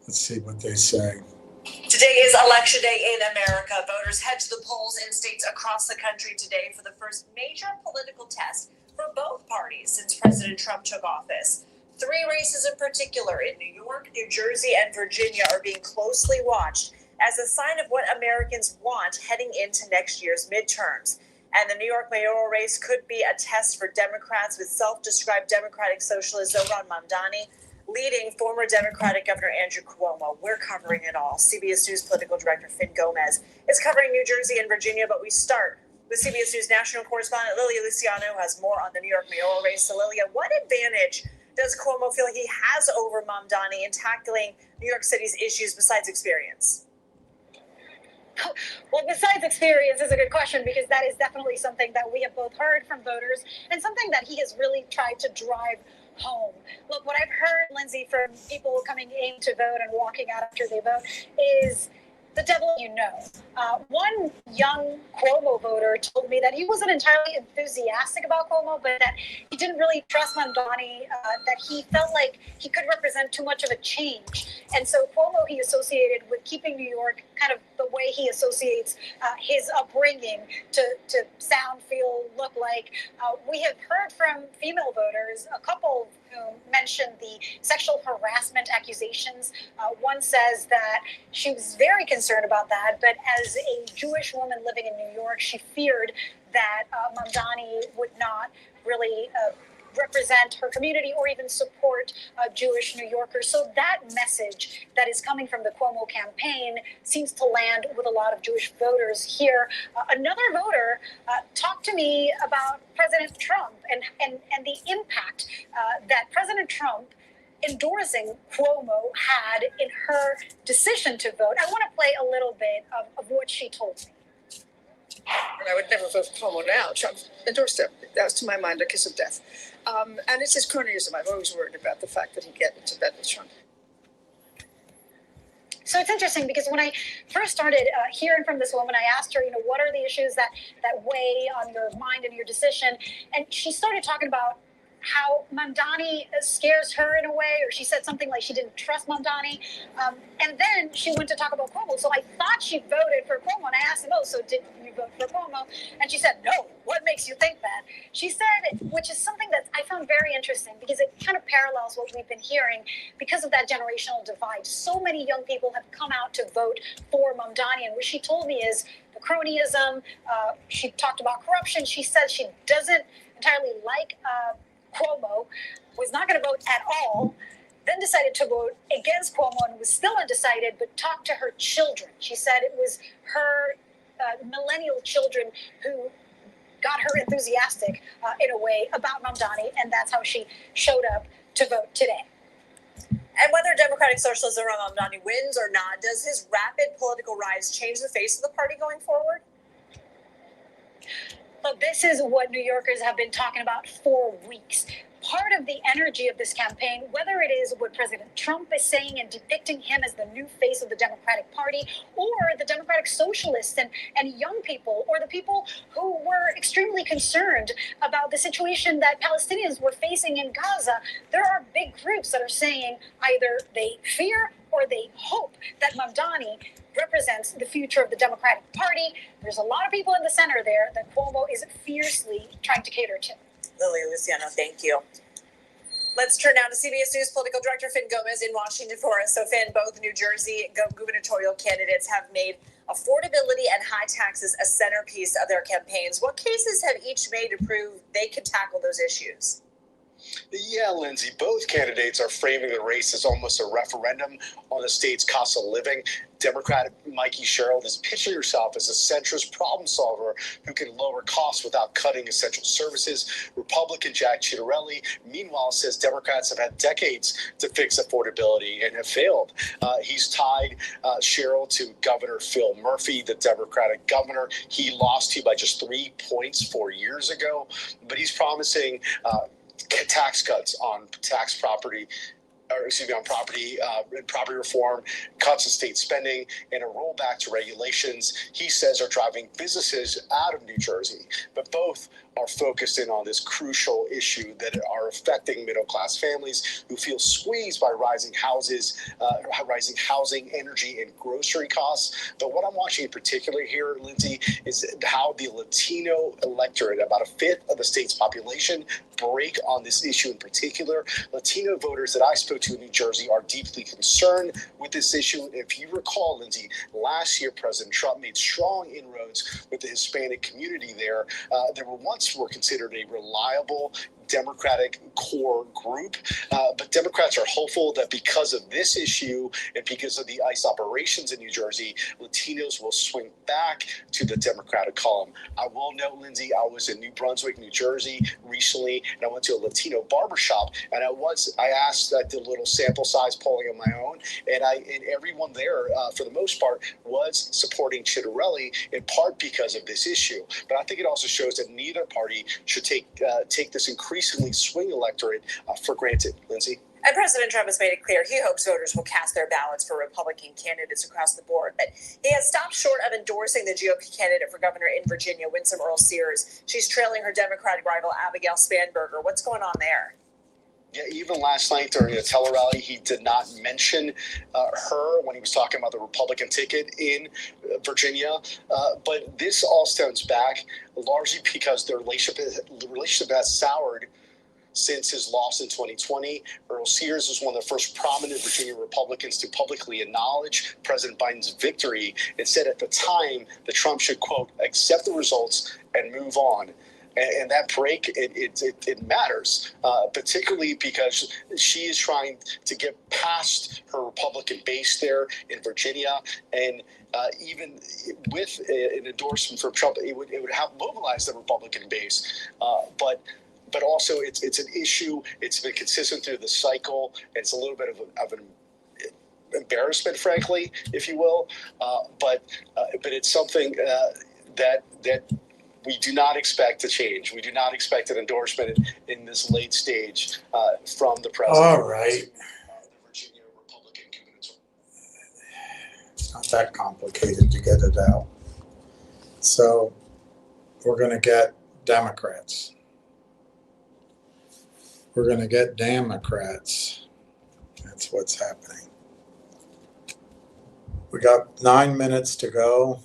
[SPEAKER 1] Let's see what they say.
[SPEAKER 4] Today is Election Day in America. Voters head to the polls in states across the country today for the first major political test for both parties since President Trump took office. 3 races in particular in New York, New Jersey, and Virginia are being closely watched as a sign of what Americans want heading into next year's midterms. And the New York mayoral race could be a test for Democrats, with self-described Democratic Socialist Zohran Mamdani leading former Democratic Governor Andrew Cuomo. We're covering it all. CBS News political director Finn Gomez is covering New Jersey and Virginia, but we start with CBS News national correspondent Lilia Luciano, who has more on the New York mayoral race. So Lilia, what advantage does Cuomo feel he has over Mamdani in tackling New York City's issues besides experience?
[SPEAKER 5] Well, besides experience is a good question, because that is definitely something that we have both heard from voters and something that he has really tried to drive home. Look, what I've heard, Lindsay, from people coming in to vote and walking out after they vote is the devil you know. One young Cuomo voter told me that he wasn't entirely enthusiastic about Cuomo, but that he didn't really trust Mamdani, that he felt like he could represent too much of a change. And so Cuomo he associated with keeping New York kind of the way he associates his upbringing to sound, feel, look like. We have heard from female voters, a couple who mentioned the sexual harassment accusations. One says that she was very concerned about that, but as a Jewish woman living in New York, she feared that Mamdani would not really represent her community or even support Jewish New Yorkers. So that message that is coming from the Cuomo campaign seems to land with a lot of Jewish voters here. Another voter talked to me about President Trump and the impact that President Trump endorsing Cuomo had in her decision to vote. I want to play a little bit of what she told me.
[SPEAKER 6] And I would never vote for Cuomo now. Trump endorsed him. That was, to my mind, a kiss of death. And it's his cronyism. I've always worried about the fact that he'd get into bed with Trump.
[SPEAKER 5] So it's interesting, because when I first started hearing from this woman, I asked her, what are the issues that weigh on your mind and your decision? And she started talking about how Mamdani scares her in a way, or she said something like she didn't trust Mamdani. And then she went to talk about Cuomo. So I thought she voted for Cuomo, and I asked him, so did you vote for Cuomo? And she said, no. What makes you think that? She said, which is something that I found very interesting, because it kind of parallels what we've been hearing because of that generational divide. So many young people have come out to vote for Mamdani, and what she told me is the cronyism. She talked about corruption. She said she doesn't entirely like Cuomo, was not going to vote at all, then decided to vote against Cuomo and was still undecided, but talked to her children. She said it was her millennial children who got her enthusiastic in a way about Mamdani, and that's how she showed up to vote today.
[SPEAKER 4] And whether Democratic Socialist Zohran Mamdani wins or not, does his rapid political rise change the face of the party going forward?
[SPEAKER 5] Look, this is what New Yorkers have been talking about for weeks. Part of the energy of this campaign, whether it is what President Trump is saying and depicting him as the new face of the Democratic Party, or the Democratic Socialists and young people, or the people who were extremely concerned about the situation that Palestinians were facing in Gaza, there are big groups that are saying either they fear or they hope that Mamdani represents the future of the Democratic Party. There's a lot of people in the center there that Cuomo is fiercely trying to cater to.
[SPEAKER 4] Lilia Luciano, thank you. Let's turn now to CBS News political director Finn Gomez in Washington for us. So Finn, both New Jersey gubernatorial candidates have made affordability and high taxes a centerpiece of their campaigns. What cases have each made to prove they can tackle those issues?
[SPEAKER 7] Yeah, Lindsay, both candidates are framing the race as almost a referendum on the state's cost of living. Democrat Mikey Sherrill is pitching herself as a centrist problem solver who can lower costs without cutting essential services. Republican Jack Ciattarelli, meanwhile, says Democrats have had decades to fix affordability and have failed. He's tied Sherrill to Governor Phil Murphy, the Democratic governor. He lost to by just 3 points 4 years ago, but he's promising tax cuts on property reform, cuts in state spending, and a rollback to regulations he says are driving businesses out of New Jersey. But both are focused in on this crucial issue that are affecting middle-class families who feel squeezed by rising housing, energy, and grocery costs. But what I'm watching in particular here, Lindsay, is how the Latino electorate, about a fifth of the state's population, break on this issue in particular. Latino voters that I spoke to in New Jersey are deeply concerned with this issue. If you recall, Lindsay, last year President Trump made strong inroads with the Hispanic community there. They were considered a reliable Democratic core group, but Democrats are hopeful that because of this issue and because of the ICE operations in New Jersey, Latinos will swing back to the Democratic column. I will note, Lindsay, I was in New Brunswick, New Jersey recently, and I went to a Latino barbershop, and I asked, I did a little sample size polling on my own, and everyone there, for the most part, was supporting Chitterelli, in part because of this issue. But I think it also shows that neither party should take this increasingly swing electorate for granted. Lindsay?
[SPEAKER 4] And President Trump has made it clear he hopes voters will cast their ballots for Republican candidates across the board. But he has stopped short of endorsing the GOP candidate for governor in Virginia, Winsome Earl-Sears. She's trailing her Democratic rival, Abigail Spanberger. What's going on there?
[SPEAKER 7] Yeah, even last night during a tele-rally, he did not mention her when he was talking about the Republican ticket in Virginia. But this all stems back largely because their relationship has soured since his loss in 2020. Earl-Sears was one of the first prominent Virginia Republicans to publicly acknowledge President Biden's victory and said at the time that Trump should, quote, accept the results and move on. And that break, it matters, particularly because she is trying to get past her Republican base there in Virginia. And even with an endorsement from Trump, it would have mobilized the Republican base. But also it's an issue. It's been consistent through the cycle. It's a little bit of an embarrassment, frankly, if you will. But it's something that we do not expect to change. We do not expect an endorsement in this late stage from the president.
[SPEAKER 1] All right.
[SPEAKER 7] The Virginia Republican community.
[SPEAKER 1] It's not that complicated to get it out. So we're going to get Democrats. We're going to get Democrats. That's what's happening. We got 9 minutes to go.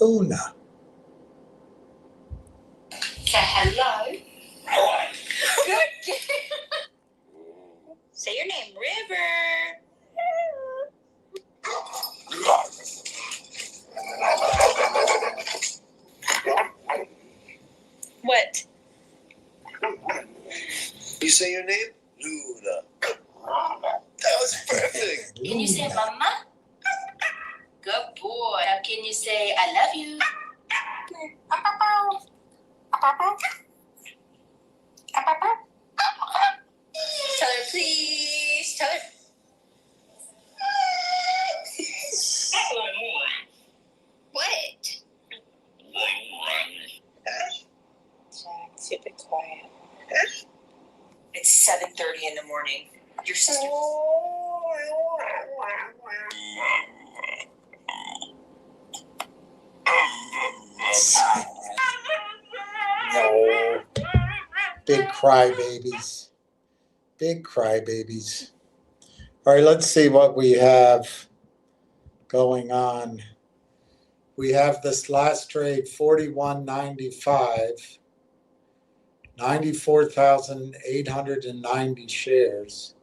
[SPEAKER 1] Luna.
[SPEAKER 8] Say hello. Good. Say your name, River. What?
[SPEAKER 9] You say your name? Luna. That was perfect.
[SPEAKER 8] Can you say mama? Good boy. Now can you say I love you? Tell her, please. Tell her. What? Jack, super quiet. It's 7:30 in the morning. Your sister.
[SPEAKER 1] No. Big crybabies. Big crybabies. All right, let's see what we have going on. We have this last trade, 41.95, 94,890 shares.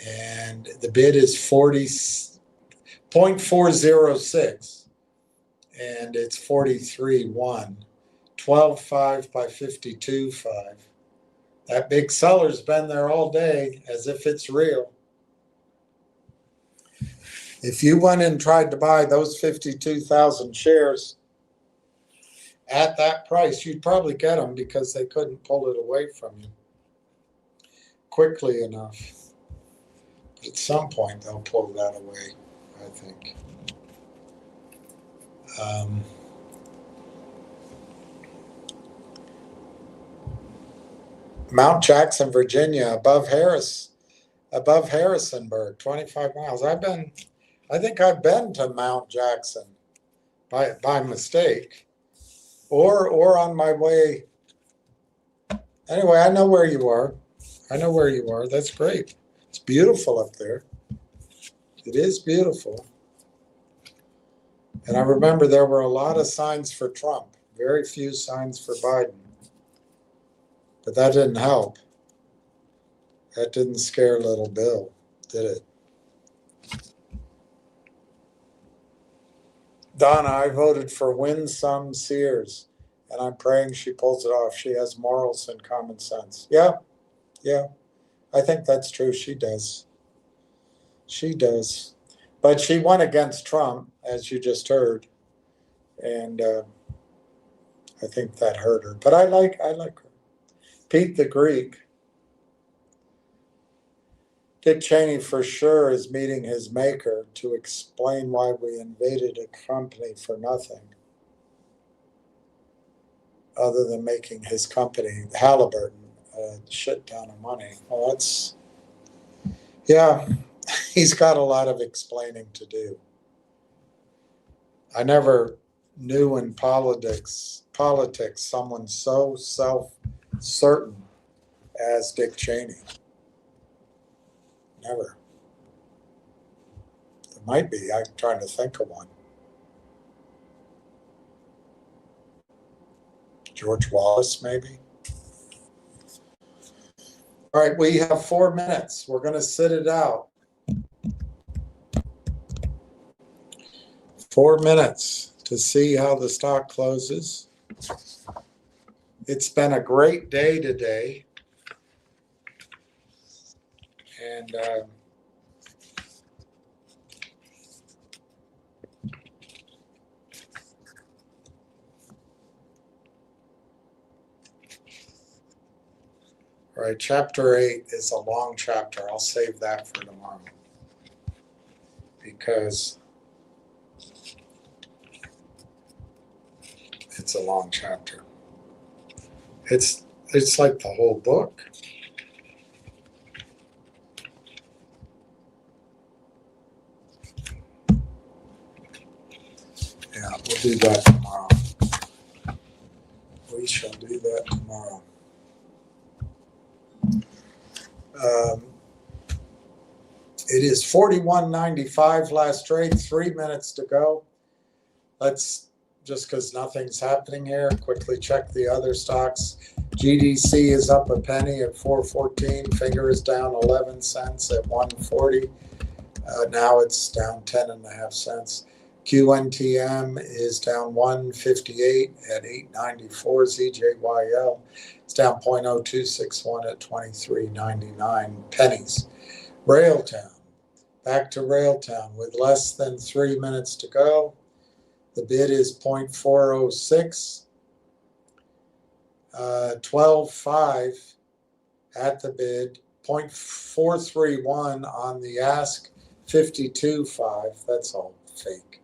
[SPEAKER 1] And the bid is 0.406. And it's 43.1. 12.5 by 52.5. That big seller's been there all day as if it's real. If you went and tried to buy those 52,000 shares at that price, you'd probably get them because they couldn't pull it away from you quickly enough. But at some point, they'll pull that away, I think. Mount Jackson, Virginia, above Harrisonburg, 25 miles. I think I've been to Mount Jackson by mistake, or on my way. Anyway, I know where you are. That's great. It's beautiful up there. It is beautiful. And I remember there were a lot of signs for Trump, very few signs for Biden. But that didn't help. That didn't scare little Bill, did it? Donna, I voted for Winsome Sears, and I'm praying she pulls it off. She has morals and common sense. Yeah, I think that's true. She does. But she won against Trump, as you just heard, and I think that hurt her. But I like her. Pete the Greek. Dick Cheney for sure is meeting his maker to explain why we invaded a company for nothing, other than making his company, Halliburton, a shit ton of money. Well, he's got a lot of explaining to do. I never knew in politics someone so self-certain as Dick Cheney. Never. There might be. I'm trying to think of one. George Wallace, maybe. All right, we have 4 minutes. We're going to sit it out. 4 minutes to see how the stock closes. It's been a great day today. And all right, chapter 8 is a long chapter. I'll save that for tomorrow because it's a long chapter. It's like the whole book. Yeah, we'll do that tomorrow. We shall do that tomorrow. It is 41.95 last trade, 3 minutes to go. Let's, just because nothing's happening here, quickly check the other stocks. GDC is up a penny at 4.14. Finger is down 11 cents at 1.40. Now it's down 10.5 cents. QNTM is down 158 at 894. ZJYL is down 0.0261 at 23.99 pennies. Railtown, back to Railtown with less than 3 minutes to go. The bid is 0.406. 12.5 at the bid. 0.431 on the ask. 52.5. That's all fake.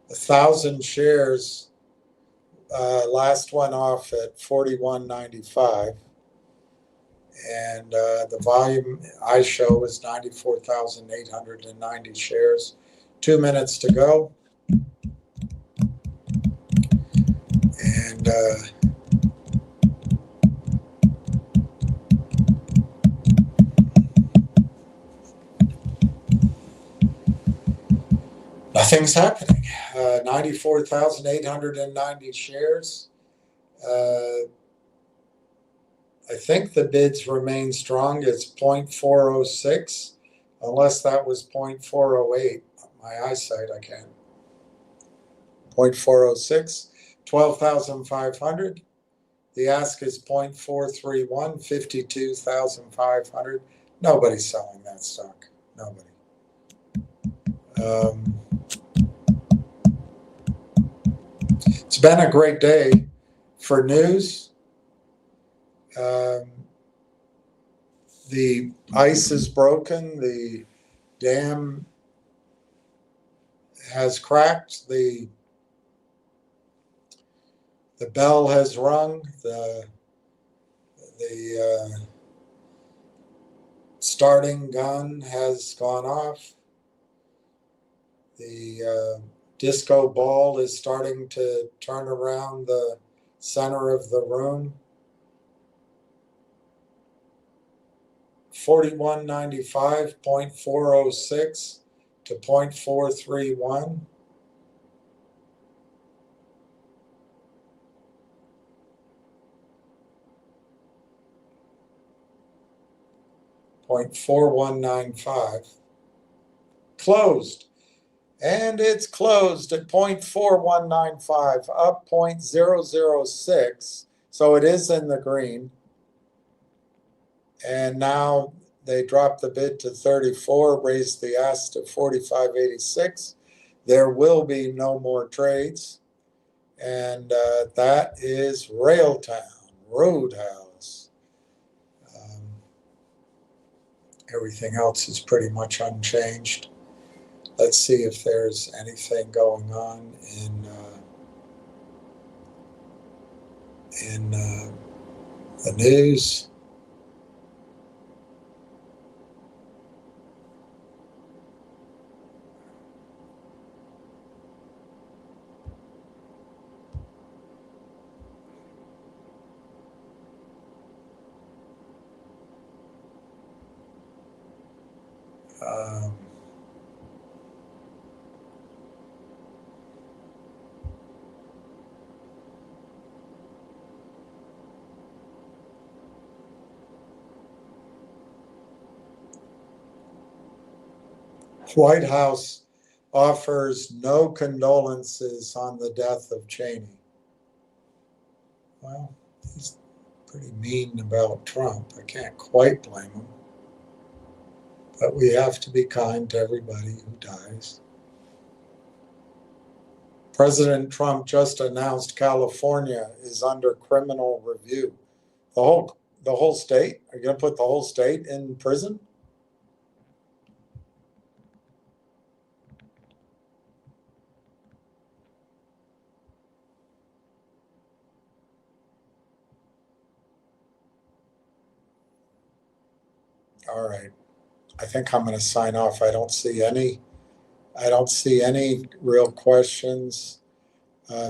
[SPEAKER 1] 1,000 shares. Last one off at 41.95. And the volume I show is 94,890 shares. 2 minutes to go. And nothing's happening. 94,890 shares. I think the bids remain strong. It's 0.406, unless that was 0.408. My eyesight, I can't. 0.406, 12,500. The ask is 0.431, 52,500. Nobody's selling that stock. Nobody. It's been a great day for news. The ice is broken. The dam has cracked. The bell has rung. The starting gun has gone off. The disco ball is starting to turn around the center of the room. 4195.406 to 0.431. .4195. Closed. And it's closed at 0.4195, up 0.006. So it is in the green. And now they dropped the bid to 34, raised the ask to 45.86. There will be no more trades. And that is Railtown, Roadhouse. Everything else is pretty much unchanged. Let's see if there's anything going on in the news. White House offers no condolences on the death of Cheney. Well, he's pretty mean about Trump. I can't quite blame him. But we have to be kind to everybody who dies. President Trump just announced California is under criminal review. The whole state? Are you going to put the whole state in prison? All right. I think I'm going to sign off. I don't see any real questions.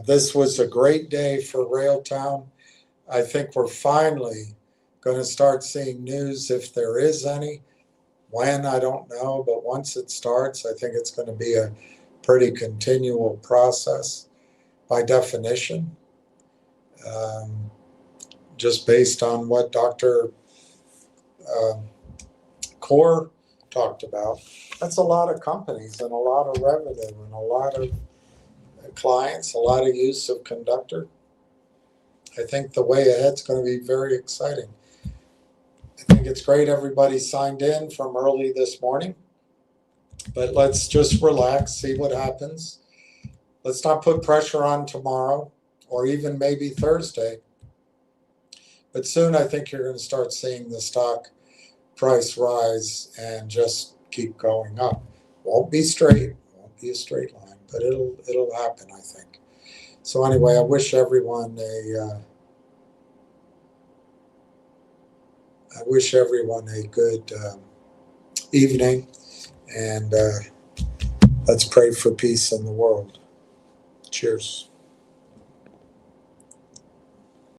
[SPEAKER 1] This was a great day for Railtown. I think we're finally going to start seeing news if there is any. When, I don't know, but once it starts, I think it's going to be a pretty continual process by definition, just based on what Dr. Core talked about. That's a lot of companies and a lot of revenue and a lot of clients, a lot of use of conductor. I think the way ahead's going to be very exciting. I think it's great everybody signed in from early this morning, but let's just relax, see what happens. Let's not put pressure on tomorrow or even maybe Thursday. But soon I think you're going to start seeing the stock price rise and just keep going up. Won't be straight, won't be a straight line, but it'll happen, I think. So anyway, I wish everyone a good evening, and let's pray for peace in the world. Cheers.